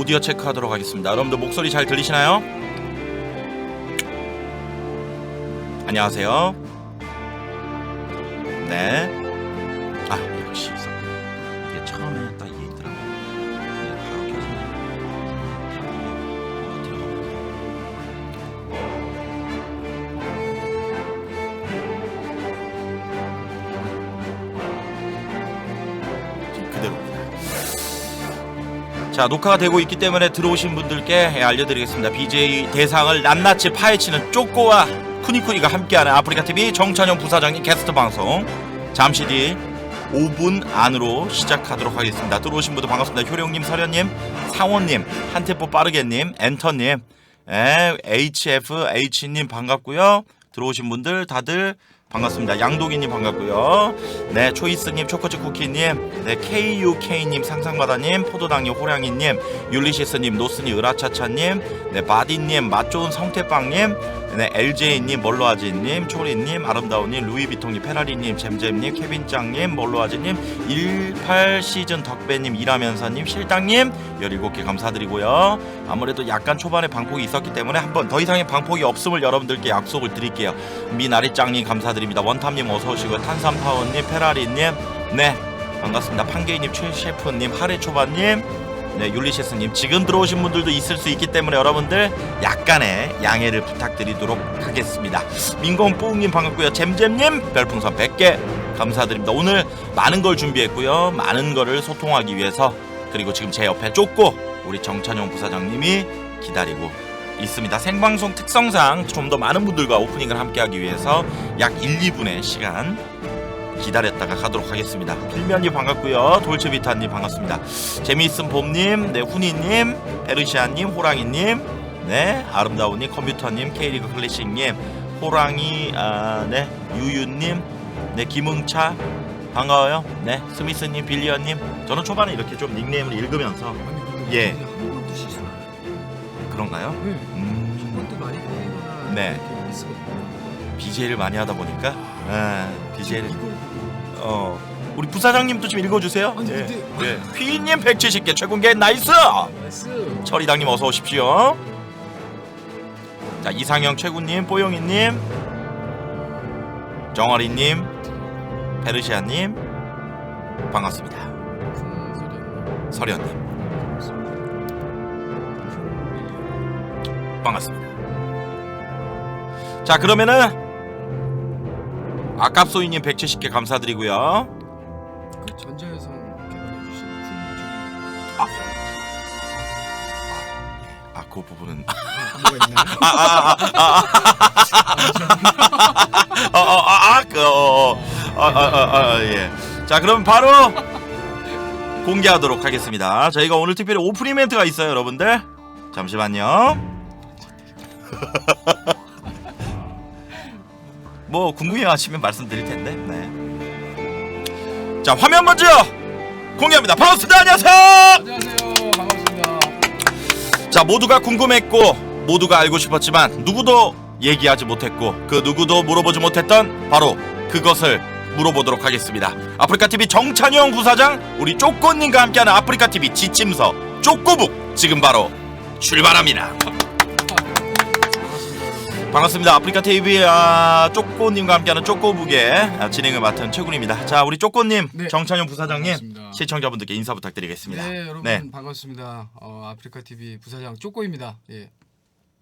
오디오 체크하도록 하겠습니다. 여러분들 목소리 잘 들리시나요? 안녕하세요. 네. 아, 역시 이게 처음에 딱 이게 있더라고. 이게 바로 켜지네. 지금 그대로입니다. 자, 녹화가 되고 있기 때문에 들어오신 분들께 알려드리겠습니다. BJ 대상을 낱낱이 파헤치는 쪼꼬와 쿠니쿠니가 함께하는 아프리카TV 정찬영 부사장님 게스트 방송 잠시 뒤 5분 안으로 시작하도록 하겠습니다. 들어오신 분들 반갑습니다. 효령님, 서련님, 상원님, 한템포 빠르게님, 엔터님, HFH님 반갑고요. 들어오신 분들 다들 반갑습니다. 양동이님 반갑고요. 네, 초이스님, 초코칩 쿠키님, 네, KUK님, 상상바다님, 포도당님, 호랑이님, 율리시스님, 노스님, 으라차차님, 네, 바디님, 맛좋은 성태빵님, 네, LJ님, 멀로아지님, 초리님, 아름다운님, 루이비통님, 페라리님, 잼잼님, 케빈짱님, 멀로아지님, 18시즌 덕배님, 일하면서님, 실당님 17개 감사드리고요. 아무래도 약간 초반에 방폭이 있었기 때문에 한번 더 이상의 방폭이 없음을 여러분들께 약속을 드릴게요. 미나리짱님 감사드립니다. 원탐님 어서오시고요. 탄산파워님, 페라리님, 네 반갑습니다. 판게이님, 최셰프님, 하레초바님, 네, 율리시스님 지금 들어오신 분들도 있을 수 있기 때문에 여러분들 약간의 양해를 부탁드리도록 하겠습니다. 민공뿌웅님 반갑고요. 잼잼님 별풍선 100개 감사드립니다. 오늘 많은 걸 준비했고요. 많은 거를 소통하기 위해서 그리고 지금 제 옆에 쫓고 우리 정찬용 부사장님이 기다리고 있습니다. 생방송 특성상 좀 더 많은 분들과 오프닝을 함께하기 위해서 약 1, 2분의 시간 기다렸다가 가도록 하겠습니다. 필면님 반갑고요. 돌체비타님 반갑습니다. 재미있음 봄님, 네 훈이님, 베르시아님, 호랑이님, 네 아름다운님, 컴퓨터님, K리그 클래식님, 호랑이, 네 유유님, 네 김응차 반가워요. 네 스미스님, 빌리언님. 저는 초반에 이렇게 좀 닉네임을 읽으면서 예 그런가요? 첫번도 많이 보이거나 네. BJ를 많이 하다 보니까 BJ를 우리 부사장님도 좀 읽어주세요. 아니, 예. 근데- 예. 휘인님 170개 최고인게 나이스. 나이스. 철이당님 어서 오십시오. 자 이상형 최군님, 뽀용이님, 정어리님, 페르시아님 반갑습니다. 서련님 반갑습니다. 자 그러면은 아깝소이님 170개 감사드리고요. 그 전자여성 개발해 주신 그 부분은 뭐가 있나요? 예. 자 그럼 바로 공개하도록 하겠습니다. 저희가 오늘 특별히 오픈 이벤트가 있어요, 여러분들. 잠시만요. 뭐 궁금해하시면 말씀드릴 텐데. 네. 자 화면 먼저 공개합니다. 반갑습니다. 안녕하세요. 안녕하세요. 반갑습니다. 자 모두가 궁금했고 모두가 알고 싶었지만 누구도 얘기하지 못했고 그 누구도 물어보지 못했던 바로 그것을 물어보도록 하겠습니다. 아프리카TV 정찬영 부사장 우리 쪼꼬님과 함께하는 아프리카TV 지침서 쪼꼬북 지금 바로 출발합니다. 반갑습니다. 아프리카TV 쪼꼬님과 함께하는 쪼꼬북의 진행을 맡은 최군입니다. 자 우리 쪼꼬님, 네. 정찬영 부사장님 반갑습니다. 시청자분들께 인사 부탁드리겠습니다. 네, 여러분 네. 반갑습니다. 아프리카TV 부사장 쪼꼬입니다. 예,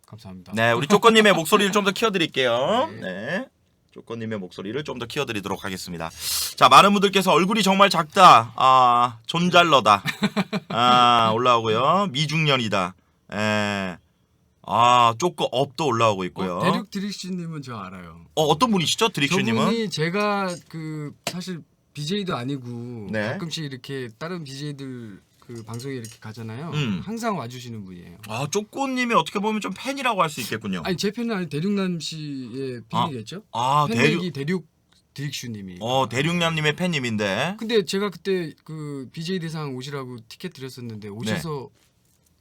감사합니다. 네, 우리 쪼꼬님의 목소리를 좀 더 키워드릴게요. 네, 쪼꼬님의 목소리를 좀 더 키워드리도록 하겠습니다. 자, 많은 분들께서 얼굴이 정말 작다, 존잘러다, 올라오고요. 미중년이다. 쪼꼬 업도 올라오고 있고요. 대륙 드릭씨님은 저 알아요. 어떤 분이시죠, 드릭슈님은? 저분이 제가 그 사실 BJ도 아니고 네. 가끔씩 이렇게 다른 BJ들 그 방송에 이렇게 가잖아요. 항상 와주시는 분이에요. 쪼꼬님이 어떻게 보면 좀 팬이라고 할 수 있겠군요. 아니 제 팬은 아니 대륙남 씨의 팬이겠죠? 대륙, 대륙 드릭슈님이. 대륙남님의 팬님인데. 근데 제가 그때 그 BJ 대상 오시라고 티켓 드렸었는데 오셔서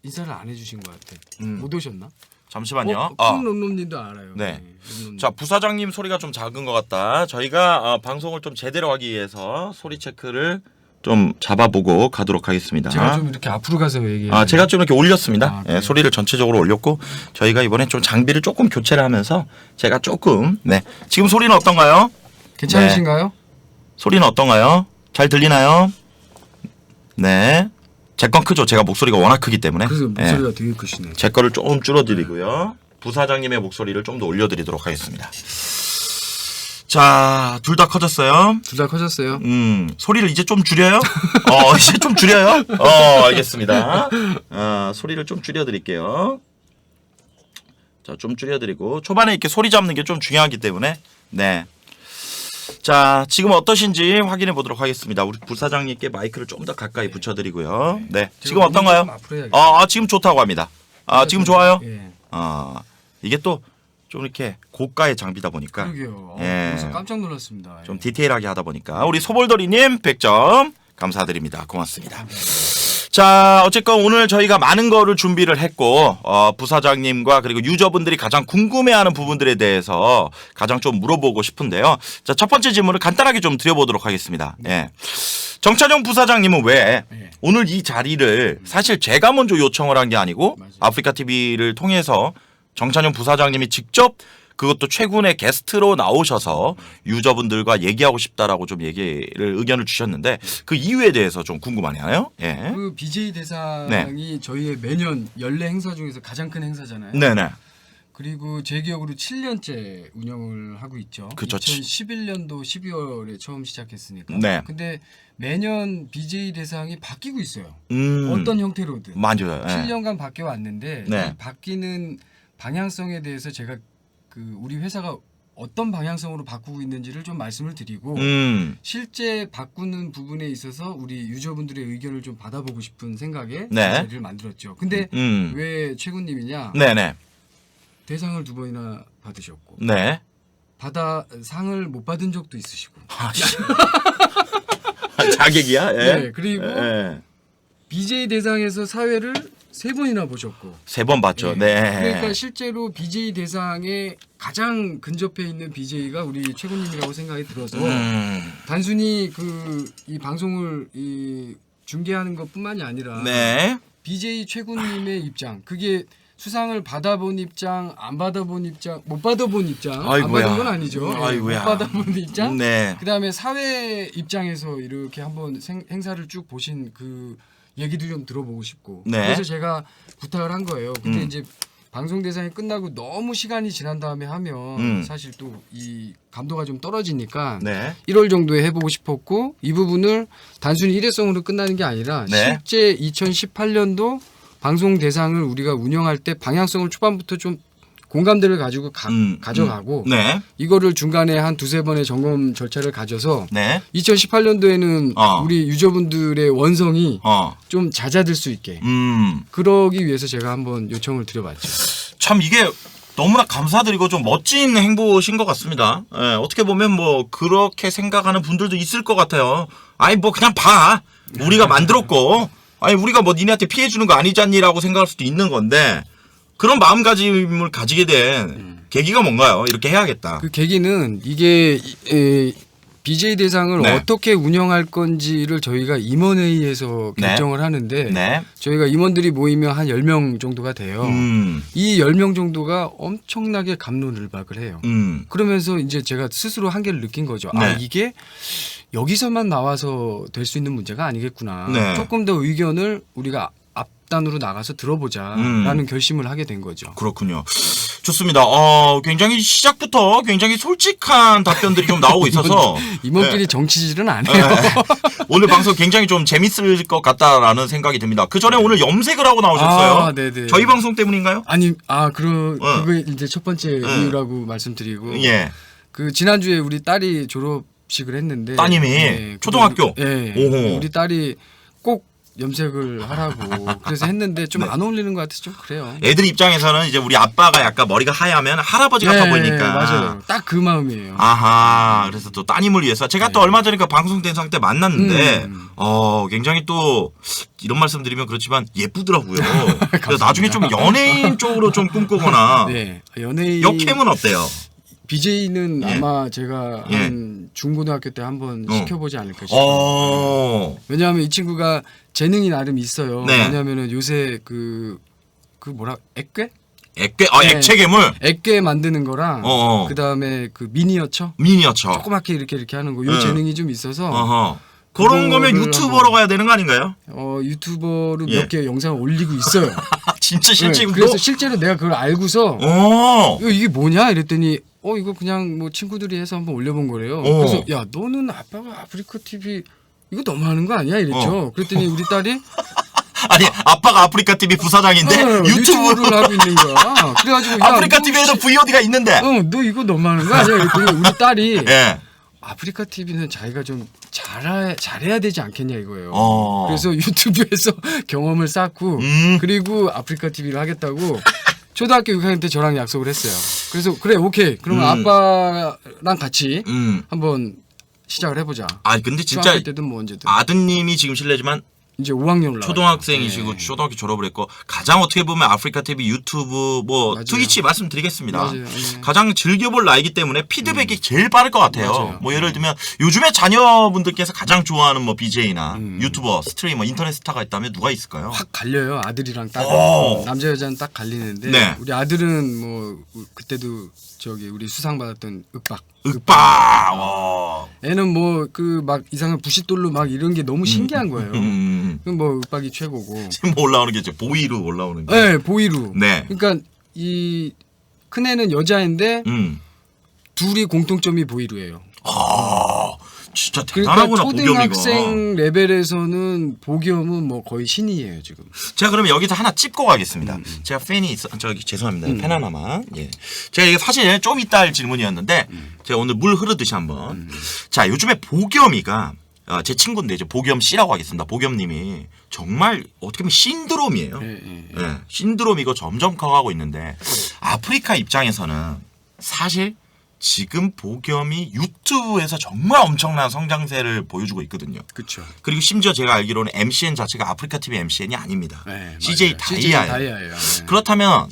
인사를 안 해주신 것 같아. 못 오셨나? 잠시만요. 쿤롬롬님도 알아요. 네. 롬롬님. 자 부사장님 소리가 좀 작은 것 같다. 저희가 방송을 좀 제대로 하기 위해서 소리 체크를 좀 잡아보고 가도록 하겠습니다. 제가 좀 이렇게 앞으로 가서 얘기해. 제가 좀 이렇게 올렸습니다. 그래요? 소리를 전체적으로 올렸고 저희가 이번에 좀 장비를 조금 교체를 하면서 제가 조금 지금 소리는 어떤가요? 괜찮으신가요? 소리는 어떤가요? 잘 들리나요? 네. 제 건 크죠. 제가 목소리가 워낙 크기 때문에. 그래서 목소리가 되게 크시네. 제 거를 조금 줄여드리고요. 부사장님의 목소리를 좀 더 올려드리도록 하겠습니다. 자, 둘 다 커졌어요. 둘 다 커졌어요. 소리를 이제 좀 줄여요? 이제 좀 줄여요? 알겠습니다. 소리를 좀 줄여드릴게요. 자, 좀 줄여드리고 초반에 이렇게 소리 잡는 게 좀 중요하기 때문에 네. 자, 지금 어떠신지 확인해 보도록 하겠습니다. 우리 부사장님께 마이크를 좀 더 가까이 붙여드리고요. 네, 지금 어떤가요? 지금 좋다고 합니다. 지금 좋아요? 예. 이게 또 좀 이렇게 고가의 장비다 보니까 그러게요. 예. 그래서 깜짝 놀랐습니다. 좀 디테일하게 하다 보니까 우리 소볼더리님 100점 감사드립니다. 고맙습니다. 자, 어쨌건 오늘 저희가 많은 거를 준비를 했고 부사장님과 그리고 유저분들이 가장 궁금해하는 부분들에 대해서 가장 좀 물어보고 싶은데요. 자, 첫 번째 질문을 간단하게 좀 드려보도록 하겠습니다. 예. 정찬용 부사장님은 왜 오늘 이 자리를 사실 제가 먼저 요청을 한 게 아니고 맞아요. 아프리카 TV를 통해서 정찬용 부사장님이 직접 그것도 최근에 게스트로 나오셔서 유저분들과 얘기하고 싶다라고 좀 의견을 주셨는데 그 이유에 대해서 좀 궁금하네요. 예. 그 BJ 대상이 저희의 매년 연례 행사 중에서 가장 큰 행사잖아요. 네네. 그리고 제 기억으로 7년째 운영을 하고 있죠. 그쵸. 2011년도 12월에 처음 시작했으니까. 네. 근데 매년 BJ 대상이 바뀌고 있어요. 어떤 어떤 형태로든. 맞아요. 예. 7년간 바뀌어 왔는데 네. 이 바뀌는 방향성에 대해서 제가 그 우리 회사가 어떤 방향성으로 바꾸고 있는지를 좀 말씀을 드리고 실제 바꾸는 부분에 있어서 우리 유저분들의 의견을 좀 받아보고 싶은 생각에 네. 자리를 만들었죠. 근데 왜 최군님이냐? 네네. 대상을 2번이나 받으셨고 네. 상을 못 받은 적도 있으시고. 자객이야? 예. 네. 그리고 BJ 대상에서 사회를 3번이나 보셨고. 3번 봤죠. 네. 그러니까 실제로 BJ 대상에 가장 근접해 있는 BJ가 우리 최군님이라고 생각이 들어서 단순히 이 방송을 중계하는 것뿐만이 아니라 네. BJ 최군님의 입장, 그게 수상을 받아본 입장, 안 받아본 입장, 못 받아본 입장, 아이고야. 안 받은 건 아니죠. 아이고야. 못 받아본 입장. 네. 그다음에 사회 입장에서 이렇게 한번 행사를 쭉 보신 그 얘기도 좀 들어보고 싶고. 네. 그래서 제가 부탁을 한 거예요. 근데 이제 방송 대상이 끝나고 너무 시간이 지난 다음에 하면 사실 또 이 감도가 좀 떨어지니까 네. 1월 정도에 해보고 싶었고 이 부분을 단순히 일회성으로 끝나는 게 아니라 네. 실제 2018년도 방송 대상을 우리가 운영할 때 방향성을 초반부터 좀 공감대를 가지고 가져가고 네. 이거를 중간에 한 2-3번의 점검 절차를 가져서 네. 2018년도에는 우리 유저분들의 원성이 좀 잦아들 수 있게 그러기 위해서 제가 한번 요청을 드려봤죠. 참 이게 너무나 감사드리고 좀 멋진 행보신 것 같습니다. 예, 어떻게 보면 뭐 그렇게 생각하는 분들도 있을 것 같아요. 아니 뭐 그냥 봐. 우리가 만들었고 아니 우리가 뭐 니네한테 피해 주는 거 아니잖니라고 생각할 수도 있는 건데 그런 마음가짐을 가지게 된 계기가 뭔가요? 이렇게 해야겠다. 그 계기는 이게 BJ 대상을 네. 어떻게 운영할 건지를 저희가 임원회의에서 결정을 하는데 네. 저희가 임원들이 모이면 한 10명 정도가 돼요. 이 10명 정도가 엄청나게 갑론을박을 해요. 그러면서 이제 제가 스스로 한계를 느낀 거죠. 네. 이게 여기서만 나와서 될 수 있는 문제가 아니겠구나. 네. 조금 더 의견을 우리가 앞단으로 나가서 들어보자라는 결심을 하게 된 거죠. 그렇군요. 좋습니다. 굉장히 시작부터 굉장히 솔직한 답변들이 좀 나오고 있어서 임원끼리 정치질은 안 해요. 오늘 방송 굉장히 좀 재밌을 것 같다라는 생각이 듭니다. 그 전에 오늘 염색을 하고 나오셨어요. 네네. 저희 방송 때문인가요? 아니, 그게 이제 첫 번째 이유라고 말씀드리고. 예. 그 지난주에 우리 딸이 졸업식을 했는데. 따님이 초등학교. 네. 우리 딸이 꼭 염색을 하라고 그래서 했는데 좀 안 어울리는 것 같아서 좀 그래요. 애들 입장에서는 이제 우리 아빠가 약간 머리가 하얗면 할아버지 같아 보이니까. 맞아요. 딱 그 마음이에요. 아하. 그래서 또 따님을 위해서 제가 또 얼마 전에 그 방송 대상 때 만났는데 굉장히 또 이런 말씀 드리면 그렇지만 예쁘더라고요. 그래서 나중에 좀 연예인 쪽으로 좀 꿈꾸거나. 네. 연예인 역캠은 어때요? BJ는 예. 아마 제가 예. 한 중고등학교 때 한번 시켜보지 않을까 싶어요. 왜냐하면 이 친구가 재능이 나름 있어요. 네. 왜냐하면은 요새 그 뭐라 액괴? 액괴, 네. 액체 괴물, 액괴 만드는 거랑 그 다음에 그 미니어처 미니어처. 조그맣게 이렇게 하는 거. 요 네. 재능이 좀 있어서 어허. 그런 거면 그거를 유튜버로 한번- 가야 되는 거 아닌가요? 유튜버로 예. 몇 개 영상을 올리고 있어요. 진짜 네, 실제로. 그래서 실제로 내가 그걸 알고서 이게 뭐냐 이랬더니 이거 그냥 뭐 친구들이 해서 한번 올려본 거래요. 그래서 야 너는 아빠가 아프리카 TV 이거 너무하는 거 아니야 이랬죠. 그랬더니 우리 딸이 아니 아빠가 아프리카 TV 부사장인데 유튜브를 하고 있는 거야. 그래가지고 야, 아프리카 너 TV에도 VOD가 있는데. 너 이거 너무하는 거 아니야 이랬더니 우리 딸이 예. 아프리카 TV는 자기가 좀 잘해야 되지 않겠냐 이거예요. 어. 그래서 유튜브에서 경험을 쌓고 그리고 아프리카 TV를 하겠다고 초등학교 6학년 때 저랑 약속을 했어요. 그래서 그래 오케이 그러면 아빠랑 같이 한번 시작을 해보자. 아 근데 진짜 중학교 때든 뭐 언제든. 아드님이 지금 실례지만 이제 5학년 올라. 초등학생이시고 초등학교 졸업을 했고 가장 어떻게 보면 아프리카 TV 유튜브 뭐 맞아요. 트위치 말씀드리겠습니다. 맞아요. 네. 가장 즐겨볼 나이기 때문에 피드백이 제일 빠를 것 같아요. 맞아요. 뭐 예를 들면 요즘에 자녀분들께서 가장 좋아하는 뭐 BJ나 유튜버, 스트리머, 인터넷 스타가 있다면 누가 있을까요? 확 갈려요 아들이랑 딸. 남자 여자는 딱 갈리는데 네. 우리 아들은 뭐 그때도 저기 우리 수상 받았던 윽박. 윽박. 와. 애는 뭐 그 막 이상한 부싯돌로 막 이런 게 너무 신기한 거예요. 그럼 뭐 윽박이 최고고. 지금 뭐 올라오는 게 이제 보이로 올라오는 게. 네, 보이루. 네. 그러니까 이 큰애는 여자인데 둘이 공통점이 보이루예요. 아, 진짜 그러니까 대단하구나 초등학생 보겸이가. 레벨에서는 보겸은 뭐 거의 신이에요 지금. 제가 그러면 여기서 하나 찝고 가겠습니다. 제가 팬이 있어, 저기 죄송합니다. 팬 하나만. 예. 제가 이게 사실 좀 이따 할 질문이었는데 제가 오늘 물 흐르듯이 한번. 자, 요즘에 보겸이가 제 친구인데 이제 보겸 씨라고 하겠습니다. 보겸님이 정말 어떻게 보면 신드롬이에요. 예, 신드롬이고 점점 커가고 있는데 아프리카 입장에서는 사실 지금 보겸이 유튜브에서 정말 엄청난 성장세를 보여주고 있거든요. 그렇죠. 그리고 심지어 제가 알기로는 MCN 자체가 아프리카 TV MCN이 아닙니다. 네, CJ 다이아예요. 다이아예요. 네. 그렇다면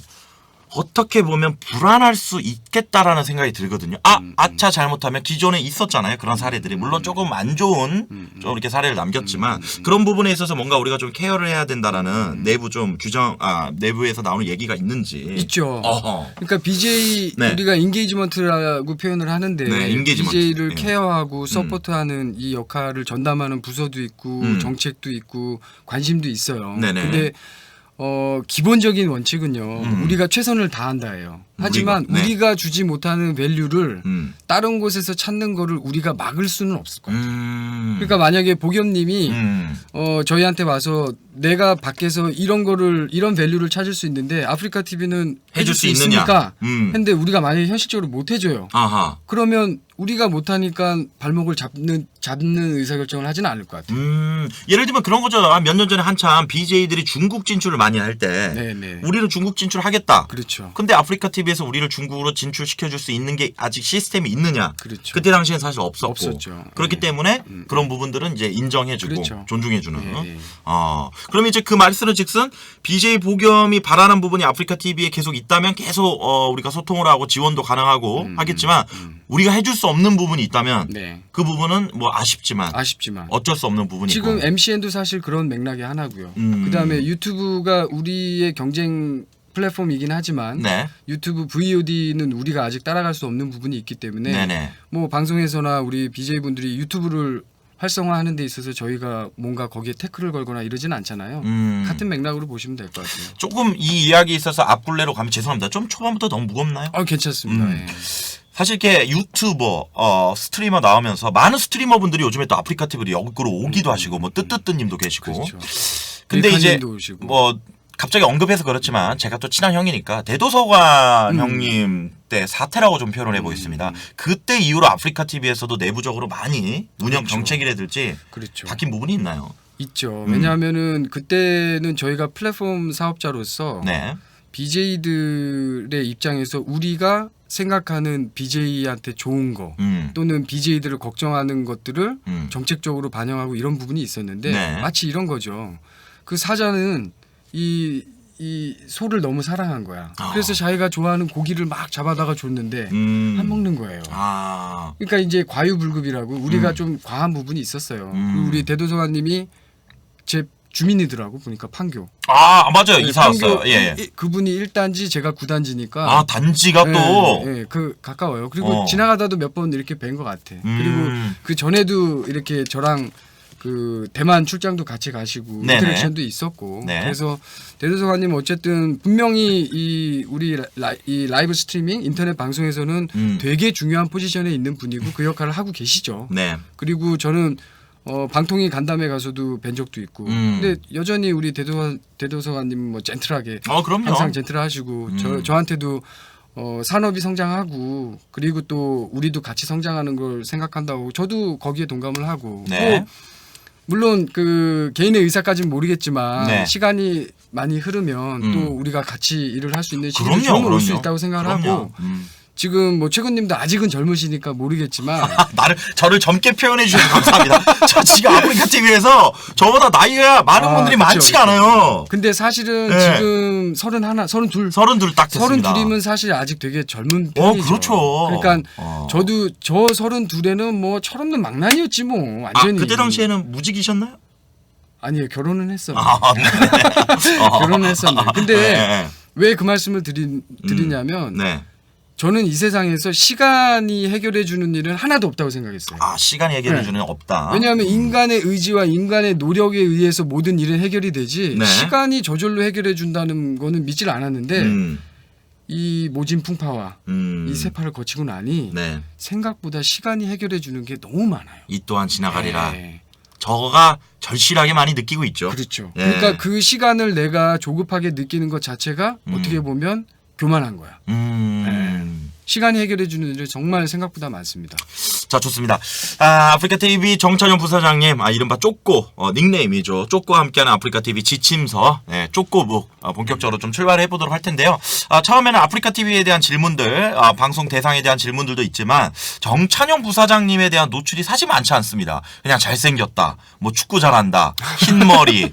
어떻게 보면 불안할 수 있겠다라는 생각이 들거든요. 아차 잘못하면 기존에 있었잖아요. 그런 사례들이 물론 조금 안 좋은 좀 이렇게 사례를 남겼지만 그런 부분에 있어서 뭔가 우리가 좀 케어를 해야 된다라는 내부 좀 내부에서 나오는 얘기가 있는지. 있죠. 어허. 그러니까 BJ 네. 우리가 인게이지먼트라고 표현을 하는데 네, 인게이지먼트. BJ를 네. 케어하고 서포트하는 이 역할을 전담하는 부서도 있고 정책도 있고 관심도 있어요. 네네. 근데 기본적인 원칙은요. 우리가 최선을 다한다예요. 하지만 네. 우리가 주지 못하는 밸류를 음. 다른 곳에서 찾는 거를 우리가 막을 수는 없을 것 같아요. 그러니까 그러니까 만약에 보겸님이 저희한테 와서 내가 밖에서 이런 밸류를 찾을 수 있는데 아프리카 TV는 해줄 수 있느냐? 있으니까 했는데 우리가 만약에 현실적으로 못 해줘요. 아하. 그러면 우리가 못하니까 발목을 잡는 의사결정을 하지는 않을 것 같아요. 예를 들면 그런 거죠. 몇 년 전에 한참 BJ들이 중국 진출을 많이 할 때 네네. 우리는 중국 진출하겠다. 그렇죠. 근데 아프리카 TV에서 우리를 중국으로 진출시켜줄 수 있는 게 아직 시스템이 있느냐? 그렇죠. 그때 당시엔 사실 없었고 없었죠. 그렇기 네. 때문에 그런 부분들은 이제 인정해주고 그렇죠. 존중해주는. 네. 그러면 이제 그 말씀은 즉슨 BJ 보겸이 바라는 부분이 아프리카 TV에 계속 있다면 계속 우리가 소통을 하고 지원도 가능하고 하겠지만 우리가 해줄 수 없는 부분이 있다면 네. 그 부분은 뭐 아쉽지만 어쩔 수 없는 부분이고. 지금 MCN도 사실 그런 맥락의 하나고요. 음. 그다음에 유튜브가 우리의 경쟁 플랫폼이긴 하지만 네. 유튜브 VOD는 우리가 아직 따라갈 수 없는 부분이 있기 때문에 네네. 뭐 방송에서나 우리 BJ분들이 유튜브를 활성화하는 데 있어서 저희가 뭔가 거기에 태클을 걸거나 이러지는 않잖아요. 같은 맥락으로 보시면 될 것 같아요. 조금 이 이야기에 있어서 앞굴레로 가면 죄송합니다. 좀 초반부터 너무 무겁나요? 괜찮습니다. 예. 사실 이렇게 유튜버, 스트리머 나오면서 많은 스트리머 분들이 요즘에 또 아프리카 TV로 역으로 오기도 하시고 뭐 뜨뜨뜨님도 계시고. 그렇죠. 근데 이제 밀카님도 오시고. 뭐 갑자기 언급해서 그렇지만 제가 또 친한 형이니까 대도서관 형님 때 사태라고 좀 표현을 해보겠습니다. 그때 이후로 아프리카 TV에서도 내부적으로 많이 운영 그렇죠. 정책이라든지 그렇죠. 바뀐 부분이 있나요? 있죠. 왜냐하면은 그때는 저희가 플랫폼 사업자로서 네. BJ들의 입장에서 우리가 생각하는 BJ한테 좋은 거 또는 BJ들을 걱정하는 것들을 정책적으로 반영하고 이런 부분이 있었는데 네. 마치 이런 거죠. 그 사자는 이 이 소를 너무 사랑한 거야. 그래서 자기가 좋아하는 고기를 막 잡아다가 줬는데 안 먹는 거예요. 그러니까 이제 과유불급이라고 우리가 좀 과한 부분이 있었어요. 그리고 우리 대도서관님이 제 주민이더라고 보니까 판교. 맞아요. 네, 이사 왔어요. 판교 예. 그분이 1단지 제가 9단지니까. 단지가 또. 예, 그 가까워요. 그리고 지나가다도 몇 번 이렇게 뵌 것 같아. 그리고 그 전에도 이렇게 저랑 그 대만 출장도 같이 가시고 네네. 인터랙션도 있었고. 네. 그래서 대도서관님 어쨌든 분명히 우리 이 라이브 스트리밍 인터넷 방송에서는 되게 중요한 포지션에 있는 분이고 그 역할을 하고 계시죠. 네. 그리고 저는 방통위 간담회 가서도 뵌 적도 있고. 근데 여전히 우리 대도서관님 뭐 젠틀하게 그럼요. 항상 젠틀하시고 저한테도 산업이 성장하고 그리고 또 우리도 같이 성장하는 걸 생각한다고 저도 거기에 동감을 하고. 네. 또 물론 그 개인의 의사까지는 모르겠지만 네. 시간이 많이 흐르면 또 우리가 같이 일을 할 수 있는 시간이 그럼요, 좀 올 수 그럼요. 있다고 생각을 그럼요. 하고 지금 뭐 최근님도 아직은 젊으시니까 모르겠지만 저를 젊게 표현해 주셔서 감사합니다. 저 지금 아프리카 TV에서 저보다 나이가 많은 분들이 그쵸, 많지가 그쵸. 않아요. 근데 사실은 네. 지금 32 32 딱 됐습니다. 32이면 사실 아직 되게 젊은 편이죠. 그렇죠. 그러니까 저도 저 32에는 뭐 철없는 망나니였지 뭐 완전히. 그때 당시에는 무직이셨나요? 아니에요. 결혼은 했어요. 네. 결혼은 했었네. 근데 네. 왜 그 말씀을 드리냐면 네. 저는 이 세상에서 시간이 해결해 주는 일은 하나도 없다고 생각했어요. 시간이 해결해 주는 없다. 왜냐하면 인간의 의지와 인간의 노력에 의해서 모든 일은 해결이 되지 네. 시간이 저절로 해결해 준다는 거는 믿질 않았는데 이 모진 풍파와 이 세파를 거치고 나니 네. 생각보다 시간이 해결해 주는 게 너무 많아요. 이 또한 지나가리라. 네. 저거가 절실하게 많이 느끼고 있죠. 그렇죠. 네. 그러니까 그 시간을 내가 조급하게 느끼는 것 자체가 어떻게 보면 교만한 거야. 시간이 해결해 주는 일이 정말 생각보다 많습니다. 자, 좋습니다. 아프리카 TV 정찬영 부사장님, 이른바 쪼꼬, 닉네임이죠. 쪼꼬와 함께하는 아프리카 TV 지침서, 쪼꼬북, 본격적으로 좀 출발해 보도록 할 텐데요. 처음에는 아프리카 TV에 대한 질문들, 방송 대상에 대한 질문들도 있지만, 정찬영 부사장님에 대한 노출이 사실 많지 않습니다. 그냥 잘생겼다, 뭐 축구 잘한다, 흰머리,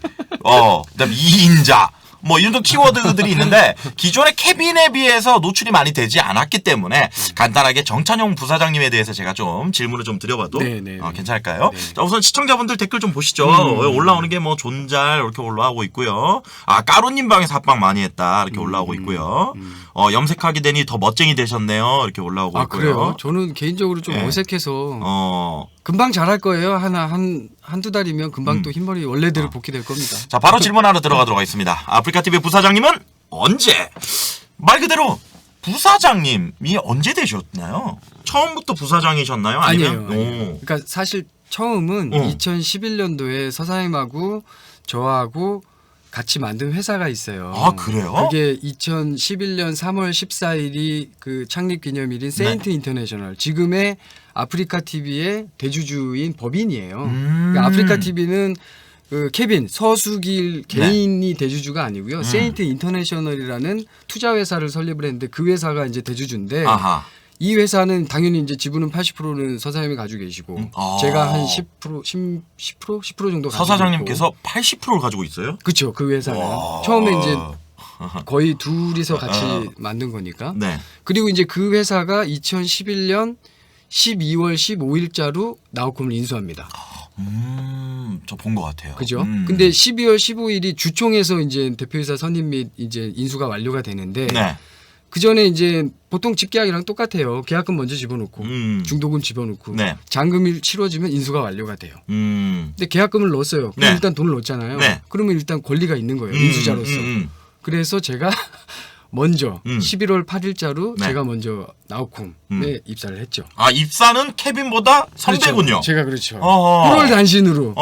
그다음 이인자, 뭐 이런 키워드들이 있는데 기존의 케빈에 비해서 노출이 많이 되지 않았기 때문에 간단하게 정찬용 부사장님에 대해서 제가 좀 질문을 좀 드려봐도 괜찮을까요? 네. 자, 우선 시청자분들 댓글 좀 보시죠. 올라오는 게 뭐 존잘 이렇게 올라오고 있고요. 까루님 방에서 합방 많이 했다 이렇게 올라오고 있고요. 염색하게 되니 더 멋쟁이 되셨네요 이렇게 올라오고 있고요. 그래요? 저는 개인적으로 좀 어색해서 금방 잘할 거예요. 한두 달이면 금방 또 흰머리 원래대로 복귀될 겁니다. 자, 바로 질문하러 들어가도록 하겠습니다. 아프리카 TV 부사장님은 언제? 말 그대로 부사장님이 언제 되셨나요? 처음부터 부사장이셨나요? 아니면? 아니에요. 그러니까 사실 처음은 2011년도에 서사님하고 저하고 같이 만든 회사가 있어요. 그래요? 그게 2011년 3월 14일이 그 창립 기념일인 세인트 인터내셔널, 지금의 아프리카 TV의 대주주인 법인이에요. 그러니까 아프리카 TV는 그 케빈 서수길 개인이 대주주가 아니고요. 세인트 인터내셔널이라는 투자 회사를 설립을 했는데 그 회사가 이제 대주주인데 이 회사는 당연히 이제 지분은 80%는 서사장님이 가지고 계시고 제가 한 10% 정도 가지고 서사장님께서 80%를 가지고 있어요? 그렇죠. 그 회사는 처음에 이제 거의 둘이서 같이 만든 거니까. 네. 그리고 이제 그 회사가 2011년 12월 15일자로 나우콤을 인수합니다. 저 본 것 같아요. 그죠? 근데 12월 15일이 주총에서 이제 대표이사 선임 및 이제 인수가 완료가 되는데 그 전에 이제 보통 집계약이랑 똑같아요. 계약금 먼저 집어넣고 중도금 집어넣고 잔금이 치러지면 인수가 완료가 돼요. 근데 계약금을 넣었어요. 그럼 일단 돈을 넣었잖아요. 그러면 일단 권리가 있는 거예요. 인수자로서. 그래서 제가 먼저 11월 8일자로 제가 먼저 나우콤에 입사를 했죠. 입사는 케빈보다 선배군요. 그렇죠. 제가 그렇죠. 1월 단신으로.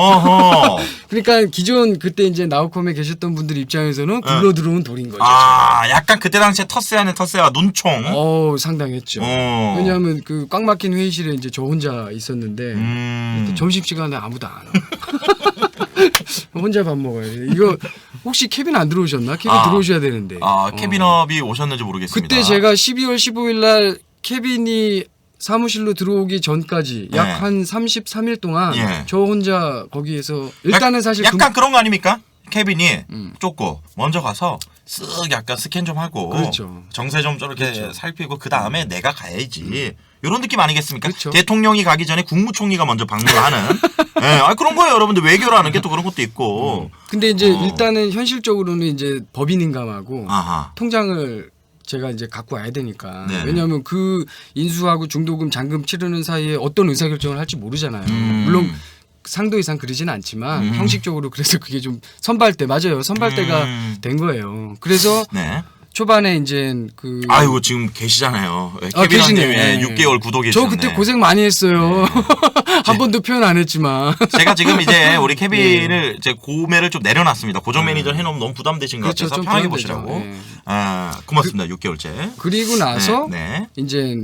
그러니까 기존 그때 이제 나우콤에 계셨던 분들 입장에서는 굴러 들어온 돌인 거죠. 약간 그때 당시에 터세 안에 터세와 눈총. 상당했죠. 왜냐하면 그 꽉 막힌 회의실에 이제 저 혼자 있었는데 점심 시간에 아무도 안 와. 혼자 밥 먹어야 돼. 이거 혹시 케빈 안 들어오셨나? 케빈 들어오셔야 되는데. 케빈업이 오셨는지 모르겠습니다. 그때 제가 12월 15일 날 케빈이 사무실로 들어오기 전까지 약 한 33일 동안 저 혼자 거기에서 일단은 사실 약간 그런 거 아닙니까? 케빈이 쪼꼬 먼저 가서 쓱 약간 스캔 좀 하고 그렇죠. 정세 좀 저렇게 그렇죠. 살피고 그 다음에 내가 가야지. 이런 느낌 아니겠습니까? 그렇죠. 대통령이 가기 전에 국무총리가 먼저 방문하는. 예, 아, 그런 거예요, 여러분들. 외교라는 게 또 그런 것도 있고. 근데 이제 일단은 현실적으로는 이제 법인인감하고 아하. 통장을 제가 이제 갖고 와야 되니까. 네네. 왜냐하면 그 인수하고 중도금 잔금 치르는 사이에 어떤 의사결정을 할지 모르잖아요. 물론 상도 이상 그러지는 않지만 형식적으로 그래서 그게 좀 선발대 맞아요. 선발대가 된 거예요. 그래서 네. 초반에 이제 그 아이고 지금 계시잖아요. 아, 계시네요. 케빈님 네. 6개월 구독 계시네. 저 그때 고생 많이 했어요. 한 번도 표현 안 했지만. 제가 지금 이제 우리 케빈을 이제 고매를 좀 내려놨습니다. 고정 매니저 해놓으면 너무 부담되신 것 그렇죠. 같아서 좀 편하게 부담되죠. 보시라고. 네. 아 고맙습니다. 6개월째. 그리고 나서 네. 이제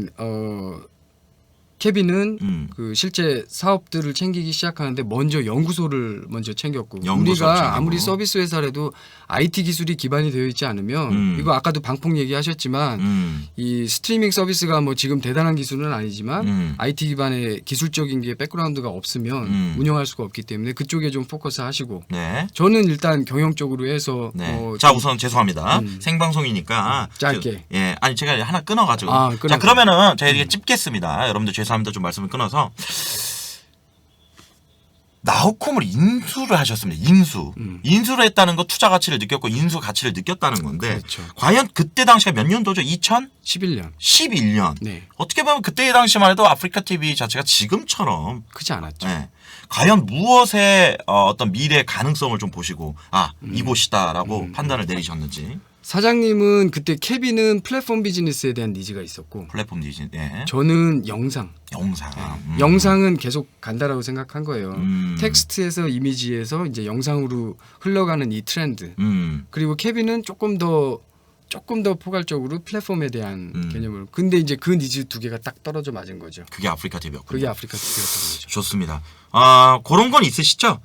케빈은 네. 실제 사업들을 챙기기 시작하는데 먼저 연구소를 먼저 챙겼고 연구소를 우리가 챙기고. 아무리 서비스 회사라도 IT 기술이 기반이 되어 있지 않으면 이거 아까도 방폭 얘기하셨지만 이 스트리밍 서비스가 뭐 지금 대단한 기술은 아니지만 IT 기반의 기술적인 게 백그라운드가 없으면 운영할 수가 없기 때문에 그쪽에 좀 포커스 하시고 네. 저는 일단 경영적으로 해서 네. 좀 자 우선 죄송합니다. 생방송이니까 짧게. 예, 아니 제가 하나 끊어가지고. 아, 자 끊어서. 그러면은 제가 이게 찝겠습니다. 여러분들 죄송합니다. 좀 말씀을 끊어서. 나우콤을 인수를 하셨습니다. 인수를 했다는 거 투자 가치를 느꼈고 인수 가치를 느꼈다는 건데 그렇죠. 과연 그때 당시가 몇 년도죠? 11년 2011년. 네 어떻게 보면 그때 당시만 해도 아프리카 TV 자체가 지금처럼 크지 않았죠. 예. 과연 무엇의 어떤 미래 가능성을 좀 보시고 이곳이다라고 판단을 내리셨는지. 사장님은 그때 케빈은 플랫폼 비즈니스에 대한 니즈가 있었고 플랫폼 디자인, 예. 저는 영상 영상. 영상은 계속 간다라고 생각한 거예요. 음. 텍스트에서 이미지에서 이제 영상으로 흘러가는 이 트렌드. 그리고 케빈은 조금 더 포괄적으로 플랫폼에 대한 개념을. 근데 이제 그 니즈 두 개가 딱 떨어져 맞은 거죠. 그게 아프리카 TV였군요. 그게 아프리카 TV였던 거죠. 좋습니다. 그런 건 있으시죠?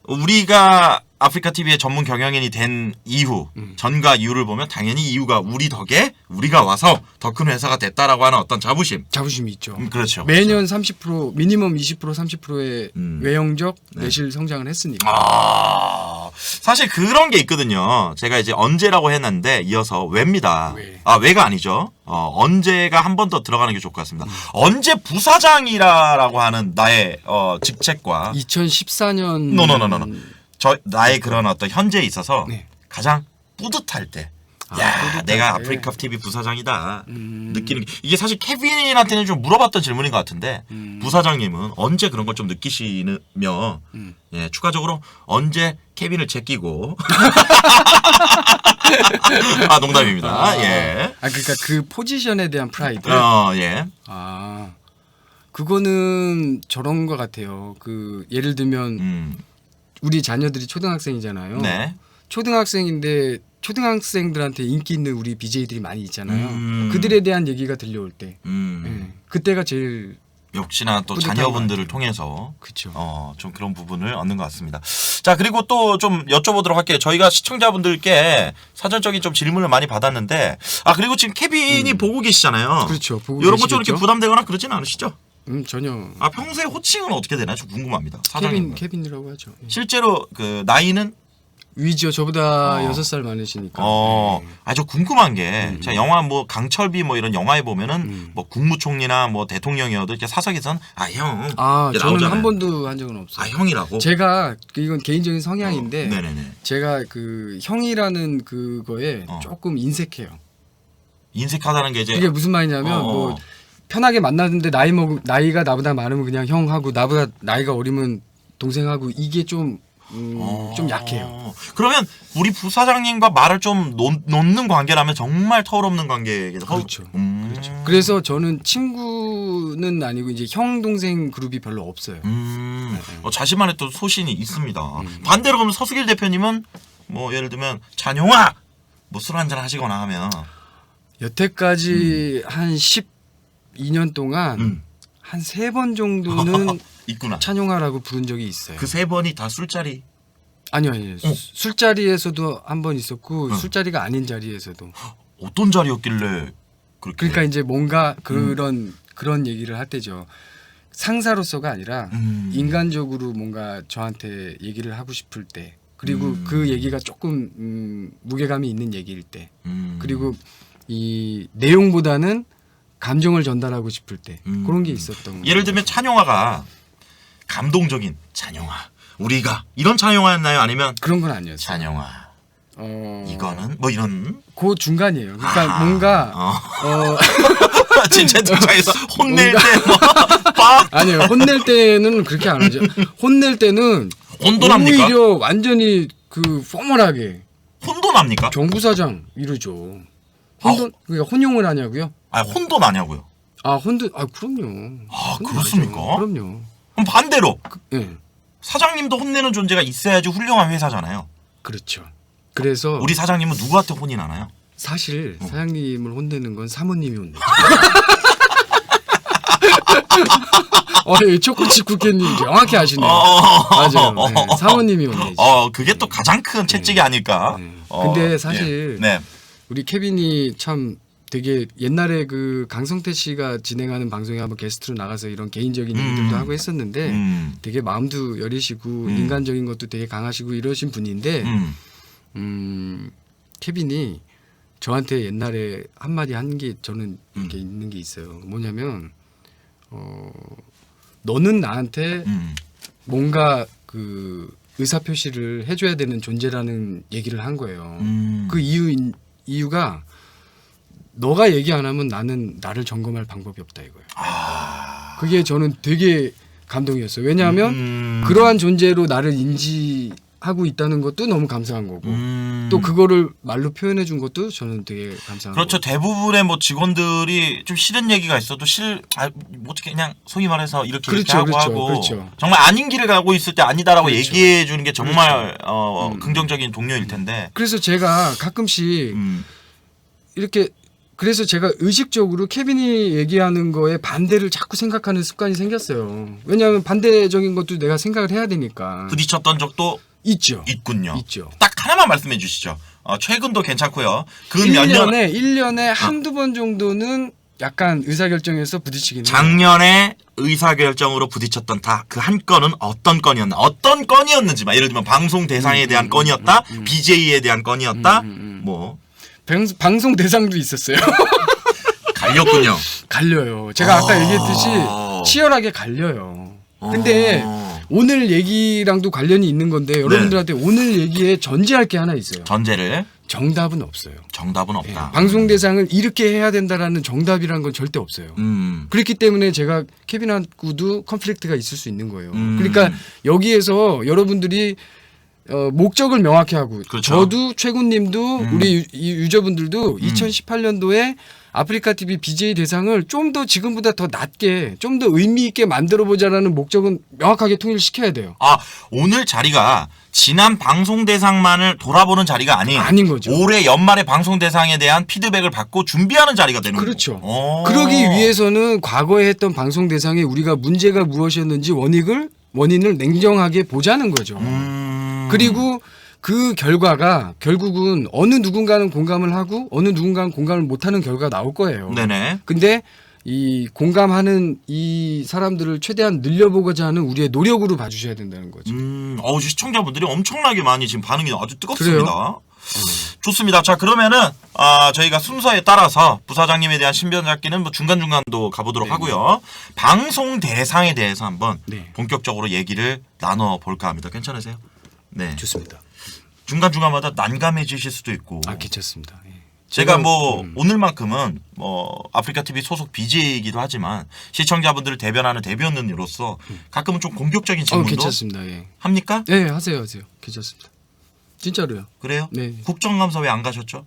우리가 아프리카 TV의 전문 경영인이 된 이후, 전과 이후를 보면 당연히 이유가 우리 덕에 우리가 와서 더 큰 회사가 됐다라고 하는 어떤 자부심이 있죠. 그렇죠. 매년 30% 미니멈 20% 30%의 외형적 네. 매실 성장을 했으니까. 사실 그런 게 있거든요. 제가 이제 언제라고 했는데 이어서 왜입니다. 왜? 왜가 아니죠. 언제가 한 번 더 들어가는 게 좋을 것 같습니다. 언제 부사장이라고 하는 나의 직책과 2014년 노노노노노. 나의 그런 어떤 현재에 있어서 네. 가장 뿌듯할 때. 뿌듯할 내가 때. 아프리카 TV 부사장이다. 느끼는 게 이게 사실 케빈한테는 좀 물어봤던 질문인 것 같은데 부사장님은 언제 그런 걸 좀 느끼시며 예, 추가적으로 언제 케빈을 제끼고 농담입니다. 예. 그러니까 그 포지션에 대한 프라이드. 예. 그거는 저런 것 같아요. 예를 들면 우리 자녀들이 초등학생이잖아요. 네. 초등학생인데 초등학생들한테 인기 있는 우리 BJ들이 많이 있잖아요. 그들에 대한 얘기가 들려올 때, 그때가 제일 역시나 또 뿌듯한 자녀분들을 것 같아요. 통해서 그쵸. 좀 그런 부분을 얻는 것 같습니다. 자, 그리고 또 좀 여쭤보도록 할게요. 저희가 시청자분들께 사전적인 좀 질문을 많이 받았는데, 그리고 지금 케빈이 보고 계시잖아요. 그렇죠. 보고 이런 것 좀 이렇게 계시겠죠? 부담되거나 그러지는 않으시죠? 전혀. 평소에 호칭은 어떻게 되나요? 좀 궁금합니다. 사장님. 케빈이라고 하죠. 실제로 그 나이는 위죠. 저보다 6살 많으시니까. 저 궁금한 게, 제가 영화 뭐 강철비 뭐 이런 영화에 보면은 뭐 국무총리나 뭐 대통령이어도 이렇게 사석에선 형. 이렇게 저는 나오잖아요. 한 번도 한 적은 없어요. 형이라고. 제가 이건 개인적인 성향인데 네네네. 제가 형이라는 그거에 조금 인색해요. 인색하다는 게 이제 그게 무슨 말이냐면 뭐 편하게 만나는데 나이가 나보다 많으면 그냥 형하고 나보다 나이가 어리면 동생하고 이게 좀 약해요. 그러면 우리 부사장님과 말을 좀 놓는 관계라면 정말 터울없는 관계겠죠. 그렇죠. 그렇죠. 그래서 저는 친구는 아니고 이제 형 동생 그룹이 별로 없어요. 자신만의 또 소신이 있습니다. 반대로 그러면 서수길 대표님은 뭐 예를 들면 잔용아 뭐 술 한잔 하시거나 하면 여태까지 한 12년 동안 한 3번 정도는 있구나. 찬용아라고 부른 적이 있어요. 그 3번이 다 술자리. 아니요. 술자리에서도 한 번 있었고 술자리가 아닌 자리에서도. 어떤 자리였길래 그렇게? 그러니까 이제 뭔가 그런 얘기를 할 때죠. 상사로서가 아니라 인간적으로 뭔가 저한테 얘기를 하고 싶을 때 그리고 그 얘기가 조금 무게감이 있는 얘기일 때, 그리고 이 내용보다는 감정을 전달하고 싶을 때 그런 게 있었던 예를 들면 찬영아가 감동적인 찬영아 우리가 이런 찬영아였나요? 아니면 그런 건 아니었어요. 찬영아 이거는 뭐 이런 그 중간이에요. 그러니까 뭔가 진짜 등장해서 혼낼 뭔가- 때막 아니에요. 혼낼 때는 그렇게 안 하죠. 혼낼 때는 혼돈합니까? 오히려 완전히 그 포멀하게 혼돈합니까? 정부사장 이러죠. 혼돈 그러니까 혼용을 하냐고요? 아 혼돈 아냐고요? 아 혼돈 아 그럼요. 아, 혼돈 그렇습니까? 하죠. 그럼요. 그럼 반대로 예. 사장님도 혼내는 존재가 있어야지 훌륭한 회사잖아요. 그렇죠. 그래서 우리 사장님은 누구한테 혼이 나나요? 사실 사장님을 혼내는 건 사모님이 혼내죠. 초코치 국회님 정확히 아시네요. 맞아요. 네, 사모님이 혼내죠. 그게 또 가장 큰 채찍이 아닐까. 네. 근데 사실 네. 우리 케빈이 참 되게 옛날에 그 강성태 씨가 진행하는 방송에 한번 게스트로 나가서 이런 개인적인 얘기들도 하고 했었는데 되게 마음도 여리시고 인간적인 것도 되게 강하시고 이러신 분인데 케빈이 저한테 옛날에 한마디 한 게 저는 이게 있는 게 있어요. 뭐냐면 너는 나한테 뭔가 그 의사 표시를 해줘야 되는 존재라는 얘기를 한 거예요. 그 이유가 너가 얘기 안 하면 나는 나를 점검할 방법이 없다 이거예요. 그게 저는 되게 감동이었어요. 왜냐하면 그러한 존재로 나를 인지하고 있다는 것도 너무 감사한 거고 또 그거를 말로 표현해 준 것도 저는 되게 감사한 그렇죠. 거고. 대부분의 뭐 직원들이 좀 싫은 얘기가 있어도 어떻게 그냥 소위 말해서 이렇게 그렇죠, 하고 그렇죠, 하고 그렇죠. 정말 아닌 길을 가고 있을 때 아니다라고 그렇죠. 얘기해 주는 게 정말 긍정적인 동료일 텐데. 그래서 제가 가끔씩 이렇게 그래서 제가 의식적으로 케빈이 얘기하는 거에 반대를 자꾸 생각하는 습관이 생겼어요. 왜냐하면 반대적인 것도 내가 생각을 해야 되니까. 부딪혔던 적도 있죠. 있군요. 있죠. 딱 하나만 말씀해 주시죠. 최근도 괜찮고요. 그 몇 년 1년에 한두 번 정도는 약간 의사결정에서 부딪히긴 해요. 작년에 의사결정으로 부딪혔던 그 한 건은 어떤 건이었나? 어떤 건이었는지만 예를 들면 방송 대상에 대한 건이었다, BJ에 대한 건이었다, 뭐 방송 대상도 있었어요. 갈렸군요. 갈려요. 제가 아까 얘기했듯이 치열하게 갈려요. 근데 오늘 얘기랑도 관련이 있는 건데 여러분들한테 오늘 얘기에 전제할 게 하나 있어요. 전제를 정답은 없어요. 정답은 없다. 방송 대상을 이렇게 해야 된다라는 정답이라는 건 절대 없어요. 그렇기 때문에 제가 케빈하고도 컨플릭트가 있을 수 있는 거예요. 그러니까 여기에서 여러분들이 목적을 명확히 하고 그렇죠. 저도 최군님도 우리 유저분들도 2018년도에 아프리카 TV BJ 대상을 좀 더 지금보다 더 낮게 좀 더 의미 있게 만들어 보자라는 목적은 명확하게 통일시켜야 돼요. 오늘 자리가 지난 방송 대상만을 돌아보는 자리가 아닌 거죠. 올해 연말에 방송 대상에 대한 피드백을 받고 준비하는 자리가 되는 거죠. 그렇죠. 그러기 위해서는 과거에 했던 방송 대상에 우리가 문제가 무엇이었는지 원인을 냉정하게 보자는 거죠. 그리고 그 결과가 결국은 어느 누군가는 공감을 하고 어느 누군가는 공감을 못하는 결과가 나올 거예요. 네네. 근데 이 공감하는 이 사람들을 최대한 늘려보고자 하는 우리의 노력으로 봐주셔야 된다는 거죠. 시청자분들이 엄청나게 많이 지금 반응이 아주 뜨겁습니다. 좋습니다. 자, 그러면은 저희가 순서에 따라서 부사장님에 대한 신변 잡기는 뭐 중간중간도 가보도록 하고요. 방송 대상에 대해서 한번 본격적으로 얘기를 나눠볼까 합니다. 괜찮으세요? 네. 좋습니다. 중간중간마다 난감해지실 수도 있고. 괜찮습니다. 예. 제가 오늘만큼은 아프리카 TV 소속 BJ이기도 하지만 시청자분들을 대변하는 대변인으로서 가끔은 좀 공격적인 질문도 괜찮습니다. 예. 합니까? 네, 하세요. 괜찮습니다. 진짜로요. 그래요? 네. 국정감사 왜 안 가셨죠?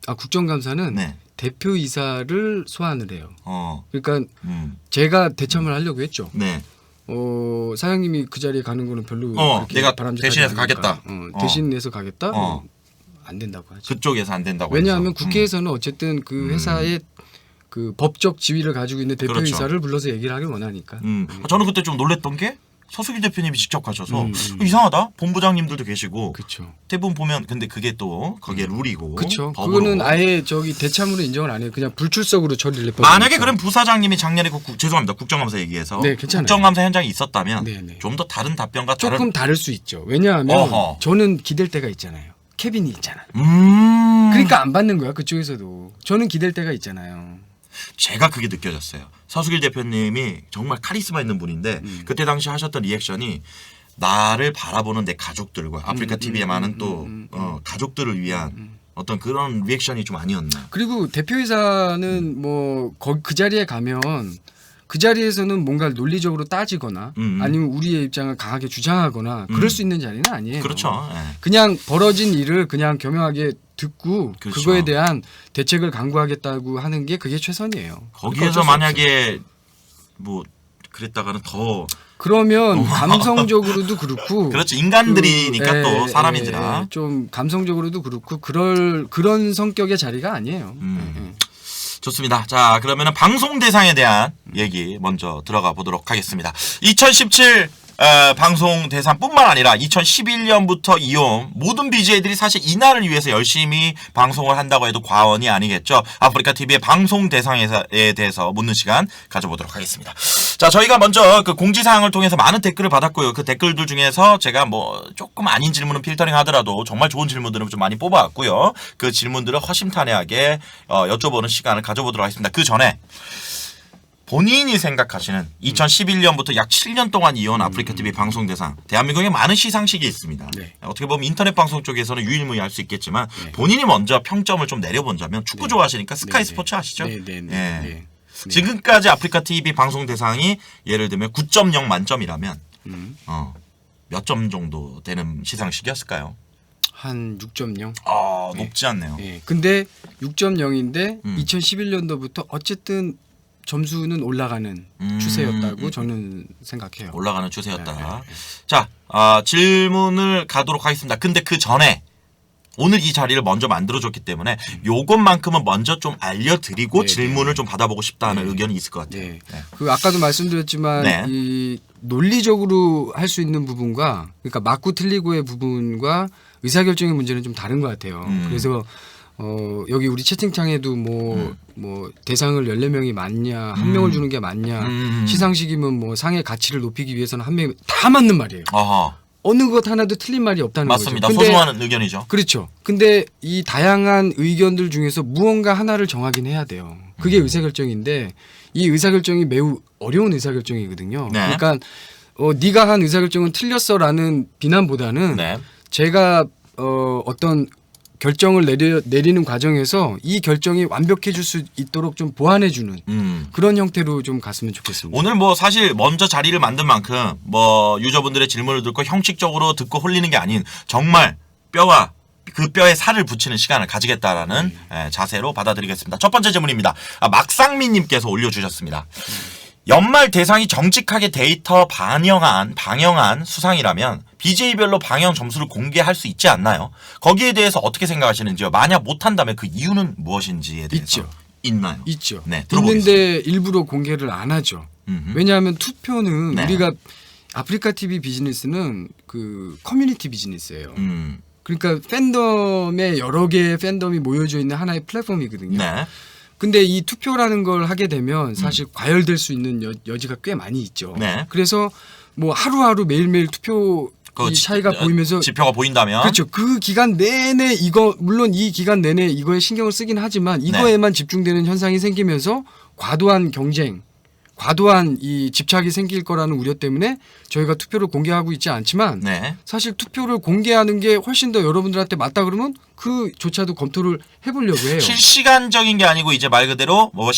국정감사는 네. 대표이사를 소환을 해요. 그러니까 제가 대참을 하려고 했죠. 네. 사장님이 그 자리에 가는 거는 별로 내가 바람직하지 대신해서 않으니까. 가겠다. 대신해서 가겠다? 안 된다고 하죠. 그쪽에서 안 된다고 왜냐하면 해서. 국회에서는 어쨌든 그 회사의 그 법적 지위를 가지고 있는 대표이사를 그렇죠. 불러서 얘기를 하길 원하니까. 저는 그때 좀 놀랬던 게 서수길 대표님이 직접 가셔서 이상하다. 본부장님들도 계시고 그렇죠. 대부분 보면 근데 그게 또 거기에 룰이고 그렇죠. 법으로. 그거는 아예 저기 대참으로 인정을 안 해요. 그냥 불출석으로 처리를 해버리니까. 만약에 그럼 부사장님이 작년에 죄송합니다. 국정감사 얘기해서 네, 괜찮아요. 국정감사 현장에 있었다면 네, 네. 좀 더 다른 답변과 조금 다를 수 있죠. 왜냐하면 어허. 저는 기댈 때가 있잖아요. 케빈이 있잖아. 그러니까 안 받는 거야 그쪽에서도. 저는 기댈 때가 있잖아요. 제가 그게 느껴졌어요. 서수길 대표님이 정말 카리스마 있는 분인데 그때 당시 하셨던 리액션이 나를 바라보는 내 가족들과 아프리카 TV에 많은 또 가족들을 위한 어떤 그런 리액션이 좀 아니었나. 그리고 대표이사는 뭐 그 자리에 가면 그 자리에서는 뭔가 논리적으로 따지거나 아니면 우리의 입장을 강하게 주장하거나 그럴 수 있는 자리는 아니에요. 그렇죠. 예. 그냥 벌어진 일을 그냥 겸허하게 듣고 그렇죠. 그거에 대한 대책을 강구하겠다고 하는 게 그게 최선이에요. 거기에서 만약에 뭐 그랬다가는 더 그러면 감성적으로도 그렇고 그렇죠. 인간들이니까 또 사람인지라 좀 감성적으로도 그렇고 그런 성격의 자리가 아니에요. 좋습니다. 자, 그러면은 방송 대상에 대한 얘기 먼저 들어가 보도록 하겠습니다. 2017 방송 대상뿐만 아니라 2011년부터 이온 모든 BJ들이 사실 이날을 위해서 열심히 방송을 한다고 해도 과언이 아니겠죠. 아프리카 TV의 방송 대상에 대해서 묻는 시간 가져보도록 하겠습니다. 자, 저희가 먼저 그 공지사항을 통해서 많은 댓글을 받았고요. 그 댓글들 중에서 제가 뭐 조금 아닌 질문은 필터링 하더라도 정말 좋은 질문들을 좀 많이 뽑아왔고요. 그 질문들을 허심탄회하게 여쭤보는 시간을 가져보도록 하겠습니다. 그 전에 본인이 생각하시는 2011년부터 약 7년 동안 이어온 아프리카 TV 방송 대상, 대한민국에 많은 시상식이 있습니다. 네. 어떻게 보면 인터넷 방송 쪽에서는 유일무이할 수 있겠지만 네. 본인이 먼저 평점을 좀 내려본다면 축구 좋아하시니까 스카이 네. 스포츠 아시죠? 네. 예. 지금까지 아프리카 TV 방송 대상이 예를 들면 9.0 만점이라면 몇 점 정도 되는 시상식이었을까요? 한 6.0. 높지 않네요. 네. 근데 6.0인데 2011년도부터 어쨌든 점수는 올라가는 추세였다고 저는 생각해요. 올라가는 추세였다. 네. 자, 질문을 가도록 하겠습니다. 근데 그 전에 오늘 이 자리를 먼저 만들어줬기 때문에 요것만큼은 먼저 좀 알려드리고 네, 질문을 좀 받아보고 싶다는 의견이 있을 것 같아요. 네. 네. 그 아까도 말씀드렸지만 네. 이 논리적으로 할 수 있는 부분과 그러니까 맞고 틀리고의 부분과 의사결정의 문제는 좀 다른 것 같아요. 그래서 여기 우리 채팅창에도 뭐 대상을 14명이 맞냐, 한 명을 주는 게 맞냐, 시상식이면 뭐 상의 가치를 높이기 위해서는 한 명이 다 맞는 말이에요. 어허. 어느 것 하나도 틀린 말이 없다는 맞습니다. 거죠. 소중한 의견이죠. 그렇죠. 근데 이 다양한 의견들 중에서 무언가 하나를 정하긴 해야 돼요. 그게 의사결정인데 이 의사결정이 매우 어려운 의사결정이거든요. 네. 그러니까 네가 한 의사결정은 틀렸어라는 비난보다는 네. 제가 어떤 결정을 내리는 과정에서 이 결정이 완벽해질 수 있도록 좀 보완해주는 그런 형태로 좀 갔으면 좋겠습니다. 오늘 뭐 사실 먼저 자리를 만든 만큼 뭐 유저분들의 질문을 듣고 형식적으로 듣고 홀리는 게 아닌 정말 뼈와 그 뼈에 살을 붙이는 시간을 가지겠다라는 자세로 받아들이겠습니다. 첫 번째 질문입니다. 막상민님께서 올려주셨습니다. 연말 대상이 정직하게 데이터 방영한 수상이라면 BJ별로 방영 점수를 공개할 수 있지 않나요? 거기에 대해서 어떻게 생각하시는지요? 만약 못한다면 그 이유는 무엇인지에 대해서 있죠. 있나요? 있죠. 네, 들어보겠습니다. 있는데 일부러 공개를 안 하죠. 왜냐하면 투표는 네. 우리가 아프리카 TV 비즈니스는 그 커뮤니티 비즈니스예요. 그러니까 팬덤에 여러 개의 팬덤이 모여져 있는 하나의 플랫폼이거든요. 네. 근데 이 투표라는 걸 하게 되면 사실 과열될 수 있는 여지가 꽤 많이 있죠. 네. 그래서 뭐 하루하루 매일매일 투표 이 차이가 보이면서 지표가 보인다면 그렇죠. 그 기간 내내 물론 이 기간 내내 이거에 신경을 쓰긴 하지만 이거에만 집중되는 현상이 생기면서 과도한 경쟁, 과도한 이 집착이 생길 거라는 우려 때문에 저희가 투표를 공개하고 있지 않지만 네. 사실 투표를 공개하는 게 훨씬 더 여러분들한테 맞다 그러면 그조차도 검토를 해보려고 해요. 실시간적인 게 아니고 이제 말 그대로 뭐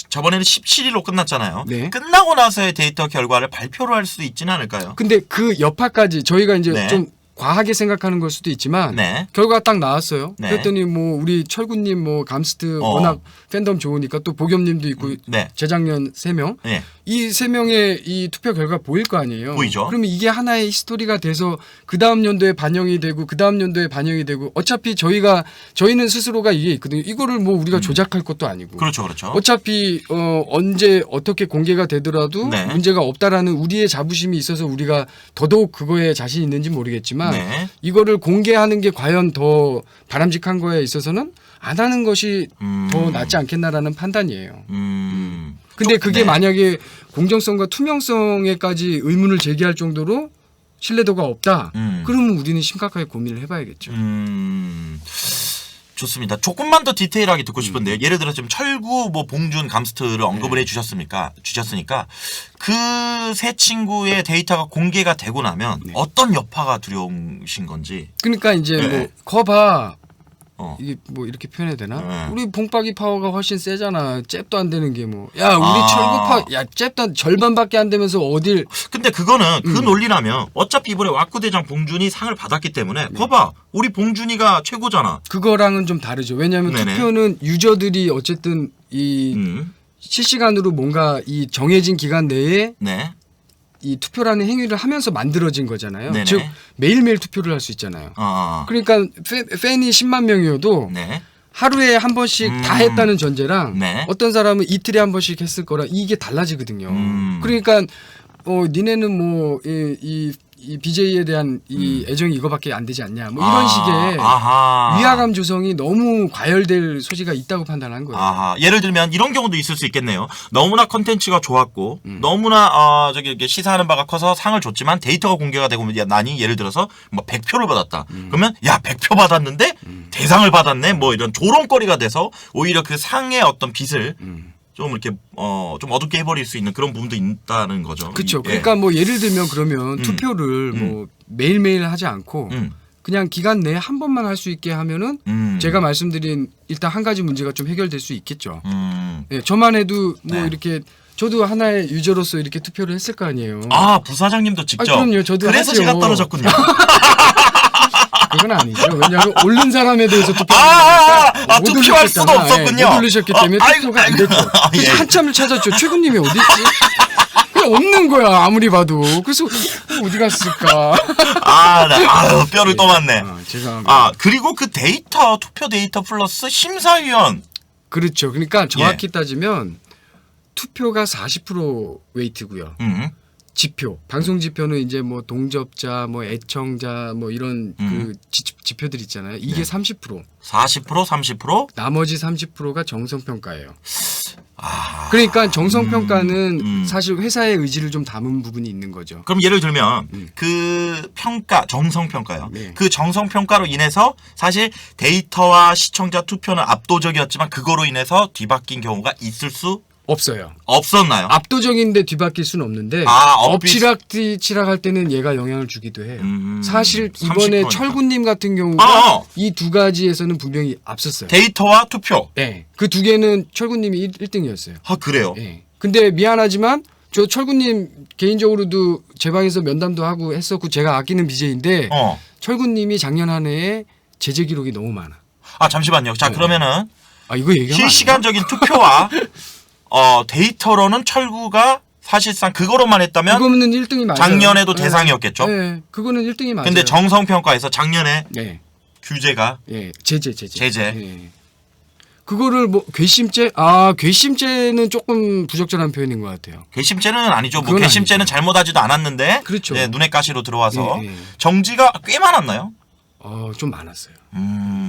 저번에는 17일로 끝났잖아요. 네. 끝나고 나서의 데이터 결과를 발표를 할 수도 있지는 않을까요? 근데 그 여파까지 저희가 이제 네. 좀 과하게 생각하는 걸 수도 있지만 네. 결과가 딱 나왔어요. 네. 그랬더니 뭐 우리 철구님 뭐 감스트 워낙 팬덤 좋으니까 또 보겸님도 있고 네. 재작년 3명 네. 이 3명의 이 투표 결과 보일 거 아니에요. 보이죠. 그러면 이게 하나의 히스토리가 돼서 그 다음 연도에 반영이 되고 그 다음 연도에 반영이 되고 어차피 저희는 스스로가 이게 있거든요. 이거를 뭐 우리가 조작할 것도 아니고. 그렇죠, 그렇죠. 어차피 언제 어떻게 공개가 되더라도 네. 문제가 없다라는 우리의 자부심이 있어서 우리가 더더욱 그거에 자신 있는지 모르겠지만 네. 이거를 공개하는 게 과연 더 바람직한 거에 있어서는 안 하는 것이 더 낫지 않겠나라는 판단이에요. 근데 그게 네. 만약에 만약에 공정성과 투명성에까지 의문을 제기할 정도로 신뢰도가 없다. 그러면 우리는 심각하게 고민을 해봐야겠죠. 좋습니다. 조금만 더 디테일하게 듣고 싶은데요. 예를 들어 지금 철구, 뭐 봉준, 감스트를 언급을 해주셨으니까 그 세 친구의 데이터가 공개가 되고 나면 어떤 여파가 두려우신 건지. 그러니까 이제 네. 뭐 거봐. 이게 뭐 이렇게 표현해야 되나? 네. 우리 봉박이 파워가 훨씬 세잖아. 잽도 안 되는 게 뭐. 야, 우리 아. 철구 파워. 야, 잽도 절반밖에 안 되면서 어딜. 근데 그거는 그 논리라면 어차피 이번에 왁구대장 봉준이 상을 받았기 때문에 거봐 우리 봉준이가 최고잖아. 그거랑은 좀 다르죠. 왜냐하면 네네. 투표는 유저들이 어쨌든 이 실시간으로 뭔가 이 정해진 기간 내에 네. 이 투표라는 행위를 하면서 만들어진 거잖아요. 네네. 즉 매일매일 투표를 할 수 있잖아요. 아. 그러니까 팬이 10만 명이어도 네. 하루에 한 번씩 다 했다는 전제랑 네. 어떤 사람은 이틀에 한 번씩 했을 거라 이게 달라지거든요. 음. 그러니까 니네는 뭐 이 BJ에 대한 이 애정이 이거밖에 안 되지 않냐. 뭐 이런 식의 아하. 위화감 조성이 너무 과열될 소지가 있다고 판단한 거예요. 아하. 예를 들면 이런 경우도 있을 수 있겠네요. 너무나 컨텐츠가 좋았고 너무나 이렇게 시사하는 바가 커서 상을 줬지만 데이터가 공개가 되고 나니 예를 들어서 뭐 100표를 받았다. 그러면 야 100표 받았는데 대상을 받았네. 뭐 이런 조롱거리가 돼서 오히려 그 상의 어떤 빛을 좀 이렇게 좀 어둡게 해버릴 수 있는 그런 부분도 있다는 거죠. 그렇죠. 예. 그러니까 뭐 예를 들면 그러면 투표를 뭐 매일매일 하지 않고 그냥 기간 내에 한 번만 할 수 있게 하면은 제가 말씀드린 일단 한 가지 문제가 좀 해결될 수 있겠죠. 예, 저만 해도 뭐 네. 이렇게 저도 하나의 유저로서 이렇게 투표를 했을 거 아니에요. 아 부사장님도 직접. 그럼요. 저도 그래서 하죠. 제가 떨어졌군요. 그건 아니죠. 왜냐하면 옳는 사람에 대해서 투표를 투표할 수도 없었군요. 못 올리셨기 때문에 투표가 안 됐죠. 그래서 한참을 찾았죠. 최군님이 어디 있지? 그냥 없는 거야 아무리 봐도. 그래서 어디 갔을까? 뼈를 떠맞네. 죄송합니다. 그리고 그 데이터 투표 데이터 플러스 심사위원. 그렇죠. 그러니까 정확히 따지면 투표가 40% 웨이트고요. 지표, 방송 지표는 이제 뭐 동접자, 뭐 애청자, 뭐 이런 그 지표들 있잖아요. 이게 30%. 40%, 30%? 나머지 30%가 정성 평가예요. 그러니까 정성 평가는 사실 회사의 의지를 좀 담은 부분이 있는 거죠. 그럼 예를 들면 그 평가, 정성 평가요. 네. 그 정성 평가로 인해서 사실 데이터와 시청자 투표는 압도적이었지만 그거로 인해서 뒤바뀐 경우가 있을 수 없어요. 없었나요? 압도적인데 뒤바뀔 수는 없는데 엎치락뒤치락할 때는 얘가 영향을 주기도 해요. 사실 이번에 30%니까. 철구님 같은 경우가 이 두 가지에서는 분명히 앞섰어요. 데이터와 투표. 네, 그 두 개는 철구님이 1등이었어요. 그래요? 네. 근데 미안하지만 저 철구님 개인적으로도 제 방에서 면담도 하고 했었고 제가 아끼는 BJ인데 철구님이 작년 한 해에 제재 기록이 너무 많아. 잠시만요. 자 그러면은 이거 얘기하면 실시간적인 투표와 데이터로는 철구가 사실상 그거로만 했다면 그거는 1등이 맞아요. 작년에도 대상이었겠죠. 네, 그거는 1등이 맞아요. 근데 정성평가에서 작년에 네. 규제가 제재. 제재. 그거를 뭐 괘씸죄? 괘씸죄는 조금 부적절한 표현인 것 같아요. 괘씸죄는 아니죠. 뭐 그건 괘씸죄는 아니죠. 잘못하지도 않았는데 그렇죠. 눈에 가시로 들어와서 예. 정지가 꽤 많았나요? 좀 많았어요.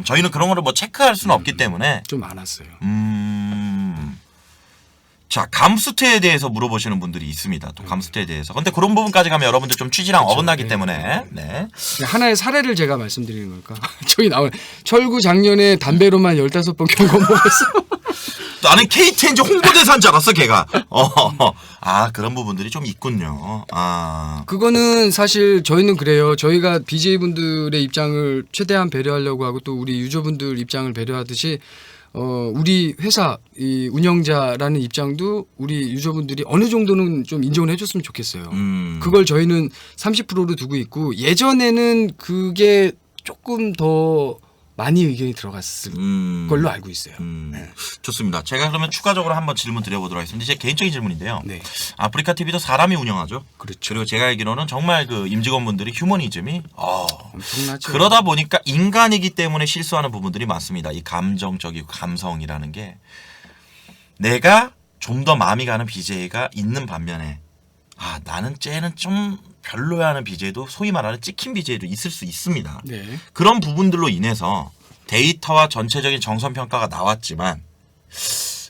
저희는 그런 거를 뭐 체크할 수는 없기 때문에 좀 많았어요. 자, 감스트에 대해서 물어보시는 분들이 있습니다. 또 감스트에 대해서. 근데 그런 부분까지 가면 여러분들 좀 취지랑 어긋나기 때문에. 네. 하나의 사례를 제가 말씀드리는 걸까? 저기 나오네. 철구 작년에 담배로만 15번 경고 먹었어. 나는 KTNG 홍보대사인 줄 알았어, 걔가. 그런 부분들이 좀 있군요. 그거는 사실 저희는 그래요. 저희가 BJ분들의 입장을 최대한 배려하려고 하고 또 우리 유저분들 입장을 배려하듯이 우리 회사 이 운영자라는 입장도 우리 유저분들이 어느 정도는 좀 인정을 해줬으면 좋겠어요. 그걸 저희는 30%로 두고 있고 예전에는 그게 조금 더 많이 의견이 들어갔을 걸로 알고 있어요. 네. 좋습니다. 제가 그러면 추가적으로 한번 질문 드려보도록 하겠습니다. 제 개인적인 질문인데요. 네. 아프리카 TV도 사람이 운영하죠. 그렇죠. 그리고 제가 알기로는 정말 그 임직원분들이 휴머니즘이 엄청나죠. 그러다 보니까 인간이기 때문에 실수하는 부분들이 많습니다. 이 감정적이고 감성이라는 게 내가 좀 더 마음이 가는 BJ가 있는 반면에 나는 쟤는 좀 별로야 하는 BJ도 소위 말하는 찍힌 BJ도 있을 수 있습니다. 네. 그런 부분들로 인해서 데이터와 전체적인 정선 평가가 나왔지만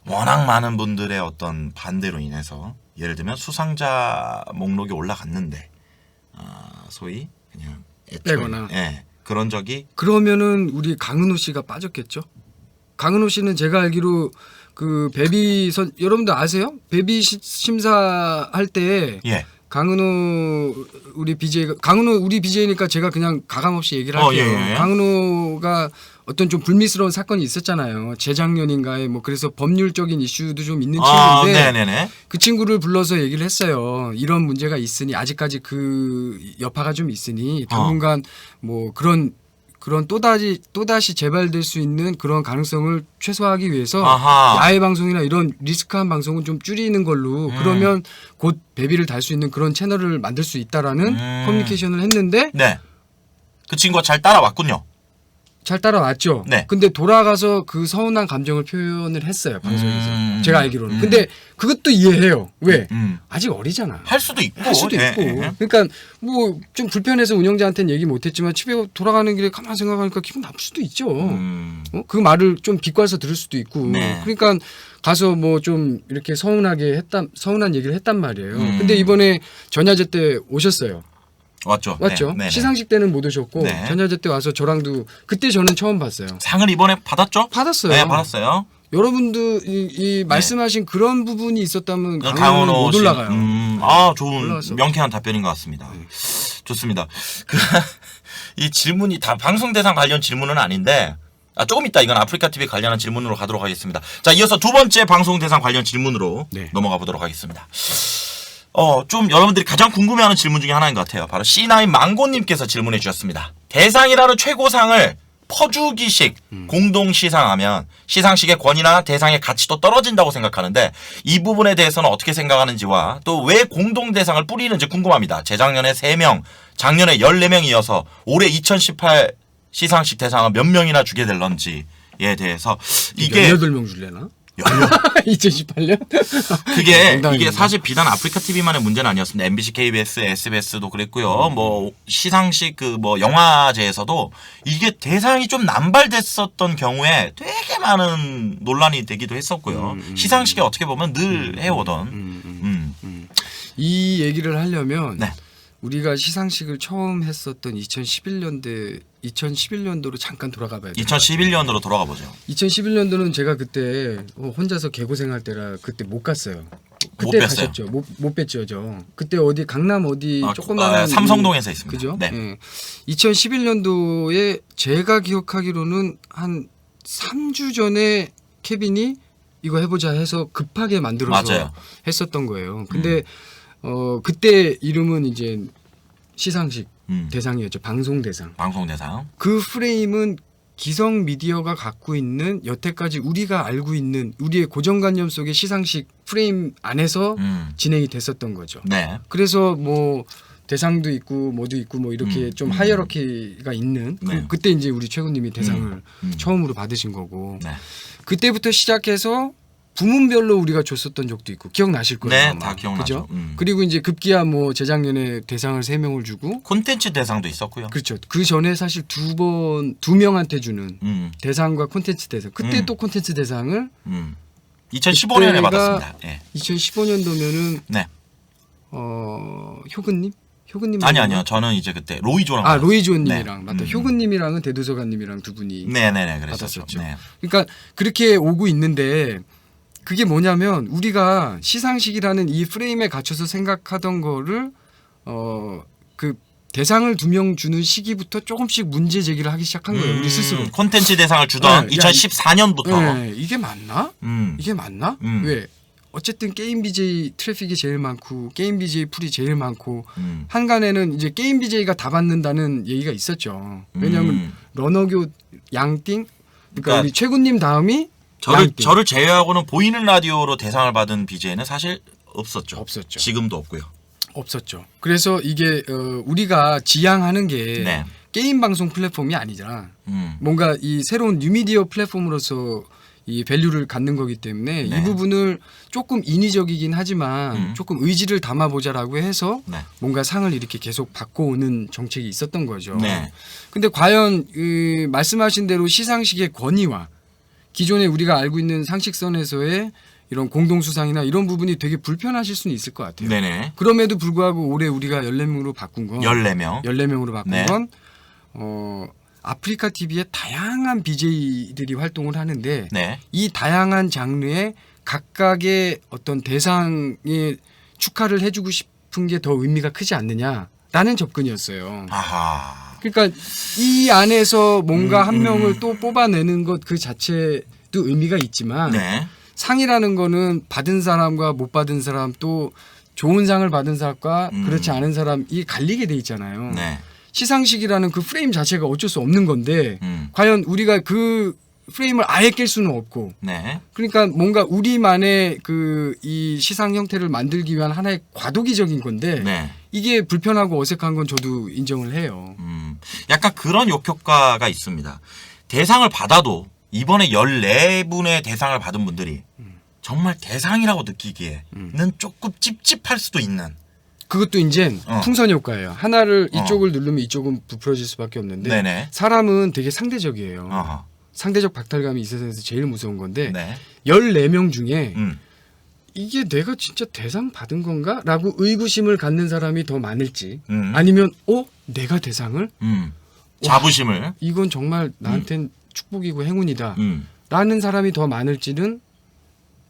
워낙 많은 분들의 어떤 반대로 인해서 예를 들면 수상자 목록이 올라갔는데 소위 그냥 빼거나. 그런 적이 그러면은 우리 강은호 씨가 빠졌겠죠. 강은호 씨는 제가 알기로 그 베비선 여러분들 아세요? 베비 심사할 때 예. 강은호 우리 BJ니까 제가 그냥 가감 없이 얘기를 할게요. 예. 강은호가 어떤 좀 불미스러운 사건이 있었잖아요. 재작년인가에 뭐 그래서 법률적인 이슈도 좀 있는 친구인데 네네네. 그 친구를 불러서 얘기를 했어요. 이런 문제가 있으니 아직까지 그 여파가 좀 있으니 당분간 뭐 그런 또다시 재발될 수 있는 그런 가능성을 최소화하기 위해서 야외 방송이나 이런 리스크한 방송은 좀 줄이는 걸로 그러면 곧 베비를 달 수 있는 그런 채널을 만들 수 있다라는 커뮤니케이션을 했는데 네. 그 친구가 잘 따라왔군요. 잘 따라왔죠. 네. 근데 돌아가서 그 서운한 감정을 표현을 했어요. 방송에서. 제가 알기로는. 근데 그것도 이해해요. 왜? 아직 어리잖아. 할 수도 있고. 그러니까 뭐 좀 불편해서 운영자한테는 얘기 못했지만 집에 돌아가는 길에 가만 생각하니까 기분 나쁠 수도 있죠. 그 말을 좀 비꼬아서 들을 수도 있고. 네. 그러니까 가서 뭐 좀 이렇게 서운한 얘기를 했단 말이에요. 근데 이번에 전야제 때 오셨어요. 왔죠. 네. 시상식 때는 못 오셨고 네. 전야제 때 와서 저랑도 그때 저는 처음 봤어요. 상을 이번에 받았죠? 받았어요. 네, 받았어요. 여러분들 이 말씀하신 그런 부분이 있었다면 강원은 강원호 못 올라가요. 좋은 올라왔어. 명쾌한 답변인 것 같습니다. 좋습니다. 이 질문이 다 방송 대상 관련 질문은 아닌데 조금 이따 이건 아프리카 TV 관련한 질문으로 가도록 하겠습니다. 자, 이어서 두 번째 방송 대상 관련 질문으로 넘어가 보도록 하겠습니다. 좀 여러분들이 가장 궁금해하는 질문 중에 하나인 것 같아요. 바로 C9 망고님께서 질문해 주셨습니다. 대상이라는 최고상을 퍼주기식 공동 시상하면 시상식의 권위나 대상의 가치도 떨어진다고 생각하는데 이 부분에 대해서는 어떻게 생각하는지와 또 왜 공동 대상을 뿌리는지 궁금합니다. 재작년에 3명, 작년에 14명이어서 올해 2018 시상식 대상은 몇 명이나 주게 될런지에 대해서 이게 18명 줄래나? 2018년? 이게 사실 비단 아프리카 TV만의 문제는 아니었습니다. MBC, KBS, SBS도 그랬고요. 뭐 시상식 뭐 영화제에서도 이게 대상이 좀 남발됐었던 경우에 되게 많은 논란이 되기도 했었고요. 시상식에 어떻게 보면 늘 해오던. 이 얘기를 하려면 우리가 시상식을 처음 했었던 2011년도로 잠깐 돌아가 봐야 돼요. 2011년으로 돌아가 보죠. 2011년도는 제가 그때 혼자서 개고생할 때라 그때 못 갔어요. 못 그때 뵀어요. 가셨죠. 못 뵀죠, 저. 그때 어디 강남 어디 조그마한 삼성동에서 있습니다. 그죠? 네. 2011년도에 제가 기억하기로는 한 3주 전에 케빈이 이거 해보자 해서 급하게 만들어서 맞아요. 했었던 거예요. 근데 그때 이름은 이제 시상식 대상이었죠. 방송 대상. 방송 대상. 그 프레임은 기성 미디어가 갖고 있는 여태까지 우리가 알고 있는 우리의 고정관념 속의 시상식 프레임 안에서 진행이 됐었던 거죠. 네. 그래서 뭐 대상도 있고 뭐도 있고 뭐 이렇게 좀 하이어러키가 있는 그때 이제 우리 최군님이 대상을 처음으로 받으신 거고 그때부터 시작해서 부문별로 우리가 줬었던 적도 있고 기억나실 거예요. 네, 아마. 다 기억나죠. 그죠? 그리고 이제 급기야 뭐 재작년에 대상을 3명을 주고 콘텐츠 대상도 있었고요. 그렇죠. 그 전에 사실 두 명한테 주는 대상과 콘텐츠 대상. 그때 또 콘텐츠 대상을 2015년에 받았습니다. 네. 2015년도면은 효근님? 아니요. 저는 이제 그때 로이조랑 로이조님이랑 맞다. 효근님이랑은 대도서관님이랑 두 분이 네네네 받았었죠. 그랬었죠. 네. 그러니까 그렇게 오고 있는데 그게 뭐냐면 우리가 시상식이라는 이 프레임에 갇혀서 생각하던 거를 그 대상을 2명 주는 시기부터 조금씩 문제 제기를 하기 시작한 거예요. 우리 스스로. 콘텐츠 대상을 주던 네, 2014년부터. 네, 이게 맞나? 이게 맞나? 왜? 어쨌든 게임 BJ 트래픽이 제일 많고 게임 BJ 풀이 제일 많고 한간에는 이제 게임 BJ가 다 받는다는 얘기가 있었죠. 왜냐하면 러너교 양띵 그러니까 우리 최군님 다음이 저를 제외하고는 보이는 라디오로 대상을 받은 BJ는 사실 없었죠. 지금도 없고요. 없었죠. 그래서 이게 우리가 지향하는 게 네. 게임 방송 플랫폼이 아니잖아. 뭔가 이 새로운 뉴미디어 플랫폼으로서 이 밸류를 갖는 거기 때문에 네. 이 부분을 조금 인위적이긴 하지만 조금 의지를 담아보자라고 해서 네. 뭔가 상을 이렇게 계속 바꿔오는 정책이 있었던 거죠. 네. 근데 과연 말씀하신 대로 시상식의 권위와 기존에 우리가 알고 있는 상식선에서의 이런 공동수상이나 이런 부분이 되게 불편하실 수는 있을 것 같아요. 네네. 그럼에도 불구하고 올해 우리가 14명으로 바꾼 건 14명. 14명으로 바꾼 네. 건 아프리카 TV에 다양한 BJ들이 활동을 하는데 네. 이 다양한 장르의 각각의 어떤 대상에 축하를 해주고 싶은 게 더 의미가 크지 않느냐라는 접근이었어요. 아하. 그러니까 이 안에서 뭔가 한 명을 또 뽑아내는 것 그 자체도 의미가 있지만 네. 상이라는 거는 받은 사람과 못 받은 사람 또 좋은 상을 받은 사람과 그렇지 않은 사람이 갈리게 돼 있잖아요. 네. 시상식이라는 그 프레임 자체가 어쩔 수 없는 건데 과연 우리가 그 프레임을 아예 깰 수는 없고 네. 그러니까 뭔가 우리만의 그 이 시상 형태를 만들기 위한 하나의 과도기적인 건데 네. 이게 불편하고 어색한 건 저도 인정을 해요. 약간 그런 역효과가 있습니다. 대상을 받아도 이번에 14분의 대상을 받은 분들이 정말 대상이라고 느끼기에는 조금 찝찝할 수도 있는. 그것도 이제 풍선 효과예요. 하나를 이쪽을 누르면 이쪽은 부풀어질 수밖에 없는데 네네. 사람은 되게 상대적이에요. 어허. 상대적 상대적 박탈감이 이 세상에서 제일 무서운 건데 네. 14명 중에 음. 이게 내가 진짜 대상 받은 건가? 라고 의구심을 갖는 사람이 더 많을지 아니면 아니면 내가 대상을? 자부심을. 이건 정말 나한텐 축복이고 행운이다 음. 라는 사람이 더 많을지는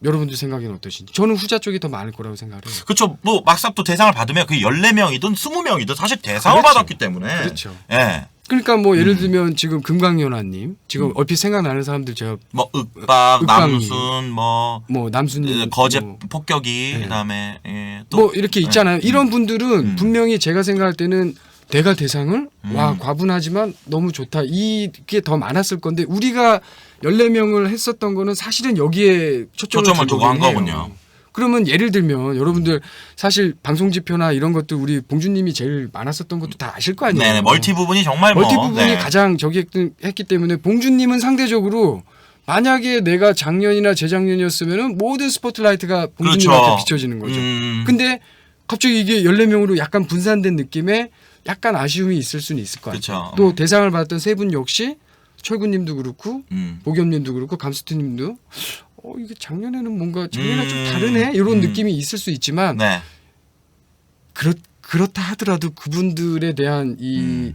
여러분들 생각에는 어떠신지. 저는 후자 쪽이 더 많을 거라고 생각을 해요. 그렇죠. 뭐 막상 또 대상을 받으면 그 14명이든 20명이든 사실 대상을 그렇죠. 받았기 때문에. 그렇죠. 예. 그러니까 뭐 예를 들면 지금 금강연아님 지금 얼핏 생각나는 사람들 제가 뭐 윽박, 윽박님. 남순, 뭐 남순님 거제 뭐, 폭격이 네. 그다음에 또 뭐 이렇게 있잖아요. 이런 분들은 분명히 제가 생각할 때는 내가 대상을 와 과분하지만 너무 좋다 이게 더 많았을 건데 우리가 14명을 했었던 거는 사실은 여기에 초점을 두고 한 거군요. 그러면 예를 들면 여러분들 사실 방송 지표나 이런 것들 우리 봉준님이 제일 많았었던 것도 다 아실 거 아니에요. 네네, 멀티 부분이 정말 멀티 뭐, 부분이 네. 가장 저기 했기 때문에 봉준님은 상대적으로 만약에 내가 작년이나 재작년이었으면은 모든 스포트라이트가 봉준님한테 그렇죠. 비춰지는 거죠. 근데 갑자기 이게 14명으로 약간 분산된 느낌에 약간 아쉬움이 있을 수는 있을 것 같아요. 그렇죠. 또 대상을 받았던 세 분 역시 철구님도 그렇고 보겸님도 그렇고 감스트님도 이게 작년에는 뭔가 작년에 좀 다르네 이런 느낌이 있을 수 있지만 네. 그렇다 하더라도 그분들에 대한 이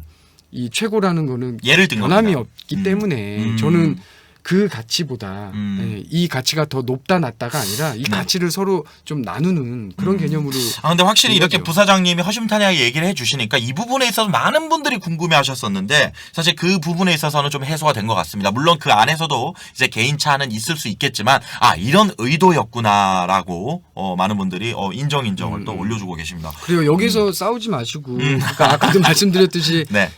최고라는 거는 예를 든 변함이 겁니다. 없기 때문에 저는 그 가치보다 이 가치가 더 높다 낮다가 아니라 이 가치를 서로 좀 나누는 그런 개념으로. 근데 확실히 이렇게 거죠. 부사장님이 허심탄회하게 얘기를 해주시니까 이 부분에 있어서 많은 분들이 궁금해하셨었는데 사실 그 부분에 있어서는 좀 해소가 된 것 같습니다. 물론 그 안에서도 이제 개인 차는 있을 수 있겠지만 이런 의도였구나라고 많은 분들이 인정을 또 올려주고 계십니다. 그리고 여기서 싸우지 마시고 그러니까 아까도 말씀드렸듯이 네.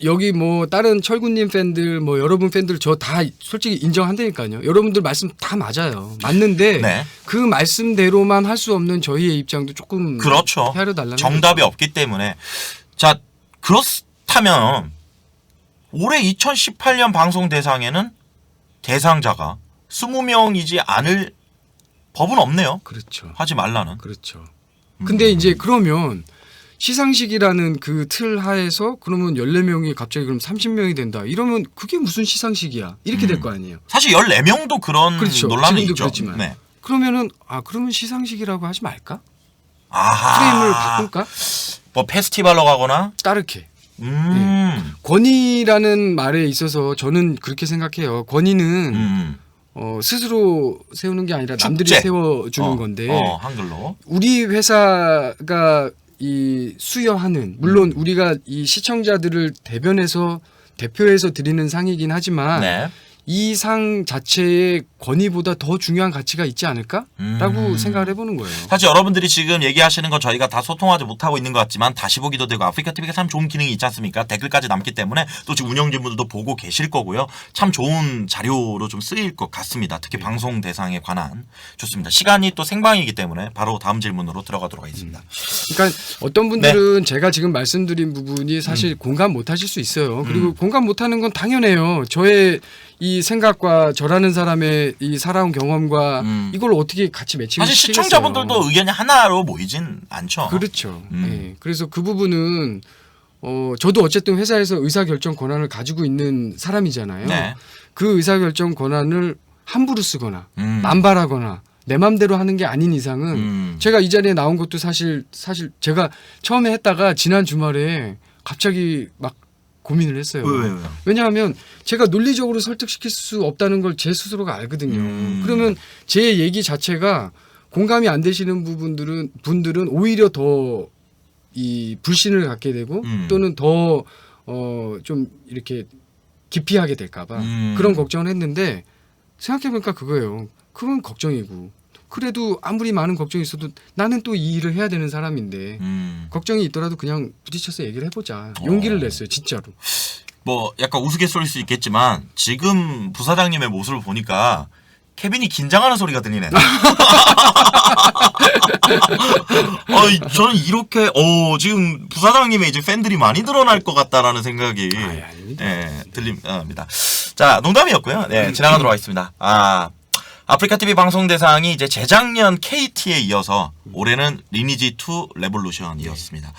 여기 뭐 다른 철구님 팬들 뭐 여러분 팬들 저 다 솔직히 인정한다니까요. 여러분들 말씀 다 맞아요. 맞는데 네. 그 말씀대로만 할 수 없는 저희의 입장도 조금 그렇죠. 헤아려 달라는 정답이 없기 때문에. 자, 그렇다면 올해 2018년 방송 대상에는 대상자가 20명이지 않을 법은 없네요. 그렇죠. 하지 말라는. 그렇죠. 근데 이제 그러면 시상식이라는 그 틀 하에서 그러면 14명이 갑자기 그럼 30명이 된다. 이러면 그게 무슨 시상식이야. 이렇게 될 거 아니에요. 사실 14명도 그런 그렇죠. 논란이 지금도 있죠. 그렇지만. 네. 그러면은 그러면 시상식이라고 하지 말까? 아하. 프레임을 바꿀까? 뭐 페스티벌로 가거나. 따르게. 권위라는 말에 있어서 저는 그렇게 생각해요. 권위는 스스로 세우는 게 아니라 남들이 축제. 세워주는 건데 한글로. 우리 회사가 이 수여하는 물론 우리가 이 시청자들을 대표해서 드리는 상이긴 하지만 네. 이 상 자체의 권위보다 더 중요한 가치가 있지 않을까라고 생각을 해보는 거예요. 사실 여러분들이 지금 얘기하시는 건 저희가 다 소통하지 못하고 있는 것 같지만 다시 보기도 되고 아프리카 TV가 참 좋은 기능이 있지 않습니까? 댓글까지 남기 때문에 또 지금 운영진분들도 보고 계실 거고요. 참 좋은 자료로 좀 쓰일 것 같습니다. 특히 방송 대상에 관한. 좋습니다. 시간이 또 생방이기 때문에 바로 다음 질문으로 들어가도록 하겠습니다. 그러니까 어떤 분들은 제가 지금 말씀드린 부분이 사실 공감 못하실 수 있어요. 그리고 공감 못하는 건 당연해요. 저의 이 생각과 저라는 사람의 이 살아온 경험과 이걸 어떻게 같이 매칭을 사실 시키겠어요. 시청자분들도 의견이 하나로 모이진 않죠. 그렇죠. 네. 그래서 그 부분은 저도 어쨌든 회사에서 의사결정 권한을 가지고 있는 사람이잖아요. 네. 그 의사결정 권한을 함부로 쓰거나 남발하거나 내 맘대로 하는 게 아닌 이상은 제가 이 자리에 나온 것도 사실 제가 처음에 했다가 지난 주말에 갑자기 막 고민을 했어요. 왜요? 왜냐하면 제가 논리적으로 설득시킬 수 없다는 걸 제 스스로가 알거든요. 그러면 제 얘기 자체가 공감이 안 되시는 분들은 오히려 더 이 불신을 갖게 되고 또는 더 좀 이렇게 기피하게 될까봐 그런 걱정을 했는데 생각해보니까 그거예요. 그건 걱정이고 그래도 아무리 많은 걱정이 있어도 나는 또 이 일을 해야 되는 사람인데 걱정이 있더라도 그냥 부딪혀서 얘기를 해보자. 용기를 냈어요. 진짜로. 뭐 약간 우스갯소리일 수 있겠지만 지금 부사장님의 모습을 보니까 케빈이 긴장하는 소리가 들리네. 저는 이렇게 지금 부사장님의 이제 팬들이 많이 늘어날 것 같다라는 생각이 들립니다. 자, 농담이었고요. 네, 지나가도록 하겠습니다. 아프리카 TV 방송 대상이 이제 재작년 KT에 이어서 올해는 리니지 2 레볼루션이었습니다.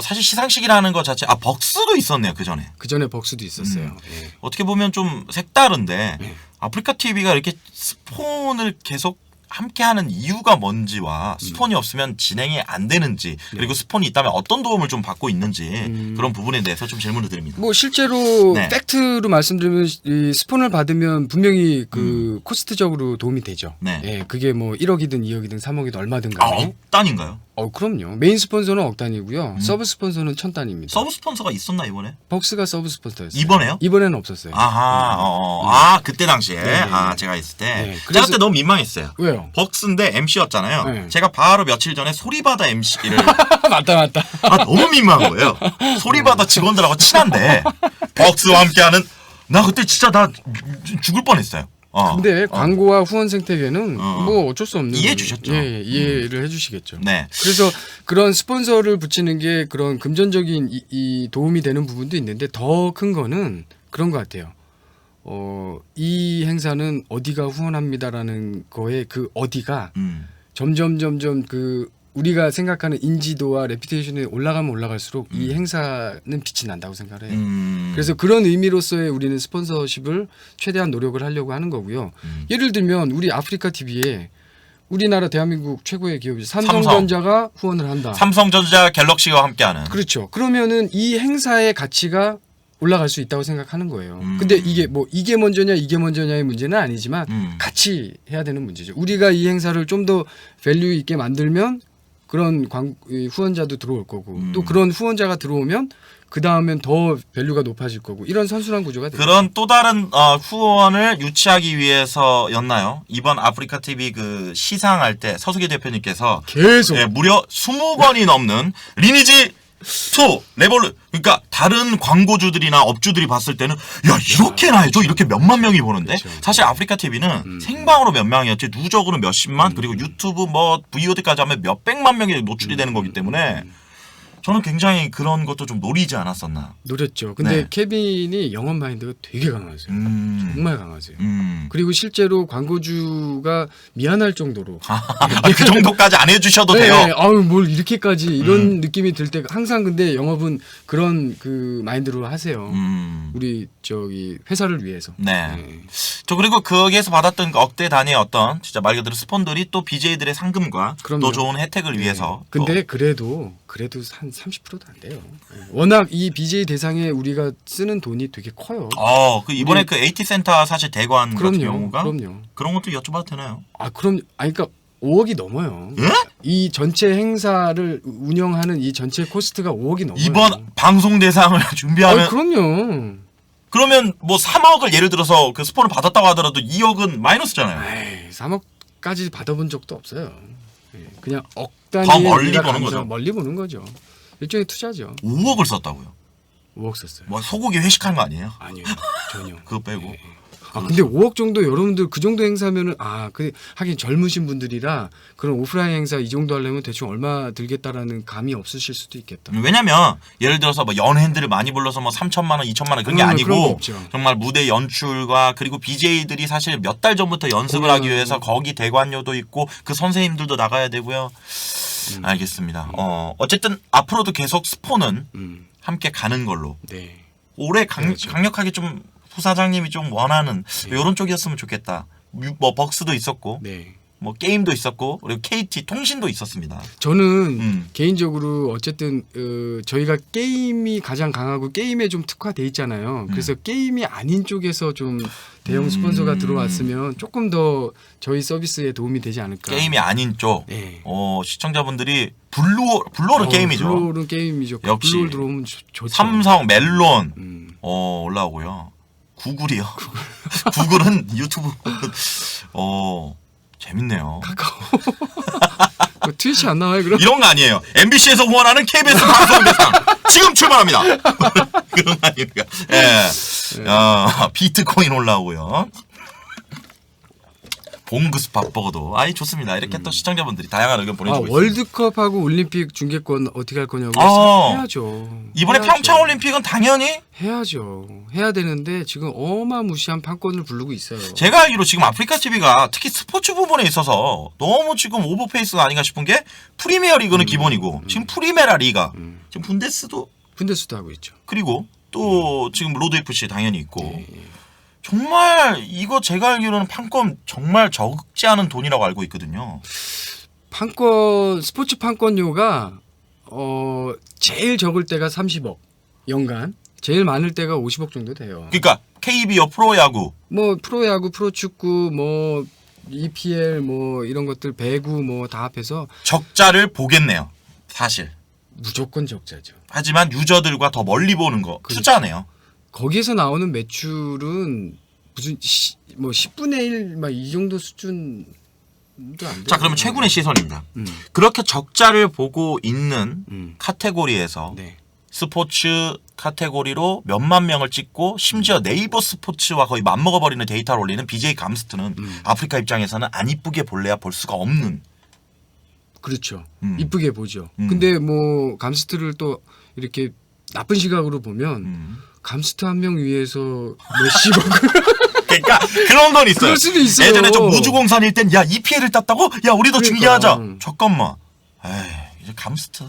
사실 시상식이라는 것 자체 벅스도 있었네요. 그 전에 벅스도 있었어요. 예. 어떻게 보면 좀 색다른데 아프리카 TV가 이렇게 스폰을 계속 함께하는 이유가 뭔지와 스폰이 없으면 진행이 안 되는지 그리고 스폰이 있다면 어떤 도움을 좀 받고 있는지 그런 부분에 대해서 좀 질문을 드립니다. 뭐 실제로 네. 팩트로 말씀드리면 이 스폰을 받으면 분명히 그 코스트적으로 도움이 되죠. 네. 예, 그게 뭐 1억이든 2억이든 3억이든 얼마든 간에. 단인가요? 그럼요. 메인 스폰서는 억 단위고요. 서브 스폰서는 1000단위입니다. 서브 스폰서가 있었나 이번에? 벅스가 서브 스폰서였어요. 이번에요? 이번에는 없었어요. 아하, 그때 당시에 네. 제가 있을 때 네, 제가 그래서- 그때 너무 민망했어요. 왜요? 벅스인데 MC였잖아요. 네. 제가 바로 며칠 전에 소리바다 MC를 맞다. 너무 민망한 거예요. 소리바다 직원들하고 친한데 벅스와 함께하는 나 그때 진짜 나 죽을 뻔했어요. 근데 광고와 후원 생태계는 뭐 어쩔 수 없는 이해해 주셨죠? 예, 이해를 해주시겠죠. 네. 그래서 그런 스폰서를 붙이는 게 그런 금전적인 이 도움이 되는 부분도 있는데 더 큰 거는 그런 것 같아요. 이 행사는 어디가 후원합니다라는 거에 그 어디가 점점 그 우리가 생각하는 인지도와 레피테이션이 올라가면 올라갈수록 이 행사는 빛이 난다고 생각을 해요. 그래서 그런 의미로서의 우리는 스폰서십을 최대한 노력을 하려고 하는 거고요. 예를 들면 우리 아프리카 TV에 우리나라 대한민국 최고의 기업이 삼성전자가 후원을 한다. 삼성전자 갤럭시와 함께하는. 그렇죠. 그러면은 이 행사의 가치가 올라갈 수 있다고 생각하는 거예요. 근데 이게 먼저냐의 문제는 아니지만 같이 해야 되는 문제죠. 우리가 이 행사를 좀 더 밸류 있게 만들면 그런 후원자도 들어올 거고 또 그런 후원자가 들어오면 그 다음엔 더 밸류가 높아질 거고 이런 선순환 구조가 돼요. 그런 또 다른 후원을 유치하기 위해서였나요? 이번 아프리카 TV 그 시상할 때 서수기 대표님께서 계속 무려 20번이 넘는 리니지 2 레볼루 그러니까 다른 광고주들이나 업주들이 봤을 때는 야 이렇게나 해줘 이렇게 몇만 명이 보는데 그렇죠. 사실 아프리카 TV는 생방으로 몇 명이었지 누적으로 몇십만 그리고 유튜브 뭐 VOD까지 하면 몇백만 명이 노출이 되는 거기 때문에 저는 굉장히 그런 것도 좀 노리지 않았었나. 노렸죠. 근데 네. 케빈이 영업 마인드가 되게 강하세요. 정말 강하세요. 그리고 실제로 광고주가 미안할 정도로 그 정도까지 안 해주셔도 네, 돼요. 아유 뭘 이렇게까지 이런 느낌이 들 때 항상 근데 영업은 그런 그 마인드로 하세요. 우리 저기 회사를 위해서. 네. 저 그리고 거기에서 받았던 그 억대 단위의 어떤 진짜 말 그대로 스폰들이 또 BJ들의 상금과 그럼요. 또 좋은 혜택을 위해서. 근데 그래도 한 30%도 안 돼요. 워낙 이 BJ 대상에 우리가 쓰는 돈이 되게 커요. 그 이번에 그 AT 센터 사실 대관 같은 그럼요. 경우가 그럼요. 그런 것도 여쭤봐도 되나요? 그러니까 5억이 넘어요. 예? 이 전체 행사를 운영하는 이 전체 코스트가 5억이 넘어요. 이번 방송 대상을 준비하면 그럼요. 그러면 뭐 3억을 예를 들어서 그 스폰을 받았다고 하더라도 2억은 마이너스잖아요. 에이, 3억까지 받아본 적도 없어요. 예, 그냥 억 더 단위의 멀리 우리가 보는 감사- 거죠. 멀리 보는 거죠. 일종의 투자죠. 5억을 썼다고요. 5억 썼어요. 뭐 소고기 회식한 거 아니에요? 아니요, 전혀. 그거 빼고. 근데 5억 정도 여러분들 그 정도 행사면은 그 하긴 젊으신 분들이라 그런 오프라인 행사 이 정도 하려면 대충 얼마 들겠다라는 감이 없으실 수도 있겠다. 왜냐면 예를 들어서 뭐 연예인들을 많이 불러서 뭐 3천만 원, 2천만 원 그런 게 그런 거 아니고 없죠. 정말 무대 연출과 그리고 BJ들이 사실 몇 달 전부터 연습을 하기 위해서 거기 대관료도 있고 그 선생님들도 나가야 되고요. 알겠습니다. 어쨌든 앞으로도 계속 스포는 함께 가는 걸로. 네. 올해 그렇죠. 강력하게 좀 부사장님이 좀 원하는 이런 쪽이었으면 좋겠다. 뭐 벅스도 있었고 네. 뭐 게임도 있었고 그리고 KT 통신도 있었습니다. 저는 개인적으로 어쨌든 저희가 게임이 가장 강하고 게임에 좀 특화돼 있잖아요. 그래서 게임이 아닌 쪽에서 좀 대형 스폰서가 들어왔으면 조금 더 저희 서비스에 도움이 되지 않을까. 게임이 아닌 쪽. 네. 시청자분들이 블루홀은 게임이죠. 블루홀은 게임이죠. 역시. 블루홀 들어오면 좋죠. 삼성, 멜론 올라오고요. 구글이요. 구글은 유튜브. 재밌네요. 뭐 트위치 안 나와요 그럼? 이런 거 아니에요. MBC에서 후원하는 KBS 방송대상 지금 출발합니다. 그런 거 아닙니까? 예. 비트코인 올라오고요. 봉그스 밥버거도 좋습니다. 이렇게 또 시청자분들이 다양한 의견 보내주고 있습니다. 월드컵하고 올림픽 중계권 어떻게 할 거냐고 해야죠. 이번에 해야죠. 평창 올림픽은 당연히 해야죠. 해야 되는데 지금 어마무시한 판권을 부르고 있어요. 제가 알기로 지금 아프리카 TV가 특히 스포츠 부분에 있어서 너무 지금 오버페이스가 아닌가 싶은 게 프리미어 리그는 기본이고 지금 프리메라 리가 지금 분데스도 하고 있죠. 그리고 또 지금 로드 FC 당연히 있고 네. 정말 이거 제가 알기로는 판권 정말 적지 않은 돈이라고 알고 있거든요. 판권 스포츠 판권료가 제일 적을 때가 30억 연간, 제일 많을 때가 50억 정도 돼요. 그러니까 KBO 프로야구 뭐 프로야구, 프로축구, 뭐 EPL 뭐 이런 것들 배구 뭐 다 합해서 적자를 보겠네요. 사실. 무조건 적자죠. 하지만 유저들과 더 멀리 보는 거 그렇죠. 투자네요. 거기에서 나오는 매출은 무슨 뭐 10분의 1 막 이 정도 수준도 안 돼요. 자, 그러면 최군의 시선입니다. 그렇게 적자를 보고 있는 카테고리에서 네. 스포츠 카테고리로 몇만 명을 찍고 심지어 네이버 스포츠와 거의 맞먹어버리는 데이터를 올리는 BJ 감스트는 아프리카 입장에서는 안 이쁘게 볼래야 볼 수가 없는. 그렇죠. 이쁘게 보죠. 음. 근데 뭐 감스트를 또 이렇게 나쁜 시각으로 보면 감스트 한 명 위해서 몇십억 그러니까 그런 건 있어요. 그럴 수도 있어요. 예전에 저 우주공산일 땐 야 EPL을 땄다고? 야 우리도 그러니까. 중계하자. 잠깐만. 에이 이제 감스트.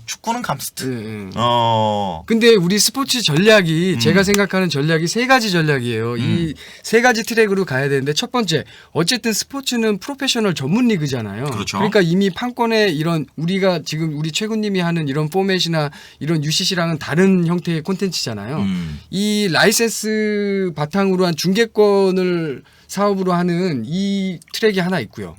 축구는 감스트. 예, 예. 어. 근데 우리 스포츠 전략이 제가 생각하는 전략이 세 가지 전략이에요. 이 세 가지 트랙으로 가야 되는데 첫 번째 어쨌든 스포츠는 프로페셔널 전문 리그잖아요. 그렇죠. 그러니까 이미 판권에 이런 우리가 지금 우리 최군님이 하는 이런 포맷이나 이런 UCC랑은 다른 형태의 콘텐츠잖아요. 이 라이센스 바탕으로 한 중계권을 사업으로 하는 이 트랙이 하나 있고요.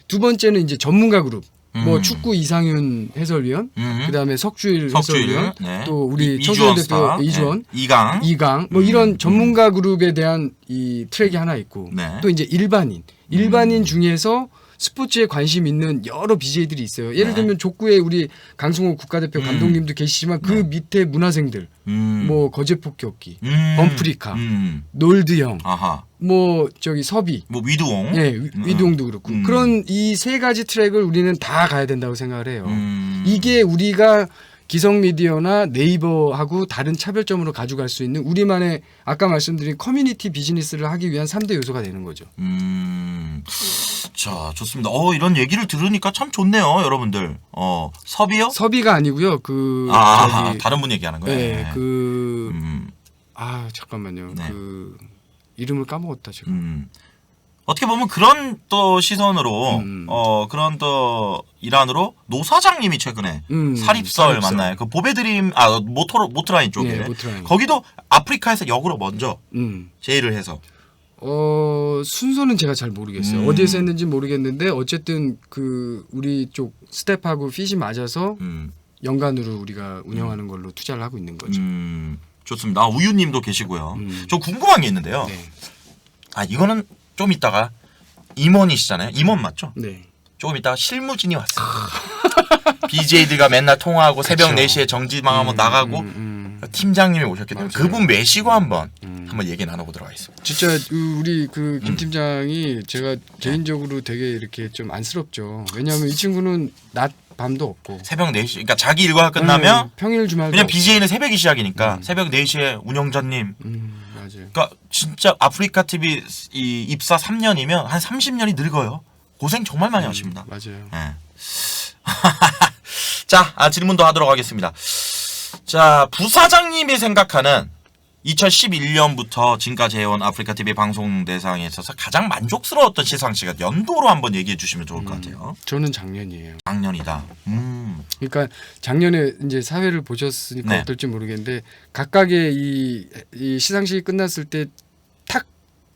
두 번째는 이제 전문가 그룹. 뭐 축구 이상윤 해설위원, 그다음에 석주일 해설위원, 네. 또 우리 이주원 청소년 스타. 대표 이주원, 네. 이강 뭐 이런 전문가 그룹에 대한 이 트랙이 하나 있고 네. 또 이제 일반인 중에서 스포츠에 관심 있는 여러 BJ들이 있어요. 예를 네. 들면 족구에 우리 강승호 국가대표 감독님도 계시지만 그 밑에 문화생들 뭐 거제폭격기, 범프리카, 놀드 형, 아하. 뭐 저기 섭이 뭐 위두옹. 예, 위동도 그렇고 그런 이 세 가지 트랙을 우리는 다 가야 된다고 생각을 해요. 이게 우리가 기성 미디어나 네이버하고 다른 차별점으로 가져갈 수 있는 우리만의 아까 말씀드린 커뮤니티 비즈니스를 하기 위한 3대 요소가 되는 거죠. 자, 좋습니다. 이런 얘기를 들으니까 참 좋네요, 여러분들. 섭이요? 섭이가 아니고요. 다른 분 얘기하는 거예요. 네, 잠깐만요. 네. 그 이름을 까먹었다 제가. 어떻게 보면 그런 또 시선으로 그런 또 일환으로 노 사장님이 최근에 사립설 맞나요? 그 보배드림 모토라인 쪽에 네, 모토라인. 거기도 아프리카에서 역으로 먼저 제의를 해서 순서는 제가 잘 모르겠어요. 어디에서 했는지 모르겠는데 어쨌든 그 우리 쪽 스텝하고 핏이 맞아서 연간으로 우리가 운영하는 걸로 투자를 하고 있는 거죠. 좋습니다. 아, 우유님도 계시고요. 저 궁금한 게 있는데요. 네. 아 이거는 좀 이따가 임원이시잖아요. 임원 맞죠? 네. 조금 이따가 실무진이 왔어요. BJ들과 맨날 통화하고 새벽 그쵸. 4시에 정지망하면 나가고 팀장님이 오셨기 때문에 맞아요. 그분 매시고 한번 얘기 나눠보도록 하겠습니다. 진짜 우리 그 김 팀장이 제가 개인적으로 되게 이렇게 좀 안쓰럽죠. 왜냐하면 이 친구는 낮 밤도 없고 새벽 4시 그러니까 자기 일과가 끝나면 평일 주말도 왜냐면 없고. BJ는 새벽이 시작이니까 새벽 4시에 운영자님 맞아요. 그러니까 진짜 아프리카 TV 이 입사 3년이면 한 30년이 늙어요. 고생 정말 많이 하십니다. 맞아요. 네. 자, 질문도 하도록 하겠습니다. 자, 부사장님이 생각하는 2011년부터 지금까지 해온 아프리카 TV 방송 대상에 있어서 가장 만족스러웠던 시상식을 연도로 한번 얘기해 주시면 좋을 것 같아요. 저는 작년이에요. 작년이다. 그러니까 작년에 이제 사회를 보셨으니까 네. 어떨지 모르겠는데 각각의 이 시상식이 끝났을 때 탁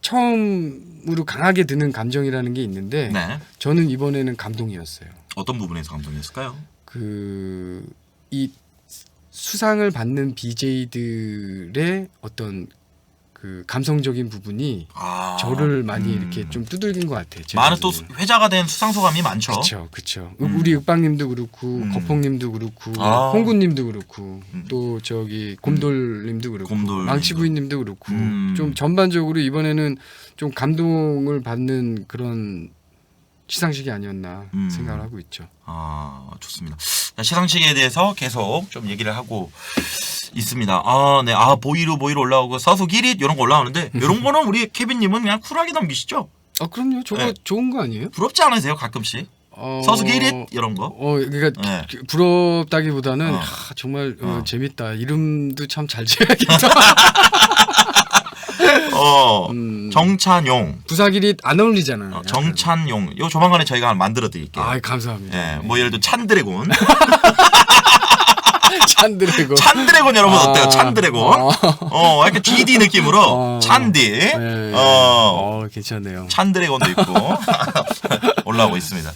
처음으로 강하게 드는 감정이라는 게 있는데 네. 저는 이번에는 감동이었어요. 어떤 부분에서 감동이었을까요? 이 수상을 받는 BJ들의 어떤 그 감성적인 부분이 저를 많이 이렇게 좀 두들긴 것 같아요. 많은 또 회자가 된 수상소감이 많죠. 그렇죠. 우리 윽박님도 그렇고 거폭님도 그렇고 홍구님도 그렇고 또 저기 곰돌님도 그렇고 망치부인님도 그렇고 좀 전반적으로 이번에는 좀 감동을 받는 그런 시상식이 아니었나 생각을 하고 있죠. 아, 좋습니다. 시상식에 대해서 계속 좀 얘기를 하고 있습니다. 네. 보이로 올라오고 서수기릿 이런 거 올라오는데 이런 거는 우리 케빈님은 그냥 쿨하게 넘기시죠? 그럼요. 저거 네. 좋은 거 아니에요? 부럽지 않으세요? 가끔씩 서수기릿 이런 거? 그러니까 네. 부럽다기보다는 정말 재밌다. 이름도 참 잘 지어야겠다. 정찬용. 부사기릿 안 어울리잖아. 정찬용. 요 조만간에 저희가 만들어 드릴게요. 감사합니다. 예, 뭐 예를 들어 찬드래곤. 찬드래곤. 찬드래곤 여러분 어때요? 찬드래곤. 약간 GD 느낌으로 찬디. 네. 괜찮네요. 찬드래곤도 있고 올라오고 있습니다.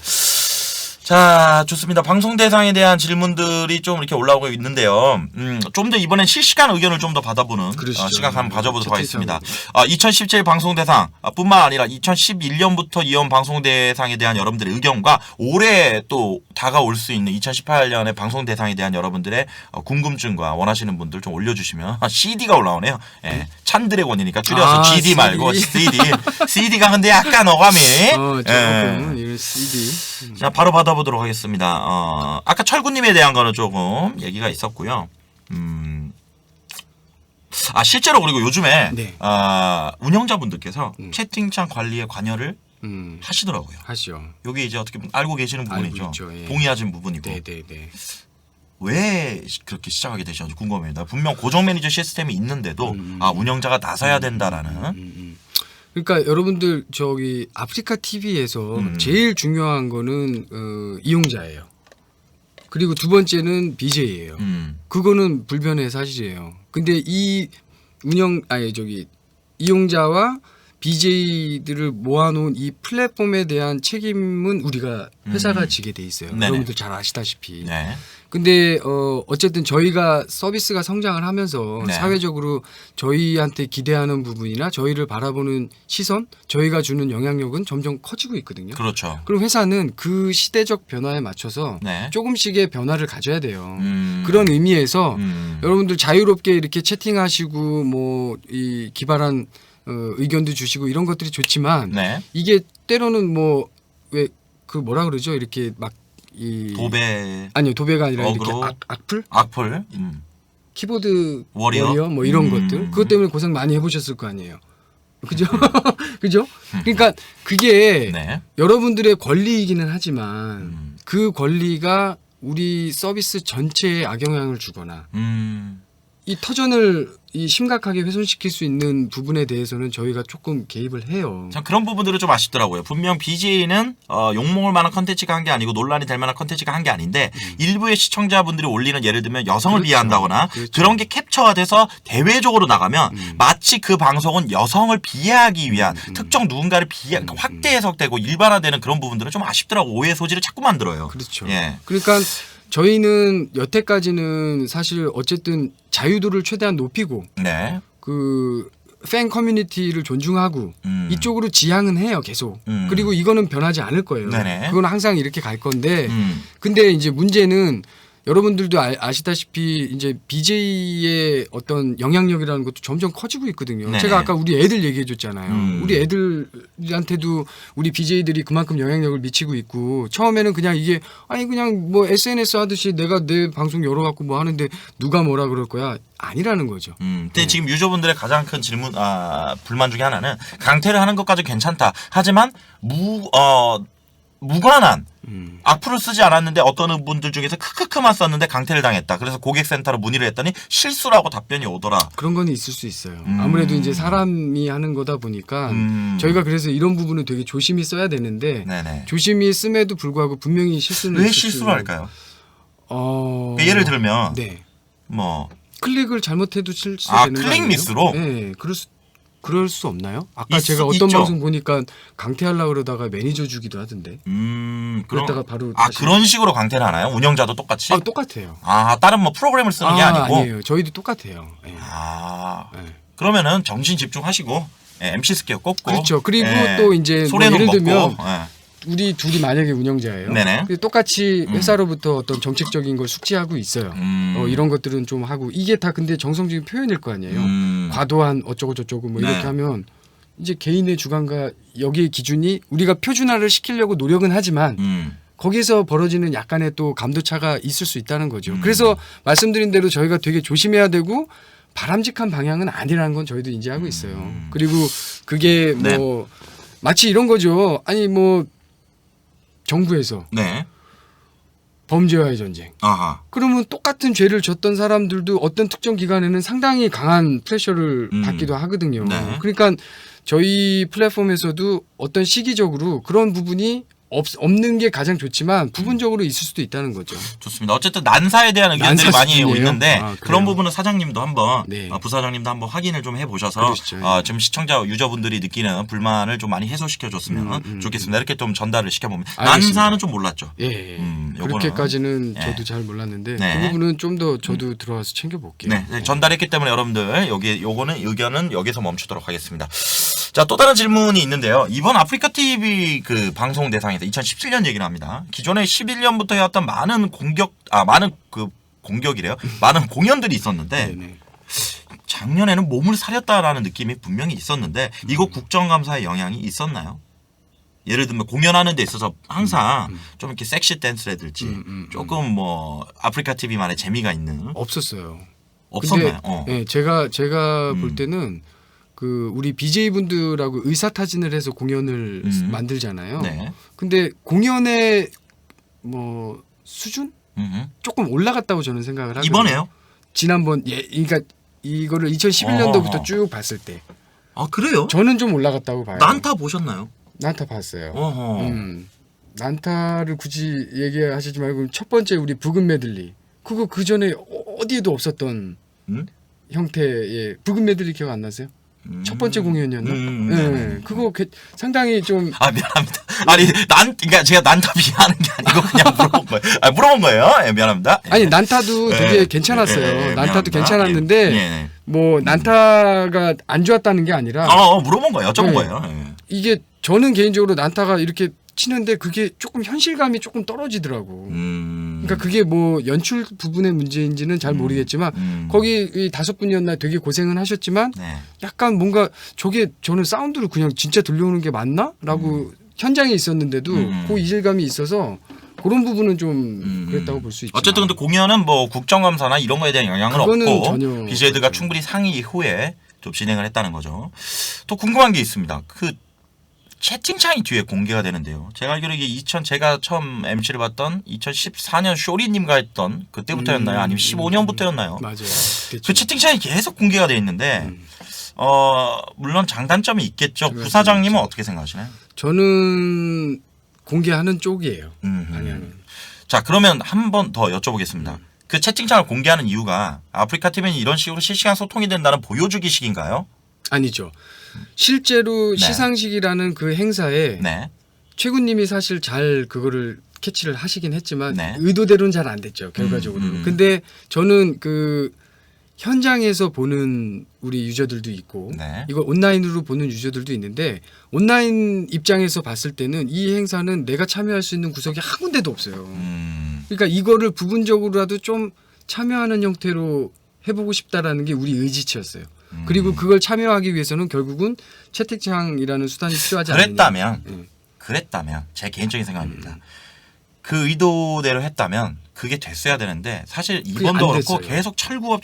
자, 좋습니다. 방송 대상에 대한 질문들이 좀 이렇게 올라오고 있는데요. 좀 더 이번엔 실시간 의견을 좀 더 받아보는 시간 한번 가져보도록 하겠습니다. 2017 방송 대상 뿐만 아니라 2011년부터 이어온 방송 대상에 대한 여러분들의 의견과 올해 또 다가올 수 있는 2018년의 방송 대상에 대한 여러분들의 궁금증과 원하시는 분들 좀 올려주시면 CD가 올라오네요. 예, 찬드래곤이니까 줄여서 GD CD. 말고 CD. CD가 근데 약간 어감이. 조금 이런 CD. 자, 바로 받아보도록 하겠습니다. 아까 철구님에 대한 거는 조금 얘기가 있었고요. 실제로 그리고 요즘에 네. 운영자분들께서 채팅창 관리에 관여를 하시더라고요. 하시죠. 여기 이제 어떻게 보면 알고 계시는 부분이죠. 있죠, 예. 동의하신 부분이고. 네네네. 왜 그렇게 시작하게 되셨는지 궁금합니다. 분명 고정 매니저 시스템이 있는데도 운영자가 나서야 된다라는. 그러니까 여러분들 저기 아프리카 TV에서 제일 중요한 거는 이용자예요. 그리고 두 번째는 BJ예요. 그거는 불변의 사실이에요. 근데 이용자와 BJ들을 모아놓은 이 플랫폼에 대한 책임은 우리가 회사가 지게 돼 있어요. 네네. 여러분들 잘 아시다시피. 네. 근데 어쨌든 저희가 서비스가 성장을 하면서 네. 사회적으로 저희한테 기대하는 부분이나 저희를 바라보는 시선, 저희가 주는 영향력은 점점 커지고 있거든요. 그렇죠. 그럼 회사는 그 시대적 변화에 맞춰서 네. 조금씩의 변화를 가져야 돼요. 음. 그런 의미에서 음. 여러분들 자유롭게 이렇게 채팅하시고 뭐 이 기발한 의견도 주시고 이런 것들이 좋지만 네. 이게 때로는 뭐 왜 그 뭐라 그러죠? 이렇게 막 이 도배. 아니요 도배가 아니라 어그로. 이렇게 악플 악플. 키보드 워리어? 뭐 이런 것들 그것 때문에 고생 많이 해보셨을 거 아니에요. 그죠? 그죠? 그러니까 그게 네. 여러분들의 권리이기는 하지만 그 권리가 우리 서비스 전체에 악영향을 주거나 이 터전을 이 심각하게 훼손시킬 수 있는 부분에 대해서는 저희가 조금 개입을 해요. 참 그런 부분들은 좀 아쉽더라고요. 분명 BJ는 욕먹을 만한 컨텐츠가 한 게 아니고 논란이 될 만한 컨텐츠가 한 게 아닌데 일부의 시청자분들이 올리는 예를 들면 여성을 그렇죠. 비하한다거나 그렇죠. 그런 게 캡처가 돼서 대외적으로 나가면 마치 그 방송은 여성을 비하하기 위한 특정 누군가를 그러니까 확대 해석되고 일반화되는 그런 부분들은 좀 아쉽더라고. 오해 소지를 자꾸 만들어요. 그렇죠. 예. 그러니까 저희는 여태까지는 사실 어쨌든 자유도를 최대한 높이고 네. 그 팬 커뮤니티를 존중하고 이쪽으로 지향은 해요 계속. 그리고 이거는 변하지 않을 거예요. 네네. 그건 항상 이렇게 갈 건데 근데 이제 문제는 여러분들도 아시다시피 이제 BJ의 어떤 영향력이라는 것도 점점 커지고 있거든요. 네네. 제가 아까 우리 애들 얘기해 줬잖아요. 우리 애들한테도 우리 BJ들이 그만큼 영향력을 미치고 있고 처음에는 그냥 이게 아니 그냥 뭐 SNS 하듯이 내가 내 방송 열어갖고 뭐 하는데 누가 뭐라 그럴 거야. 아니라는 거죠. 근데 지금 유저분들의 가장 큰 불만 중에 하나는 강퇴를 하는 것까지 괜찮다. 하지만 무관한 악플을 쓰지 않았는데 어떤 분들 중에서 크크크만 썼는데 강퇴를 당했다. 그래서 고객센터로 문의를 했더니 실수라고 답변이 오더라. 그런 건 있을 수 있어요. 아무래도 이제 사람이 하는 거다 보니까 저희가 그래서 이런 부분은 되게 조심히 써야 되는데 네네. 조심히 씀에도 불구하고 분명히 실수는 왜 있을 실수를 수- 할까요? 예를 들면 네. 뭐 클릭을 잘못해도 실수가 되는 거 클릭 아니에요? 미스로? 네, 그럴 수 없나요? 아까 있- 제가 어떤 있죠. 방송 보니까 강퇴하려고 그러다가 매니저 주기도 하던데. 그랬다가 바로 다시- 그런 식으로 강퇴를 하나요? 운영자도 똑같이? 똑같아요. 다른 뭐 프로그램을 쓰는 게 아니고. 아니에요. 저희도 똑같아요. 네. 네. 그러면은 정신 집중하시고 MC 스퀘어 꽂고. 그렇죠. 그리고 예, 또 이제 뭐 소래는 예를 먹고. 들면 예. 우리 둘이 만약에 운영자예요. 네네. 근데 똑같이 회사로부터 어떤 정책적인 걸 숙지하고 있어요. 이런 것들은 좀 하고 이게 다 근데 정성적인 표현일 거 아니에요. 과도한 어쩌고 저쩌고 뭐 네. 이렇게 하면 이제 개인의 주관과 여기의 기준이 우리가 표준화를 시키려고 노력은 하지만 거기서 벌어지는 약간의 또 감도차가 있을 수 있다는 거죠. 그래서 말씀드린 대로 저희가 되게 조심해야 되고 바람직한 방향은 아니라는 건 저희도 인지하고 있어요. 그리고 그게 뭐 네. 마치 이런 거죠. 아니 뭐 정부에서 네. 범죄와의 전쟁. 아하. 그러면 똑같은 죄를 졌던 사람들도 어떤 특정 기간에는 상당히 강한 프레셔를 받기도 하거든요. 네. 그러니까 저희 플랫폼에서도 어떤 시기적으로 그런 부분이 없는 게 가장 좋지만 부분적으로 있을 수도 있다는 거죠. 좋습니다. 어쨌든 난사에 대한 의견들이 난사 많이 수준이에요? 있는데 그래요? 그런 부분은 사장님도 한번 네. 부사장님도 한번 확인을 좀 해보셔서 그러시죠. 좀 시청자 유저분들이 느끼는 불만을 좀 많이 해소시켜줬으면 좋겠습니다. 이렇게 좀 전달을 시켜보면 알겠습니다. 난사는 좀 몰랐죠. 예. 요거는- 그렇게까지는 예. 저도 잘 몰랐는데 네. 그 부분은 좀 더 저도 들어가서 챙겨볼게요. 네, 전달했기 때문에 여러분들 요거는 의견은 여기서 멈추도록 하겠습니다. 자, 또 다른 질문이 있는데요. 이번 아프리카 TV 그 방송 대상에서 2017년 얘기를 합니다. 기존에 11년부터 해왔던 많은 공격이래요. 많은 공연들이 있었는데 네네. 작년에는 몸을 사렸다라는 느낌이 분명히 있었는데 이거 국정감사의 영향이 있었나요? 예를 들면 공연하는 데 있어서 항상 좀 이렇게 섹시 댄스라든지 조금 뭐 아프리카 TV만의 재미가 있는 없었어요. 없었나요? 근데 네, 제가 볼 때는 그 우리 BJ 분들하고 의사타진을 해서 공연을 만들잖아요. 네. 근데 공연의 뭐 수준 조금 올라갔다고 저는 생각을 하거든요. 이번에요? 지난번 그러니까 이거를 2011년도부터 쭉 봤을 때 아, 그래요? 저는 좀 올라갔다고 봐요. 난타 보셨나요? 난타 봤어요. 어허. 난타를 굳이 얘기하시지 말고 첫 번째 우리 부금 메들리 그거 그 전에 어디에도 없었던 형태의 부금 메들리 기억 안 나세요? 첫 번째 공연이었나? 네. 그거 상당히 좀 미안합니다. 아니 그러니까 제가 난타 비하하는 게 아니고 그냥 물어본 거예요. 물어본 거예요. 예, 미안합니다. 예. 아니 난타도 되게 예, 괜찮았어요. 예, 난타도 미안합니다. 괜찮았는데 예. 뭐 난타가 안 좋았다는 게 아니라 물어본 거예요. 여쭤본 네. 거예요. 예. 이게 저는 개인적으로 난타가 이렇게 치는데 그게 조금 현실감이 조금 떨어지더라고. 그러니까 그게 뭐 연출 부분의 문제인지는 잘 모르겠지만 거기 이 5분이었나 되게 고생은 하셨지만 네. 약간 뭔가 저게 저는 사운드를 그냥 진짜 들려오는 게 맞나?라고 현장에 있었는데도 그 이질감이 있어서 그런 부분은 좀 그랬다고 볼 수 있죠. 어쨌든 근데 공연은 뭐 국정감사나 이런 거에 대한 영향은 그거는 없고 전혀 BJ들가 없죠. 충분히 상의 후에 좀 진행을 했다는 거죠. 또 궁금한 게 있습니다. 채팅창이 뒤에 공개가 되는데요. 제가 알기로 이게 제가 처음 MC를 봤던 2014년 쇼리님과 했던 그때부터였나요? 아니면 15년부터였나요? 맞아요. 그 채팅창이 계속 공개가 돼 있는데 물론 장단점이 있겠죠. 그렇죠. 부사장님은 어떻게 생각하시나요? 저는 공개하는 쪽이에요. 방향은. 자, 그러면 한 번 더 여쭤보겠습니다. 그 채팅창을 공개하는 이유가 아프리카 TV는 이런 식으로 실시간 소통이 된다는 보여주기식인가요? 아니죠. 실제로 네. 시상식이라는 그 행사에 네. 최군님이 사실 잘 그거를 캐치를 하시긴 했지만 네. 의도대로는 잘 안 됐죠. 결과적으로. 근데 저는 그 현장에서 보는 우리 유저들도 있고 네. 이걸 온라인으로 보는 유저들도 있는데 온라인 입장에서 봤을 때는 이 행사는 내가 참여할 수 있는 구석이 한 군데도 없어요. 그러니까 이거를 부분적으로라도 좀 참여하는 형태로 해보고 싶다라는 게 우리 의지치였어요. 그리고 그걸 참여하기 위해서는 결국은 채팅창이라는 수단이 필요하지 않느냐. 그랬다면 제 개인적인 생각입니다. 그 의도대로 했다면 그게 됐어야 되는데 사실 이번도 그렇고 됐어요. 계속 철구업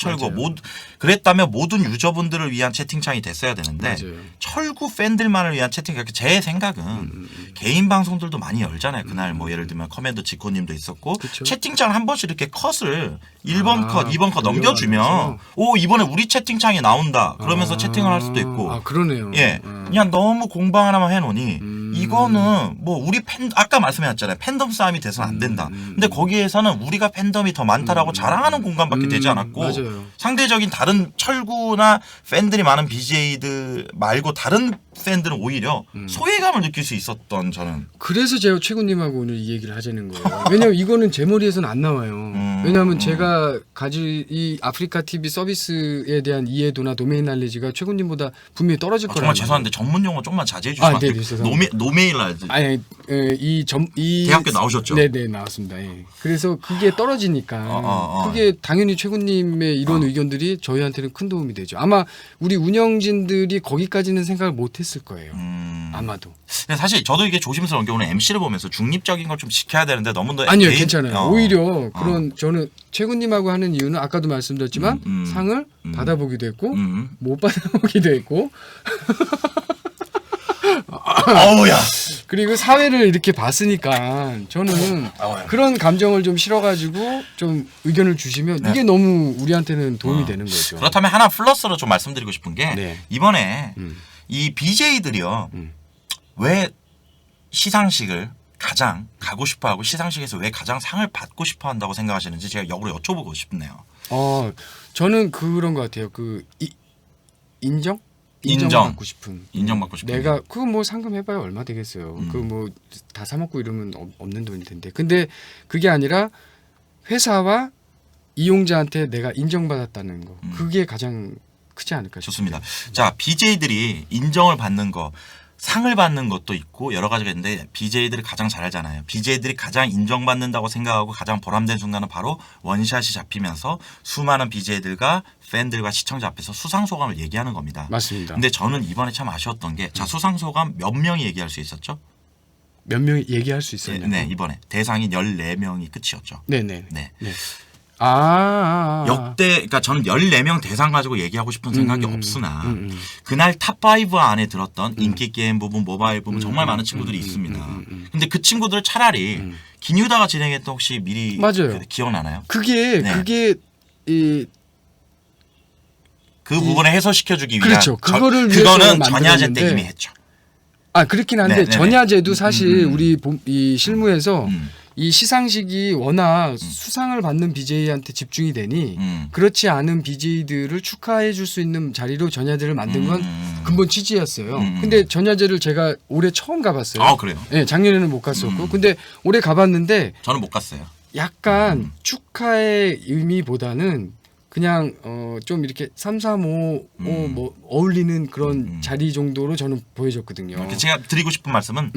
그랬다면 모든 유저분들을 위한 채팅창이 됐어야 되는데 맞아요. 철구 팬들만을 위한 채팅창. 제 생각은 개인 방송들도 많이 열잖아요. 그날 뭐 예를 들면 커맨더 지코님도 있었고 그쵸. 채팅창을 한 번씩 이렇게 컷을 1번 컷, 2번 컷 넘겨주면 올려가면서. 오 이번에 우리 채팅창이 나온다 그러면서 채팅을 할 수도 있고 아 그러네요. 예, 그냥 너무 공방 하나만 해놓으니 이거는 뭐 우리 아까 말씀하셨잖아요. 팬덤 싸움이 돼서는 안 된다. 근데 거기에서는 우리가 팬덤이 더 많다라고 자랑하는 공간밖에 되지 않았고 맞아요. 상대적인 다른 철구나 팬들이 많은 BJ들 말고 다른 팬들은 오히려 소외감을 느낄 수 있었던 저는. 그래서 제가 최군님하고 오늘 이 얘기를 하자는 거예요. 왜냐면 이거는 제 머리에서는 안 나와요. 왜냐하면 제가 이 아프리카 TV 서비스에 대한 이해도나 도메인 날리지가 최군님보다 분명히 떨어질 거라고. 정말 죄송한데 전문 용어 좀만 자제해 주시면 안 네, 돼요? 죄송합니다. 노메일 알지? 아니 이 대학교 나오셨죠? 네네 나왔습니다. 예. 그래서 그게 떨어지니까 그게 당연히 최군님의 이런 의견들이 저희한테는 큰 도움이 되죠. 아마 우리 운영진들이 거기까지는 생각을 못했을 거예요. 아마도. 근데 사실 저도 이게 조심스러운 게 오늘 MC를 보면서 중립적인 걸 좀 지켜야 되는데 너무 더 아니요 괜찮아요. 오히려 그런 저는 최군님하고 하는 이유는 아까도 말씀드렸지만 상을 받아보기도 했고 못 받아보기도 했고 어우야. 그리고 사회를 이렇게 봤으니까 저는 그런 감정을 좀 실어가지고 좀 의견을 주시면 이게 너무 우리한테는 도움이 되는 거죠. 그렇다면 하나 플러스로 좀 말씀드리고 싶은 게 네. 이번에 이 BJ들이요 왜 시상식을 가장 가고 싶어하고 시상식에서 왜 가장 상을 받고 싶어한다고 생각하시는지 제가 역으로 여쭤보고 싶네요. 저는 그런 것 같아요. 인정? 인정받고 싶은. 인정받고 싶은. 내가 그거 뭐 상금 해봐야 얼마 되겠어요. 그거 뭐 다 사 먹고 이러면 없는 돈일 텐데. 근데 그게 아니라 회사와 이용자한테 내가 인정받았다는 거. 그게 가장 크지 않을까 싶어요. 좋습니다. 자, BJ들이 인정을 받는 거, 상을 받는 것도 있고 여러 가지가 있는데 BJ들이 가장 잘 알잖아요. BJ들이 가장 인정받는다고 생각하고 가장 보람된 순간은 바로 원샷이 잡히면서 수많은 BJ들과 팬들과 시청자 앞에서 수상소감을 얘기하는 겁니다. 맞습니다. 근데 저는 이번에 참 아쉬웠던 게 자, 수상소감 몇 명이 얘기할 수 있었죠? 몇 명이 얘기할 수 있었나요? 네, 이번에 대상이 14명이 끝이었죠. 네네. 네. 역대 그러니까 저는 14명 대상 가지고 얘기하고 싶은 생각이 없으나 그날 탑5 안에 들었던 인기 게임 부분, 모바일 부분 정말 많은 친구들이 있습니다. 근데 그 친구들 차라리 김유다가 진행했던 혹시 미리 맞아요. 기억나나요? 그게 그 부분에 해소시켜주기 위한 그렇죠. 그거를 그거는 위해서 전야제 때 만들었는데 이미 했죠. 그렇긴 한데 네네네. 전야제도 사실 우리 이 실무에서 음. 이 시상식이 워낙 수상을 받는 BJ한테 집중이 되니 그렇지 않은 BJ들을 축하해 줄 수 있는 자리로 전야제를 만든 건 근본 취지였어요. 근데 전야제를 제가 올해 처음 가봤어요. 아, 그래요? 네, 작년에는 못 갔었고. 근데 올해 가봤는데 저는 못 갔어요. 약간 축하의 의미보다는 그냥 좀 이렇게 3, 4, 5 뭐 어울리는 그런 자리 정도로 저는 보여졌거든요. 제가 드리고 싶은 말씀은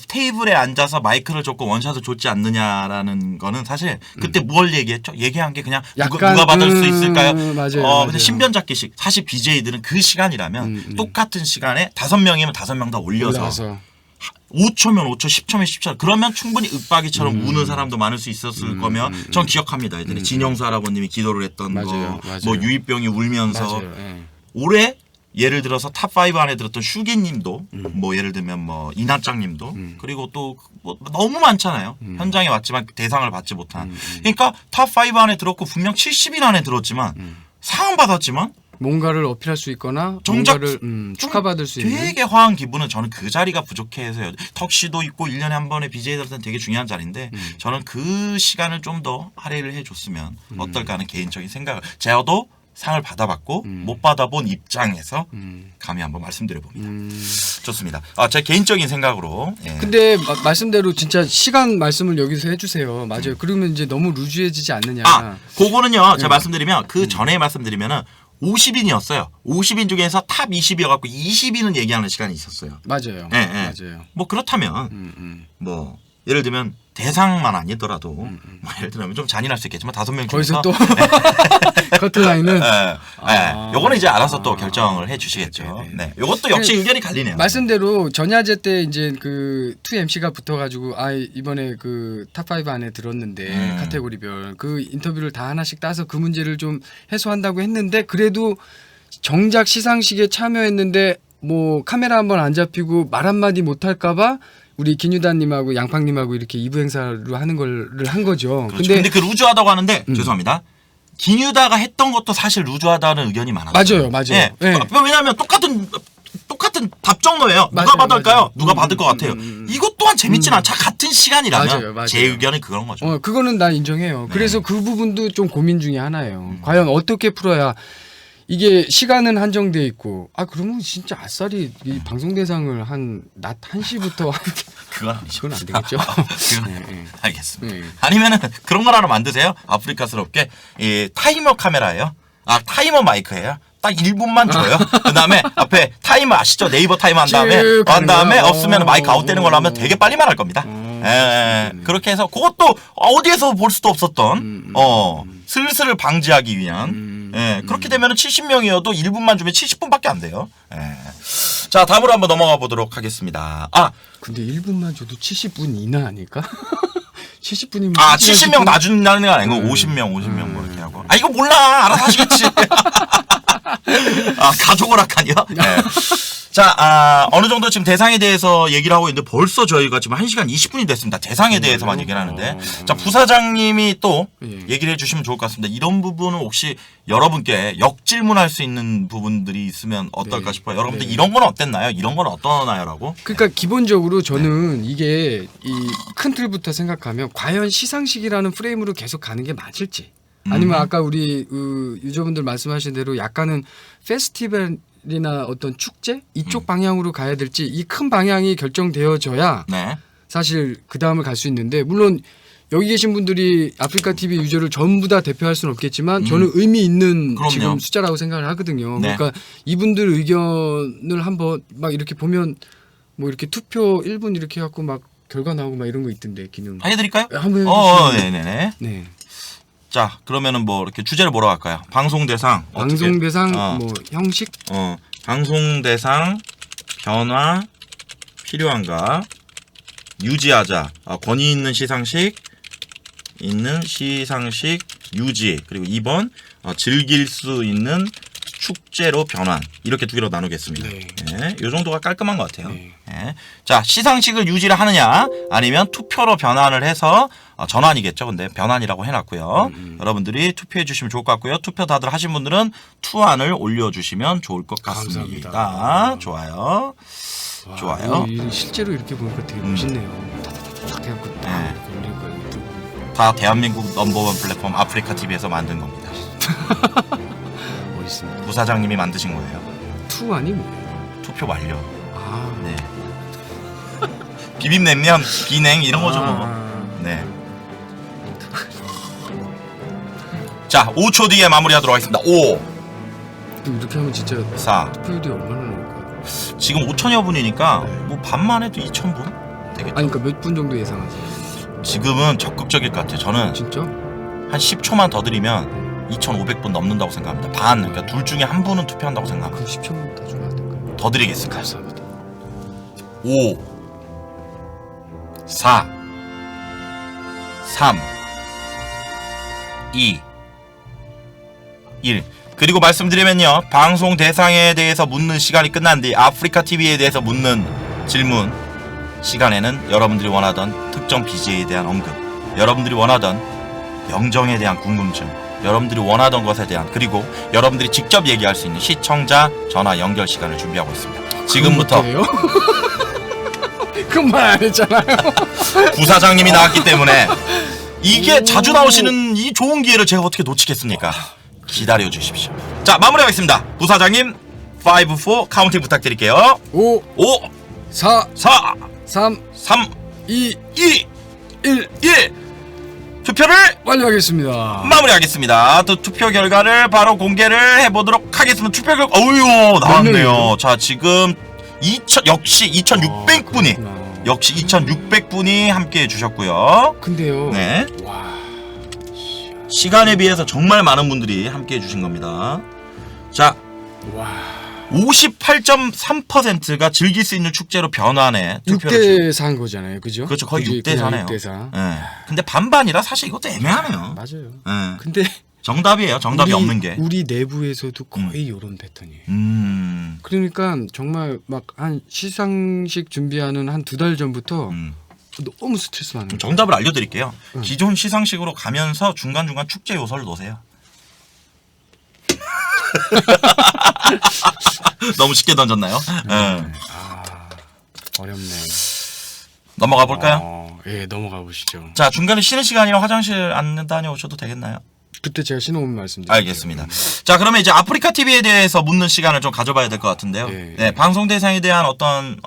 테이블에 앉아서 마이크를 줬고 원샷을 줬지 않느냐라는 거는 사실 그때 뭘 얘기했죠? 얘기한 게 그냥 누가 받을 수 있을까요? 맞아요. 근데 신변잡기식 사실 BJ들은 그 시간이라면 똑같은 시간에 5명이면 5명 다 올려서 5초면 5초, 10초면 10초. 그러면 충분히 윽박이처럼 우는 사람도 많을 수 있었을 거면 전 기억합니다. 예전에 진영수 할아버님이 기도를 했던 맞아요. 거, 뭐 유입병이 울면서 맞아요. 예. 올해 예를 들어서 탑5 안에 들었던 슈기님도 뭐 예를 들면 뭐 이나짱님도 그리고 또 뭐 너무 많잖아요. 현장에 왔지만 대상을 받지 못한. 그러니까 탑5 안에 들었고 분명 70인 안에 들었지만 상은 받았지만 뭔가를 어필할 수 있거나 정작 뭔가를 축하받을 수 있는 되게 화한 기분은 저는 그 자리가 부족해서요. 턱시도 있고 1년에 한 번에 BJ들한테는 되게 중요한 자리인데 저는 그 시간을 좀 더 할애를 해줬으면 어떨까 하는 개인적인 생각을 저도 상을 받아봤고 못 받아본 입장에서 감히 한번 말씀드려봅니다. 좋습니다. 제 개인적인 생각으로. 예. 근데 말씀대로 진짜 시간 말씀을 여기서 해주세요. 맞아요. 그러면 이제 너무 루즈해지지 않느냐. 그거는요. 제가 말씀드리면 그 전에 말씀드리면은 50인이었어요. 50인 중에서 탑 20이어갖고 20인은 얘기하는 시간이 있었어요. 맞아요. 예, 예. 맞아요. 뭐 그렇다면 뭐 예를 들면 대상만 아니더라도 뭐 예를 들면 좀 잔인할 수 있겠지만 5명 중에서 거기서 또 커트라인은 요거는 이제 알아서 또 결정을 해주시겠죠. 네, 요것도 역시 의견이 갈리네요. 말씀대로 전야제 때 이제 그 2MC가 붙어가지고 이번에 그 탑5 안에 들었는데 카테고리별 그 인터뷰를 다 하나씩 따서 그 문제를 좀 해소한다고 했는데 그래도 정작 시상식에 참여했는데 뭐 카메라 한번 안 잡히고 말 한마디 못할까봐 우리 김유다님하고 양팡님하고 이렇게 2부 행사로 하는 거를 한 거죠. 그렇죠. 근데 그 루즈하다고 하는데 죄송합니다. 김유다가 했던 것도 사실 루즈하다는 의견이 많았어요. 맞아요. 예. 네. 왜냐하면 똑같은 답정너예요. 누가 받을까요? 누가 받을 것 같아요. 이것 또한 재밌진 않죠. 같은 시간이라면 맞아요. 제 의견은 그런 거죠. 그거는 난 인정해요. 그래서 그 부분도 좀 고민 중에 하나예요. 과연 어떻게 풀어야 이게 시간은 한정돼 있고 그러면 진짜 아싸리 이 방송 대상을 한 낮 1시부터 그건 아니죠. 그건 안 되겠죠. 알겠습니다. 아니면은 그런 걸 하나 만드세요. 아프리카스럽게 타이머 카메라예요. 타이머 마이크예요. 딱 1분만 줘요. 그다음에 앞에 타이머 아시죠? 네이버 타이머 한 다음에 없으면 마이크 아웃되는 걸로 하면 되게 빨리 말할 겁니다. 그렇게 해서 그것도 어디에서 볼 수도 없었던 슬슬을 방지하기 위한 그렇게 되면 70명이어도 1분만 주면 70분밖에 안 돼요. 자, 다음으로 한번 넘어가 보도록 하겠습니다. 근데 1분만 줘도 70분 이나 아닐까? 70분이면 70명 다 준다는 건 아니고 50명 뭐 이렇게 하고. 이거 몰라. 알아서 하시겠지. 가족 오락하니요? 네. 자, 어느 정도 지금 대상에 대해서 얘기를 하고 있는데 벌써 저희가 지금 1시간 20분이 됐습니다. 대상에 대해서만 얘기를 하는데. 자, 부사장님이 또 얘기를 해주시면 좋을 것 같습니다. 이런 부분은 혹시 여러분께 역질문할 수 있는 부분들이 있으면 어떨까 싶어요. 여러분들 이런 건 어땠나요? 이런 건 어떠나요? 라고. 그러니까 기본적으로 저는 이게 이 큰 틀부터 생각하면 과연 시상식이라는 프레임으로 계속 가는 게 맞을지 아니면 아까 우리 유저분들 말씀하신 대로 약간은 페스티벌이나 어떤 축제 이쪽 방향으로 가야 될지 이 큰 방향이 결정되어져야 사실 그 다음을 갈 수 있는데 물론 여기 계신 분들이 아프리카 TV 유저를 전부 다 대표할 수는 없겠지만 저는 의미 있는 지금 숫자라고 생각을 하거든요. 그러니까 이분들 의견을 한번 막 이렇게 보면 뭐 이렇게 투표 1분 이렇게 해갖고 막 결과 나오고 막 이런 거 있던데 기능. 해드릴까요? 한번 해주시면. 네네네. 네. 자, 그러면은 뭐 이렇게 주제를 뭐라고 할까요? 방송 대상. 방송 대상 뭐 형식. 방송 대상 변화 필요한가? 유지하자. 권위 있는 시상식 유지. 그리고 2번 즐길 수 있는 축제로 변환. 이렇게 두 개로 나누겠습니다. 이 정도가 깔끔한 것 같아요. 자, 시상식을 유지를 하느냐 아니면 투표로 변환을 해서 전환이겠죠. 근데 변환이라고 해놨고요. 여러분들이 투표해 주시면 좋을 것 같고요. 투표 다들 하신 분들은 투안을 올려주시면 좋을 것 같습니다. 감사합니다. 좋아요. 좋아요. 실제로 이렇게 보니까 되게 멋있네요. 탁 해갖고 딱 이렇게 올린 거예요. 다 대한민국 넘버원 플랫폼 아프리카 TV에서 만든 겁니다. 멋있습니다. 부사장님이 만드신 거예요. 투안이 뭐예요? 투표 완료. 네. 비빔냉면, 비냉 이런 거죠 뭐. 네. 자, 5초 뒤에 마무리하도록 하겠습니다. 5. 이렇게 하면 진짜 4. 투표율이 얼마나 나올까요? 지금 5천여 분이니까 뭐 반만 해도 2천 분 되겠죠. 그러니까 몇 분 정도 예상하세요? 지금은 적극적일 것 같아요. 저는 진짜? 한 10초만 더 드리면 2,500분 넘는다고 생각합니다. 반, 그러니까 둘 중에 한 분은 투표한다고 생각합니다. 그럼 10초만 더 주면 안 될까요? 더 드리겠습니다. 감사합니다. 5, 4, 3, 2, 1. 그리고 말씀드리면요, 방송 대상에 대해서 묻는 시간이 끝난 뒤 아프리카 TV에 대해서 묻는 질문 시간에는 여러분들이 원하던 특정 BJ에 대한 언급, 여러분들이 원하던 영정에 대한 궁금증, 여러분들이 원하던 것에 대한, 그리고 여러분들이 직접 얘기할 수 있는 시청자 전화 연결 시간을 준비하고 있습니다. 지금부터 그말 안 했잖아요. 부사장님이 나왔기 때문에 이게 자주 나오시는 이 좋은 기회를 제가 어떻게 놓치겠습니까? 기다려 주십시오. 자, 마무리하겠습니다. 부사장님 5, 4 카운팅 부탁드릴게요. 5, 4, 4, 3, 3, 2, 1 투표를 완료하겠습니다. 마무리하겠습니다. 또 투표 결과를 바로 공개를 해보도록 하겠습니다. 투표 결과 어휴 나왔네요. 자, 지금 역시 2,600분이 역시 2,600분이 함께 해주셨고요. 근데요. 네. 와. 시간에 비해서 정말 많은 분들이 함께 해주신 겁니다. 자, 와. 58.3%가 즐길 수 있는 축제로 변환해 투표를 6대 4인 거잖아요, 그죠? 그렇죠, 거의 6대 4네요. 6대 4. 예. 근데 반반이라 사실 이것도 애매하네요. 맞아요. 예. 근데 정답이에요. 정답이 없는 게. 우리 내부에서도 거의 이런 패턴이에요. 그러니까 정말 막 한 시상식 준비하는 한 2달 전부터 너무 스트레스 많은 거예요. 정답을 알려드릴게요. 기존 시상식으로 가면서 중간중간 축제 요소를 놓으세요. 너무 쉽게 던졌나요? 어렵네. 넘어가 볼까요? 예, 넘어가 보시죠. 자, 중간에 쉬는 시간이라 화장실 안 다녀오셔도 되겠나요? 그때 제가 신호음 말씀드릴게요. 알겠습니다. 자, 그러면 이제 아프리카 TV에 대해서 묻는 시간을 좀 가져봐야 될 것 같은데요. 네, 방송 대상에 대한 어떤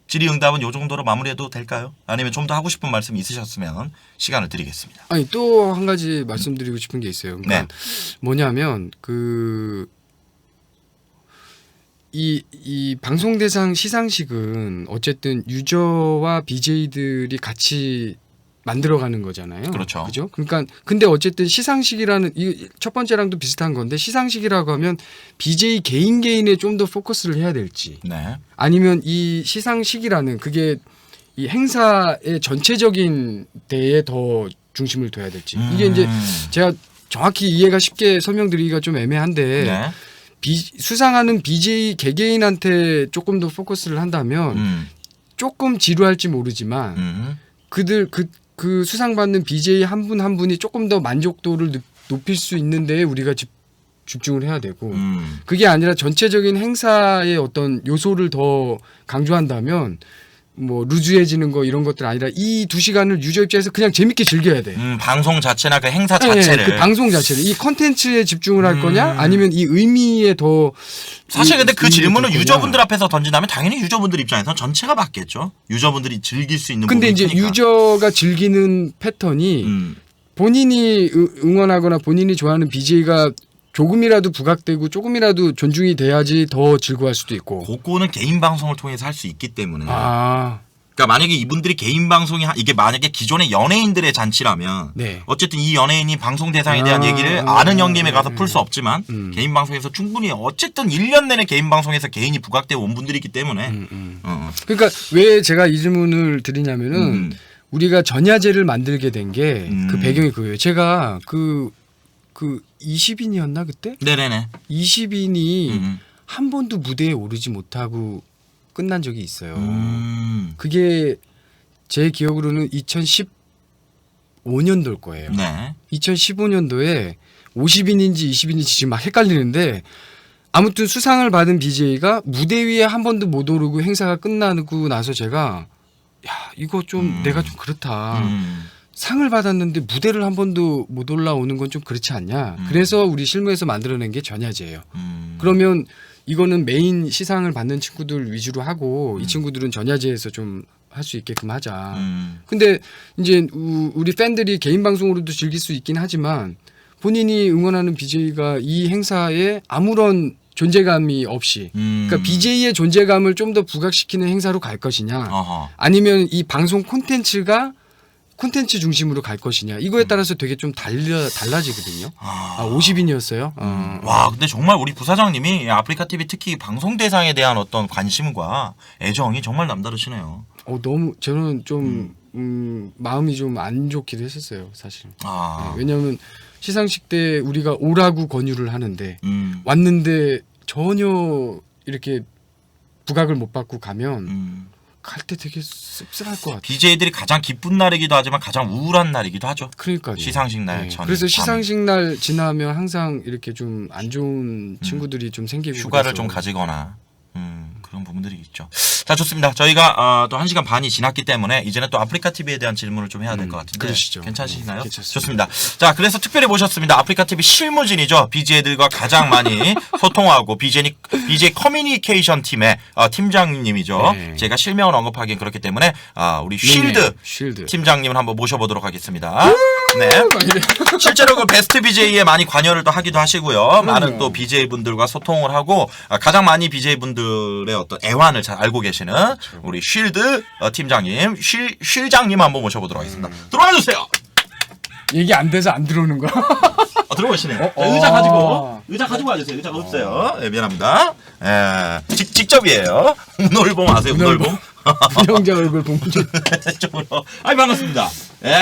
질의응답은 요 정도로 마무리해도 될까요? 아니면 좀 더 하고 싶은 말씀 있으셨으면 시간을 드리겠습니다. 아니, 또 한 가지 말씀드리고 싶은 게 있어요. 그러니까 네. 뭐냐면 이 방송 대상 시상식은 어쨌든 유저와 BJ들이 같이 만들어가는 거잖아요. 그렇죠. 그죠? 그러니까 근데 어쨌든 시상식이라는 이 첫 번째랑도 비슷한 건데 시상식이라고 하면 BJ 개인에 좀 더 포커스를 해야 될지, 네. 아니면 이 시상식이라는 그게 이 행사의 전체적인 데에 더 중심을 둬야 될지, 이게 이제 제가 정확히 이해가 쉽게 설명드리기가 좀 애매한데 네. 수상하는 BJ 개개인한테 조금 더 포커스를 한다면 조금 지루할지 모르지만 그 수상받는 BJ 한 분 한 분이 조금 더 만족도를 높일 수 있는 데에 우리가 집중을 해야 되고, 그게 아니라 전체적인 행사의 어떤 요소를 더 강조한다면 뭐 루즈해지는 거 이런 것들 아니라 이 2시간을 유저 입장에서 그냥 재밌게 즐겨야 돼. 방송 자체나 그 행사 네, 자체를. 그 방송 자체를 이 컨텐츠에 집중을 할 거냐, 아니면 이 의미에 더. 사실 근데 그 질문은 거냐. 유저분들 앞에서 던진다면 당연히 유저분들 입장에서 전체가 맞겠죠. 유저분들이 즐길 수 있는 근데 이제 부분이니까. 유저가 즐기는 패턴이 본인이 응원하거나 본인이 좋아하는 BJ가 조금이라도 부각되고 조금이라도 존중이 돼야지 더 즐거워할 수도 있고. 그거는 개인 방송을 통해서 할 수 있기 때문에. 아. 그러니까 만약에 이분들이 개인 방송이 이게 만약에 기존의 연예인들의 잔치라면 네. 어쨌든 이 연예인이 방송 대상에 대한 얘기를 아는 형님에 가서 풀 수 없지만 개인 방송에서 충분히 어쨌든 1년 내내 개인 방송에서 개인이 부각되어 온 분들이기 때문에 그러니까 왜 제가 이 질문을 드리냐면은 우리가 전야제를 만들게 된 게 그 배경이 그거예요. 제가 그 20인이었나 그때? 네네네. 20인이 한 번도 무대에 오르지 못하고 끝난 적이 있어요. 그게 제 기억으로는 2015년도일 거예요. 네. 2015년도에 50인인지 20인인지 지금 막 헷갈리는데, 아무튼 수상을 받은 BJ가 무대 위에 한 번도 못 오르고 행사가 끝나고 나서 제가 야, 이거 좀 내가 좀 그렇다. 상을 받았는데 무대를 한 번도 못 올라오는 건 좀 그렇지 않냐. 그래서 우리 실무에서 만들어낸 게 전야제예요. 그러면 이거는 메인 시상을 받는 친구들 위주로 하고 이 친구들은 전야제에서 좀 할 수 있게끔 하자. 근데 이제 우리 팬들이 개인 방송으로도 즐길 수 있긴 하지만 본인이 응원하는 BJ가 이 행사에 아무런 존재감이 없이, 그러니까 BJ의 존재감을 좀 더 부각시키는 행사로 갈 것이냐, 아니면 이 방송 콘텐츠가 콘텐츠 중심으로 갈 것이냐, 이거에 따라서 되게 좀 달라지거든요. 50인이었어요. 와, 근데 정말 우리 부사장님이 아프리카 TV 특히 방송 대상에 대한 어떤 관심과 애정이 정말 남다르시네요. 너무 저는 좀 마음이 좀 안 좋기도 했었어요, 사실. 네, 왜냐하면 시상식 때 우리가 오라고 권유를 하는데 왔는데 전혀 이렇게 부각을 못 받고 가면 갈 때 되게 씁쓸할 것 같아요. BJ들이 가장 기쁜 날이기도 하지만 가장 우울한 날이기도 하죠. 그러니까요. 시상식 날 전. 그래서 시상식 날 지나면 항상 이렇게 좀 안 좋은 친구들이 좀 생기고 휴가를 그래서. 좀 가지거나 그런 부분들이 있죠. 자, 좋습니다. 저희가 또 1시간 반이 지났기 때문에 이제는 또 아프리카 TV에 대한 질문을 좀 해야 될 것 같은데 그러시죠. 괜찮으시나요? 괜찮습니다. 좋습니다. 자, 그래서 특별히 모셨습니다. 아프리카 TV 실무진이죠. BJ들과 가장 많이 소통하고 BJ 커뮤니케이션 팀의 팀장님이죠. 네. 제가 실명을 언급하기엔 그렇기 때문에 우리 쉴드 팀장님을 한번 모셔보도록 하겠습니다. 네. 실제로 그 베스트 BJ에 많이 관여를 또 하기도 하시고요. 많은 또 BJ 분들과 소통을 하고 가장 많이 BJ 분들의 어떤 애환을 잘 알고 계시는 우리 쉴드 팀장님, 쉴장님 한번 모셔보도록 하겠습니다. 들어와 주세요. 얘기 안 돼서 안 들어오는 거야? 들어오시네요. 의자 가지고 와주세요. 의자가 없어요. 예, 미안합니다. 예, 직접이에요. 운월봉 아세요? 운월봉? 운영자 얼굴 보면 좀 쪽으로. 아이 반갑습니다. 예,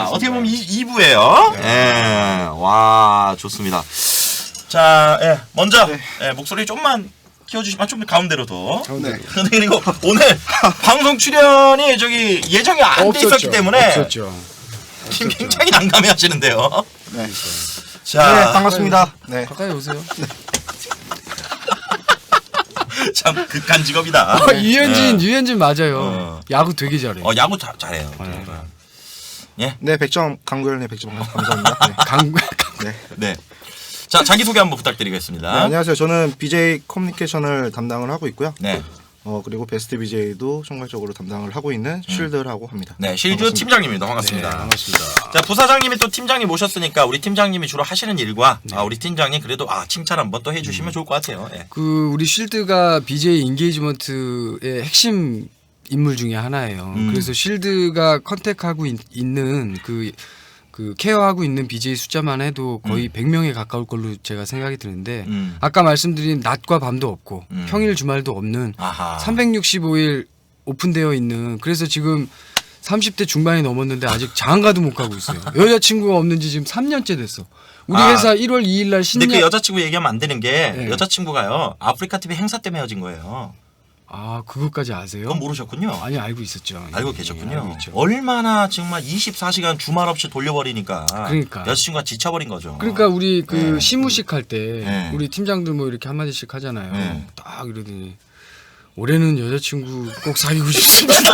어떻게 보면 2부예요. 예, 와 좋습니다. 자, 예, 먼저 예, 목소리 좀만 키워주시면 좀 가운데로 더. 네. 그리고 오늘 방송 출연이 저기 예정이 안 돼 있었기 때문에 없었죠. 굉장히 난감해하시는데요. 네. 자, 네, 반갑습니다. 네. 가까이 오세요. 참 극한 직업이다. 유현진 맞아요. 야구 되게 잘해. 야구 잘해요. 네, 100점 강구현의 100점 감사합니다. 네. 네. 자, 자기 소개 한번 부탁드리겠습니다. 네, 안녕하세요. 저는 BJ 커뮤니케이션을 담당을 하고 있고요. 네. 그리고 베스트 BJ도 총괄적으로 담당을 하고 있는 쉴드라고 합니다. 네, 쉴드 팀장님입니다. 반갑습니다. 네, 반갑습니다. 자, 부사장님이 또 팀장님 모셨으니까 우리 팀장님이 주로 하시는 일과 우리 팀장님 그래도 칭찬 한번 또 해주시면 좋을 것 같아요. 예. 그 우리 쉴드가 BJ 인게이지먼트의 핵심 인물 중에 하나예요. 그래서 쉴드가 컨택하고 있는 그 케어하고 있는 BJ 숫자만 해도 거의 100명에 가까울 걸로 제가 생각이 드는데 아까 말씀드린 낮과 밤도 없고 평일 주말도 없는 아하. 365일 오픈되어 있는 그래서 지금 30대 중반이 넘었는데 아직 장가도 못 가고 있어요. 여자친구가 없는 지 지금 3년째 됐어. 우리 회사 1월 2일 날 신년 근데 그 여자친구 얘기하면 안 되는 게 네. 여자친구가요. 아프리카 TV 행사 때문에 헤어진 거예요. 아 그것까지 아세요? 그건 모르셨군요. 아니 알고 있었죠. 알고 예, 계셨군요. 알고 있죠. 얼마나 정말 24시간 주말 없이 돌려버리니까 그러니까. 여자친구가 지쳐버린 거죠. 그러니까 우리 그 시무식 할 때 네. 우리 팀장들 뭐 이렇게 한마디씩 하잖아요. 네. 딱 이러더니 올해는 여자친구 꼭 사귀고 싶습니다.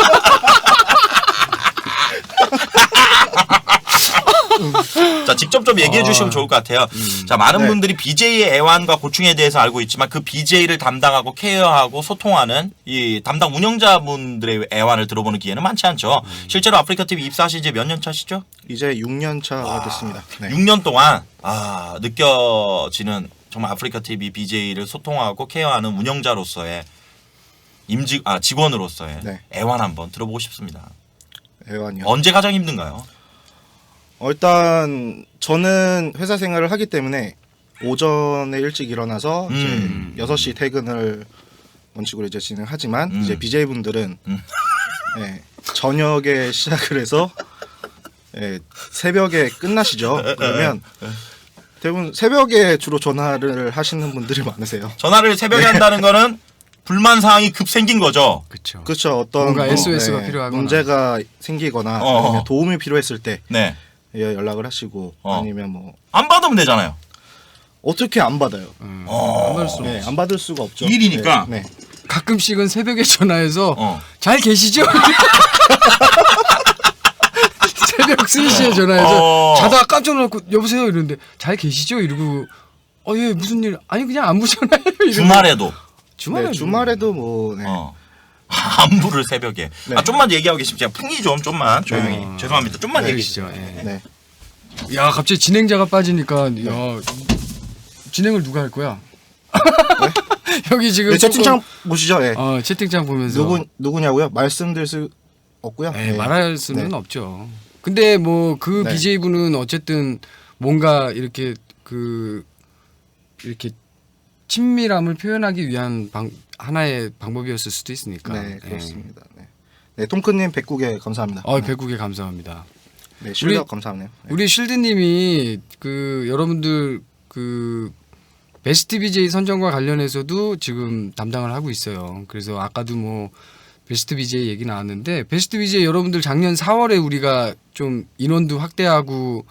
자, 직접 좀 얘기해 주시면 좋을 것 같아요. 자, 많은 네. 분들이 BJ의 애환과 고충에 대해서 알고 있지만 그 BJ를 담당하고 케어하고 소통하는 이 담당 운영자분들의 애환을 들어보는 기회는 많지 않죠. 실제로 아프리카 TV 입사하신 지 몇 년 차시죠? 이제 6년 차가 됐습니다. 네. 6년 동안 느껴지는 정말 아프리카 TV BJ를 소통하고 케어하는 운영자로서의 직원으로서의 네. 애환 한번 들어보고 싶습니다. 애완이요. 언제 가장 힘든가요? 일단 저는 회사 생활을 하기 때문에 오전에 일찍 일어나서 이제 6시 퇴근을 원칙으로 이제 진행하지만 이제 BJ 분들은 예, 저녁에 시작을 해서 예, 새벽에 끝나시죠. 그러면 대부분 새벽에 주로 전화를 하시는 분들이 많으세요. 전화를 새벽에 한다는 거는 불만 사항이 급 생긴 거죠. 그렇죠. 그렇죠. 어떤 뭔가 SOS가 필요하거나. 문제가 생기거나 아니면 도움이 필요했을 때 네. 예, 연락을 하시고 아니면 뭐 안 받으면 되잖아요. 어떻게 안 받아요? 안 받을 수 네, 안 받을 수가 없죠. 일이니까. 네, 네. 가끔씩은 새벽에 전화해서 어. 잘 계시죠? 새벽 3시에 전화해서 자다가 깜짝 놀랐고 여보세요 이러는데 잘 계시죠? 이러고 예 무슨 일 아니 그냥 안부 전화해요 이러고. 주말에도. 네, 주말에도 뭐 네. 안부를 새벽에. 네. 좀만 얘기하고 계시면 제가 풍이 좀만 조용히. 죄송합니다. 좀만 얘기해 주시죠. 예. 네. 야 갑자기 진행자가 빠지니까 야 진행을 누가 할 거야? 여기 지금 네, 채팅창 보시죠. 예. 채팅창 보면서 누구냐고요? 말씀드릴 수 없고요. 네, 네. 말할 수는 네. 없죠. 근데 뭐 그 네. BJ 분은 어쨌든 뭔가 이렇게 이렇게 친밀함을 표현하기 위한 하나의 방법이었을 수도 있으니까. 네, 그렇습니다. 네. 네, 통크님 109개 감사합니다. 백국에 감사합니다. 네, 실력 감사하네요. 네. 우리 실드님이 그 여러분들 그 베스트 BJ 선정과 관련해서도 지금 담당을 하고 있어요. 그래서 아까도 뭐 베스트 BJ 얘기 나왔는데 베스트 BJ 여러분들 작년 4월에 우리가 좀 인원도 확대하고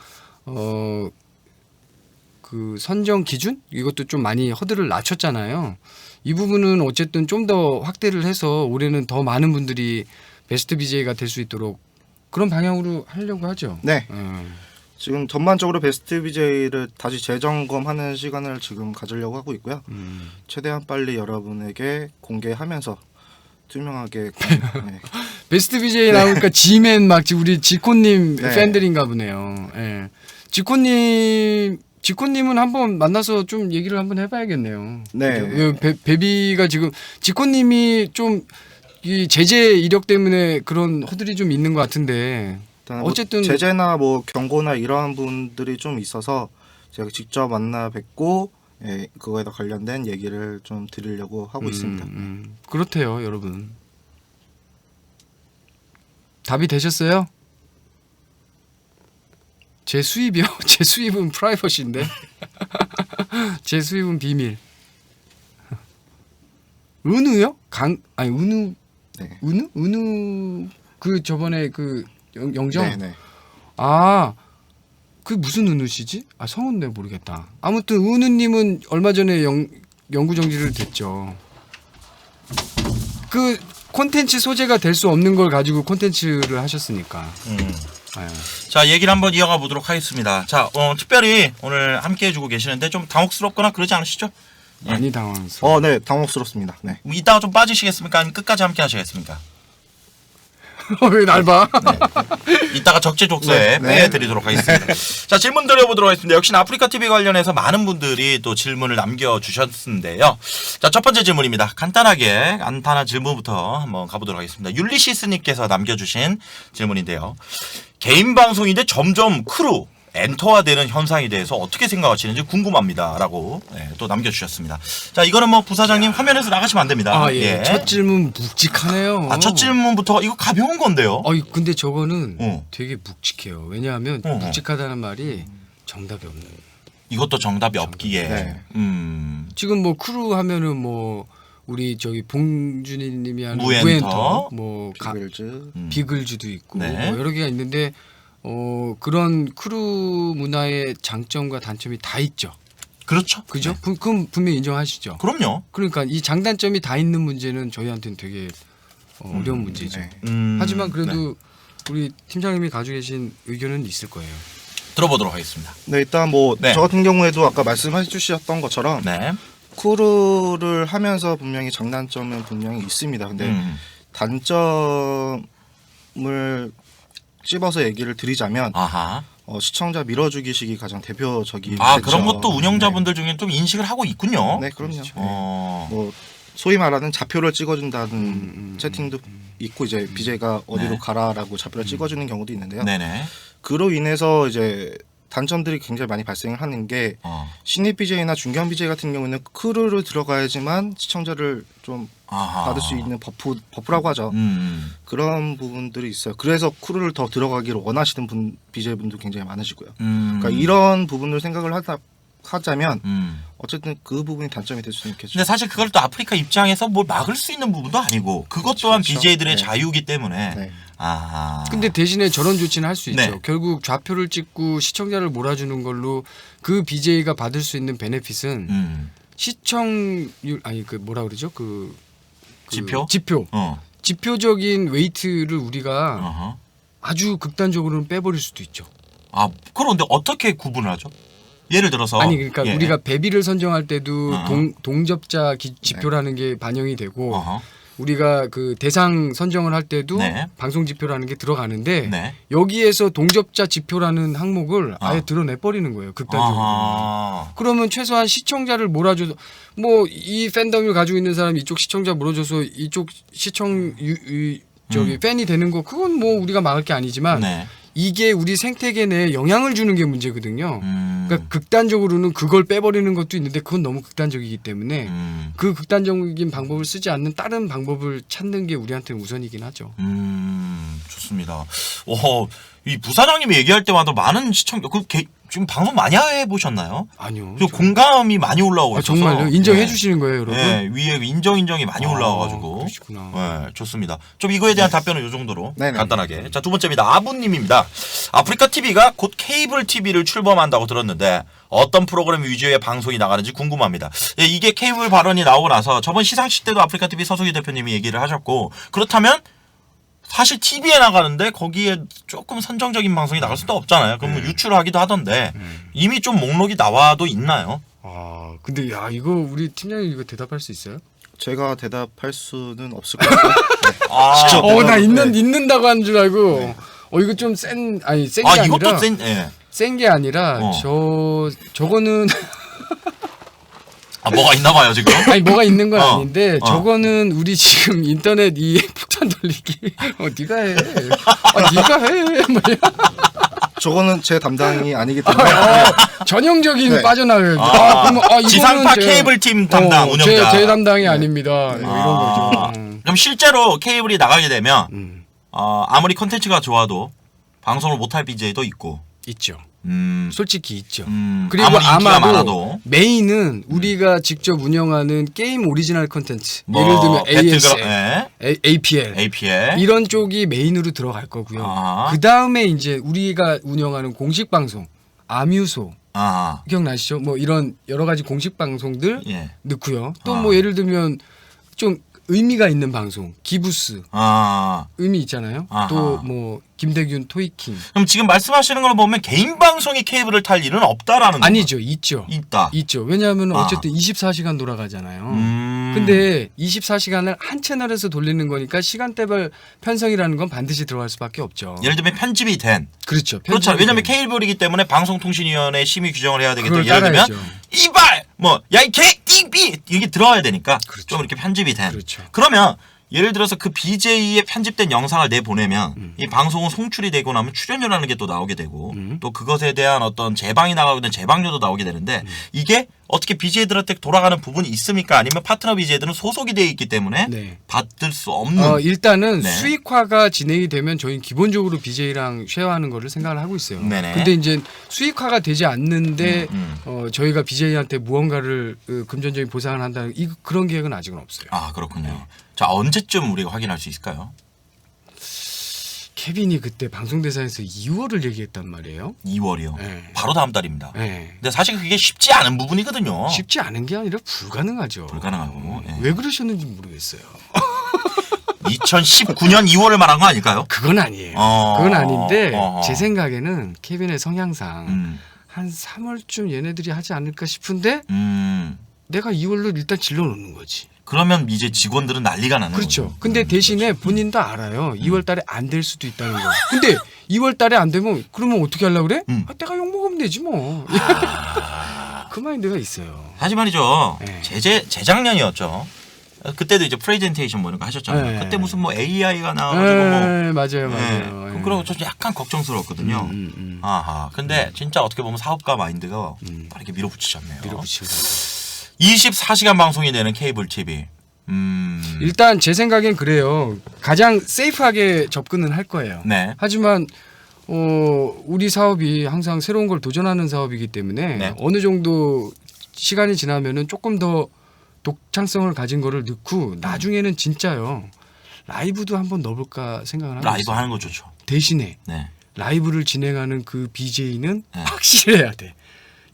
그 선정 기준 이것도 좀 많이 허들을 낮췄잖아요. 이 부분은 어쨌든 좀 더 확대를 해서 올해는 더 많은 분들이 베스트 BJ가 될 수 있도록 그런 방향으로 하려고 하죠. 네. 지금 전반적으로 베스트 BJ를 다시 재점검하는 시간을 지금 가지려고 하고 있고요. 최대한 빨리 여러분에게 공개하면서 투명하게 네. 베스트 BJ 나오니까 지맨 막 우리 지코님 네. 팬들인가 보네요. 예. 지코님은 한번 만나서 좀 얘기를 한번 해봐야겠네요. 네. 그죠? 베비가 지금 지코님이 좀 이 제재 이력 때문에 그런 허들이 좀 있는 것 같은데 어쨌든 제재나 뭐 경고나 이러한 분들이 좀 있어서 제가 직접 만나 뵙고 예, 그거에 관련된 얘기를 좀 드리려고 하고 있습니다. 그렇대요, 여러분. 답이 되셨어요? 제 수입이요? 제 수입은 프라이버시인데. 제 수입은 비밀. 은우요? 은우. 네. 은우 그 저번에 그 영정. 네. 아, 그 무슨 은우시지? 아, 성은 내가 모르겠다. 아무튼 은우님은 얼마 전에 영구 정지를 됐죠. 그 콘텐츠 소재가 될 수 없는 걸 가지고 콘텐츠를 하셨으니까. 아유. 자, 얘기를 한번 이어가 보도록 하겠습니다. 자, 특별히 오늘 함께 해주고 계시는데 좀 당혹스럽거나 그러지 않으시죠? 많이 당황스러워. 네, 당혹스럽습니다. 네. 뭐 이따가 좀 빠지시겠습니까? 아니면 끝까지 함께 하시겠습니까? 왜 날 봐? 이따가 적재적소에 빼드리도록 하겠습니다. 자, 질문 드려보도록 하겠습니다. 역시나 아프리카 TV 관련해서 많은 분들이 또 질문을 남겨주셨는데요. 자, 첫 번째 질문입니다. 간단한 질문부터 한번 가보도록 하겠습니다. 율리시스님께서 남겨주신 질문인데요. 개인 방송인데 점점 크루 엔터화되는 현상에 대해서 어떻게 생각하시는지 궁금합니다라고 또 남겨주셨습니다. 자, 이거는 뭐 부사장님 화면에서 나가시면 안 됩니다. 아, 예. 첫 질문 묵직하네요. 아, 첫 질문부터 이거 가벼운 건데요. 근데 저거는 되게 묵직해요. 왜냐하면 묵직하다는 말이 정답이 없는. 이것도 정답이 없기에. 네. 지금 뭐 크루 하면은 뭐 우리 저기 봉준이님이 하는 무엔터, 무엔터, 뭐 비글즈. 비글즈도 있고 네. 뭐 여러 개가 있는데 그런 크루 문화의 장점과 단점이 다 있죠. 그렇죠. 그죠? 네. 그럼 분명히 인정하시죠. 그럼요. 그러니까 이 장단점이 다 있는 문제는 저희한테는 되게 어려운 문제죠. 네. 하지만 그래도 우리 팀장님이 가지고 계신 의견은 있을 거예요. 들어보도록 하겠습니다. 네, 일단 뭐 저 네. 같은 경우에도 아까 말씀해 주셨던 것처럼 네. 크루를 하면서 분명히 장단점은 분명히 있습니다. 근데 단점을 찝어서 얘기를 드리자면 아하. 시청자 밀어주기식이 가장 대표적인 그런 것도 운영자분들 중에 좀 인식을 하고 있군요. 네, 그럼요. 그렇죠. 뭐 소위 말하는 좌표를 찍어준다는 채팅도 있고 이제 BJ가 어디로 네. 가라라고 좌표를 찍어주는 경우도 있는데요. 네네. 그로 인해서 이제 단점들이 굉장히 많이 발생을 하는 게 신입 BJ나 중견 BJ 같은 경우는 크루를 들어가야지만 시청자를 좀 아하. 받을 수 있는 버프라고 하죠. 그런 부분들이 있어요. 그래서 크루를 더 들어가기를 원하시는 BJ분도 굉장히 많으시고요. 그러니까 이런 부분을 생각을 하자면 어쨌든 그 부분이 단점이 될 수는 있겠죠. 근데 사실 그걸 또 아프리카 입장에서 뭘 막을 수 있는 부분도 아니고 그것 또한 그렇죠. BJ들의 네. 자유이기 때문에 네. 근데 대신에 저런 조치는 할 수 있죠. 네. 결국 좌표를 찍고 시청자를 몰아주는 걸로 그 BJ가 받을 수 있는 베네핏은 시청률 그 뭐라 그러죠? 그 지표? 지표적인 웨이트를 우리가 어허. 아주 극단적으로는 빼버릴 수도 있죠. 그런데 어떻게 구분을 하죠? 예를 들어서 그러니까 예. 우리가 베비를 선정할 때도 어허. 동접자 지표라는 게 반영이 되고 어허. 우리가 그 대상 선정을 할 때도 네. 방송 지표라는 게 들어가는데 네. 여기에서 동접자 지표라는 항목을 아예 드러내 버리는 거예요. 극단적으로. 아하. 그러면 최소한 시청자를 몰아줘서 뭐 이 팬덤을 가지고 있는 사람이 이쪽 시청자 몰아줘서 이쪽 시청 팬이 되는 거 그건 뭐 우리가 막을 게 아니지만 네. 이게 우리 생태계 내에 영향을 주는 게 문제거든요. 그러니까 음. 극단적으로는 그걸 빼버리는 것도 있는데 그건 너무 극단적이기 때문에 음. 그 극단적인 방법을 쓰지 않는 다른 방법을 찾는 게 우리한테는 우선이긴 하죠. 좋습니다. 좋습니다. 이 부사장님이 얘기할 때마다 많은 시청자 지금 방송 많이 해보셨나요? 아니요. 공감이 많이 올라오고 있어서. 정말요? 인정해 네. 주시는 거예요, 여러분? 네, 위에 인정이 많이 올라와가지고. 그러시구나. 네, 좋습니다. 좀 이거에 대한 답변은 이 정도로 네네. 간단하게. 자, 두 번째입니다. 아부님입니다. 아프리카 TV가 곧 케이블 TV를 출범한다고 들었는데 어떤 프로그램 위주의 방송이 나가는지 궁금합니다. 예, 이게 케이블 발언이 나오고 나서 저번 시상식 때도 아프리카 TV 서석희 대표님이 얘기를 하셨고 그렇다면 사실 TV에 나가는데 거기에 조금 선정적인 방송이 나갈 수도 없잖아요. 그럼 뭐 유출하기도 하던데 이미 좀 목록이 나와도 있나요? 아, 근데 야 이거 우리 팀장님 이거 대답할 수 있어요? 제가 대답할 수는 없을 것 같고. 아, 나 네. 있는다고 하는 줄 알고. 네. 이거 좀 센 게 아니라. 이것도 예. 센 게 아니라 저거는 뭐가 있나 봐요, 지금. 아니 뭐가 있는 건 아닌데 어. 저거는 우리 지금 인터넷 이 폭탄 돌리기 네가 해. 네가 해. 뭐 저거는 제 담당이 아니기 때문에. 전형적인 네. 빠져나가기. 이거는 지상파 케이블 팀 담당 운영자. 제 담당이 아닙니다. 이런 거죠. 그럼 실제로 케이블이 나가게 되면 아무리 컨텐츠가 좋아도 방송을 못할 BJ도 있고. 있죠. 솔직히 있죠. 그리고 아무리 인기가 많아도 메인은 우리가 직접 운영하는 게임 오리지널 컨텐츠. 뭐 예를 들면 AS, 예. APL 이런 쪽이 메인으로 들어갈 거고요. 아하. 그 다음에 이제 우리가 운영하는 공식 방송, 아뮤소 아, 기억나시죠? 뭐 이런 여러 가지 공식 방송들 예. 넣고요. 또 뭐 예를 들면 좀 의미가 있는 방송, 기부스 의미 있잖아요. 아하. 또 뭐 김대균 토이킹 그럼 지금 말씀하시는 걸 보면 개인 방송이 케이블을 탈 일은 없다라는 아니죠, 있죠. 있다. 있죠. 왜냐하면 어쨌든 24시간 돌아가잖아요. 근데 24시간을 한 채널에서 돌리는 거니까 시간대별 편성이라는 건 반드시 들어갈 수밖에 없죠. 예를 들면 편집이 된. 그렇죠. 그렇죠. 편집이 왜냐하면 된. 케이블이기 때문에 방송통신위원회 심의 규정을 해야 되기 때문에 그걸 예를 들면 따라야죠. 이발 야 이 개 이비 이게 들어가야 되니까 좀 이렇게 편집이 된. 그렇죠. 그러면 예를 들어서 그 BJ의 편집된 영상을 내보내면 이 방송은 송출이 되고 나면 출연료라는 게 또 나오게 되고 또 그것에 대한 어떤 재방이 나가고 있는 재방료도 나오게 되는데 이게 어떻게 BJ들한테 돌아가는 부분이 있습니까? 아니면 파트너 BJ들은 소속이 되어 있기 때문에 네. 받을 수 없는 일단은 네. 수익화가 진행이 되면 저희는 기본적으로 BJ랑 쉐어하는 거를 생각을 하고 있어요. 네네. 근데 이제 수익화가 되지 않는데 저희가 BJ한테 무언가를 금전적인 보상을 한다는 그런 계획은 아직은 없어요. 아 그렇군요. 자 언제쯤 우리가 확인할 수 있을까요? 케빈이 그때 방송대사에서 2월을 얘기했단 말이에요. 2월이요. 네. 바로 다음 달입니다. 네. 근데 사실 그게 쉽지 않은 부분이거든요. 쉽지 않은 게 아니라 불가능하죠. 불가능하고. 예. 왜 그러셨는지 모르겠어요. 2019년 2월을 말한 거 아닐까요? 그건 아니에요. 어. 그건 아닌데 어허. 제 생각에는 케빈의 성향상 한 3월쯤 얘네들이 하지 않을까 싶은데 내가 2월로 일단 질러놓는 거지. 그러면 이제 직원들은 난리가 나는 그렇죠. 거죠. 근데 대신에 본인도 알아요. 2월 달에 안 될 수도 있다는 거. 근데 2월 달에 안 되면 그러면 어떻게 하려고 그래? 내가 욕 먹으면 되지 뭐. 그 마인드가 있어요. 하지 말이죠. 네. 재작년이었죠. 그때도 이제 프레젠테이션 뭐 이런 거 하셨잖아요. 네. 그때 무슨 뭐 AI가 나와가지고 뭐. 맞아요. 네. 그러고 저 약간 걱정스러웠거든요. 아하. 근데 진짜 어떻게 보면 사업가 마인드가 빠르게 밀어붙이셨네요. 밀어붙이고. 24시간 방송이 되는 케이블 TV. 일단 제 생각엔 그래요. 가장 세이프하게 접근은 할 거예요. 네. 하지만 우리 사업이 항상 새로운 걸 도전하는 사업이기 때문에 네. 어느 정도 시간이 지나면은 조금 더 독창성을 가진 거를 넣고 나중에는 진짜요. 라이브도 한번 넣어볼까 생각을 하고 라이브 있어요. 하는 거 좋죠. 대신에 네. 라이브를 진행하는 그 BJ는 네. 확실해야 돼.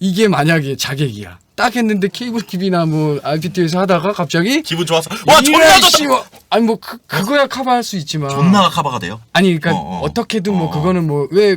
이게 만약에 자객이야. 딱 했는데 케이블 TV나 뭐 IPTV에서 하다가 갑자기 기분 좋아서 와 존나 좋다. 아니 뭐 그거야 커버할 수 있지만 존나가 커버가 돼요? 아니 그러니까 어떻게든 뭐 그거는 뭐 왜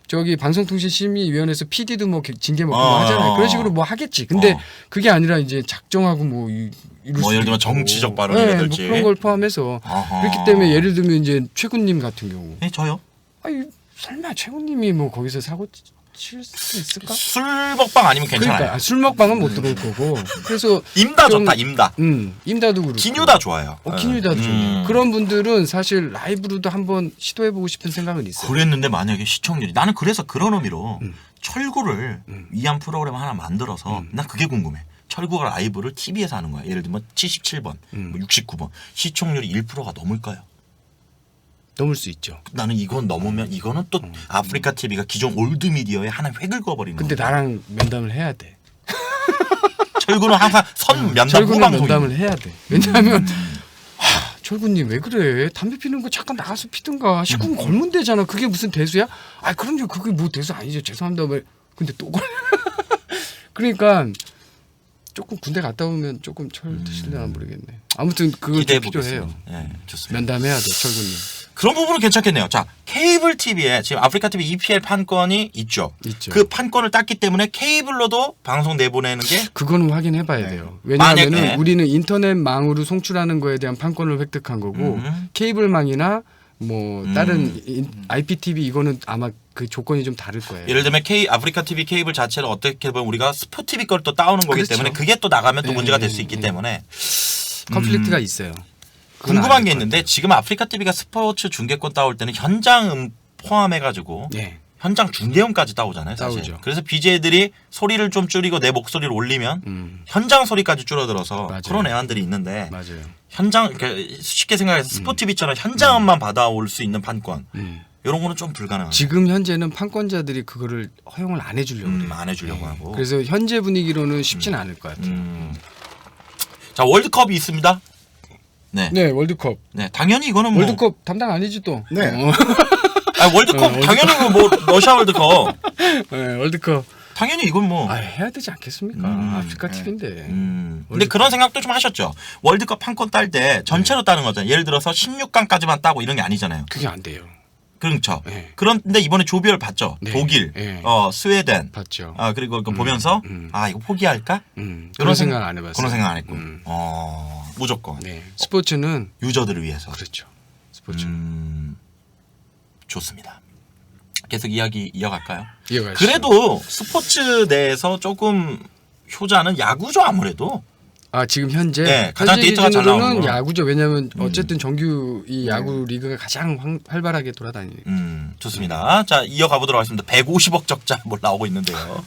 저기 방송통신심의위원회에서 PD도 뭐 징계 먹고 뭐 하잖아요. 그런 식으로 뭐 하겠지. 근데 그게 아니라 이제 작정하고 뭐 이럴 뭐 수도 예를 들면 있고. 정치적 네, 발언이라든지 뭐 그런 걸 포함해서 어허. 그렇기 때문에 예를 들면 이제 최군님 같은 경우 네 저요? 아니 설마 최군님이 뭐 거기서 사고 칠 수 있을까? 술 먹방 아니면 괜찮아요. 그러니까 술 먹방은 못 들어올 거고 그래서 임다 좀- 좋다 임다. 임다도 그렇고 기뉴다 좋아요. 기뉴다도 좋네. 그런 분들은 사실 라이브로도 한번 시도해보고 싶은 생각은 있어요. 그랬는데 만약에 시청률이 나는 그래서 그런 의미로 철구를 위한 프로그램 하나 만들어서 난 그게 궁금해. 철구가 라이브를 TV에서 하는 거야. 예를 들면 77번, 뭐 69번 시청률이 1%가 넘을까요? 넘을 수 있죠. 나는 이건 넘으면 이거는 또 아프리카 TV가 기존 올드 미디어에 하나 획을 그어버리는 근데 거야. 나랑 면담을 해야 돼. 철구는 항상 선 면담 철구는 후방송이. 면담을 해야 돼. 왜냐하면 철구님 왜 그래? 담배 피는 거 잠깐 나가서 피든가. 19금 걸면 되잖아. 그게 무슨 대수야? 아 그럼요. 그게 뭐 대수 아니죠. 죄송합니다. 왜? 근데 또 걸. 그러니까 조금 군대 갔다 오면 조금 철 드실려나 모르겠네. 아무튼 그거 기대해 좀 필요해요. 보겠습니다. 네, 좋습니다. 면담해야 돼, 철구님. 그런 부분은 괜찮겠네요. 자, 케이블 TV에 지금 아프리카 TV EPL 판권이 있죠. 있죠. 그 판권을 땄기 때문에 케이블로도 방송 내보내는 게 그거는 확인해봐야 네. 돼요. 왜냐하면은 만약에- 우리는 인터넷망으로 송출하는 거에 대한 판권을 획득한 거고 케이블망이나 뭐 다른 IPTV 이거는 아마 그 조건이 좀 다를 거예요. 예를 들면 아프리카 TV 케이블 자체를 어떻게 보면 우리가 스포티비 걸 또 따오는 거기 그렇죠. 때문에 그게 또 나가면 또 네, 문제가 네, 될 수 있기 네. 때문에 컨플릭트가 있어요. 그건 궁금한 알 게 것 있는데 지금 아프리카 TV가 스포츠 중계권 따올 때는 현장 포함해가지고 같아요. 네. 현장 중계음까지 따오잖아요. 사실. 따오죠. 그래서 BJ들이 소리를 좀 줄이고 내 목소리를 올리면 현장 소리까지 줄어들어서 맞아요. 그런 애환들이 있는데 맞아요. 현장 그러니까 쉽게 생각해서 스포티비처럼 현장음만 받아올 수 있는 판권 이런 거는 좀 불가능해요. 지금 현재는 판권자들이 그거를 허용을 안 해주려고 그래요. 안 해주려고 하고. 그래서 현재 분위기로는 쉽지는 않을 것 같아요. 자 월드컵이 있습니다. 네. 네, 월드컵. 네, 당연히 이거는 뭐 월드컵 담당 아니지 또. 네. 월드컵 월드컵. 당연히 뭐 러시아 월드컵 네, 월드컵. 당연히 이건 뭐 아, 해야 되지 않겠습니까? 아프리카 TV인데. 근데 그런 생각도 좀 하셨죠. 월드컵 판권 딸 때 전체로 따는 거잖아요. 예를 들어서 16강까지만 따고 이런 게 아니잖아요. 그게 안 돼요. 그렇죠. 네. 그런데 이번에 조별 봤죠. 네. 독일, 네. 스웨덴. 봤죠. 아 그리고 그거 보면서 아 이거 포기할까? 그런 생각 안 해봤어요. 그런 생각 안 했고. 무조건 네. 스포츠는 유저들을 위해서. 그렇죠. 스포츠 좋습니다. 계속 이야기 이어갈까요? 이어가시죠. 그래도 스포츠 내에서 조금 효자는 야구죠 아무래도. 아 지금 현재 네, 가장 현재 데이터가 잘 나오는 기준으로는 거. 야구죠. 왜냐하면 어쨌든 정규 이 야구 리그가 가장 활발하게 돌아다니니까. 좋습니다. 자 이어가 보도록 하겠습니다. 150억 적자 뭘 나오고 있는데요.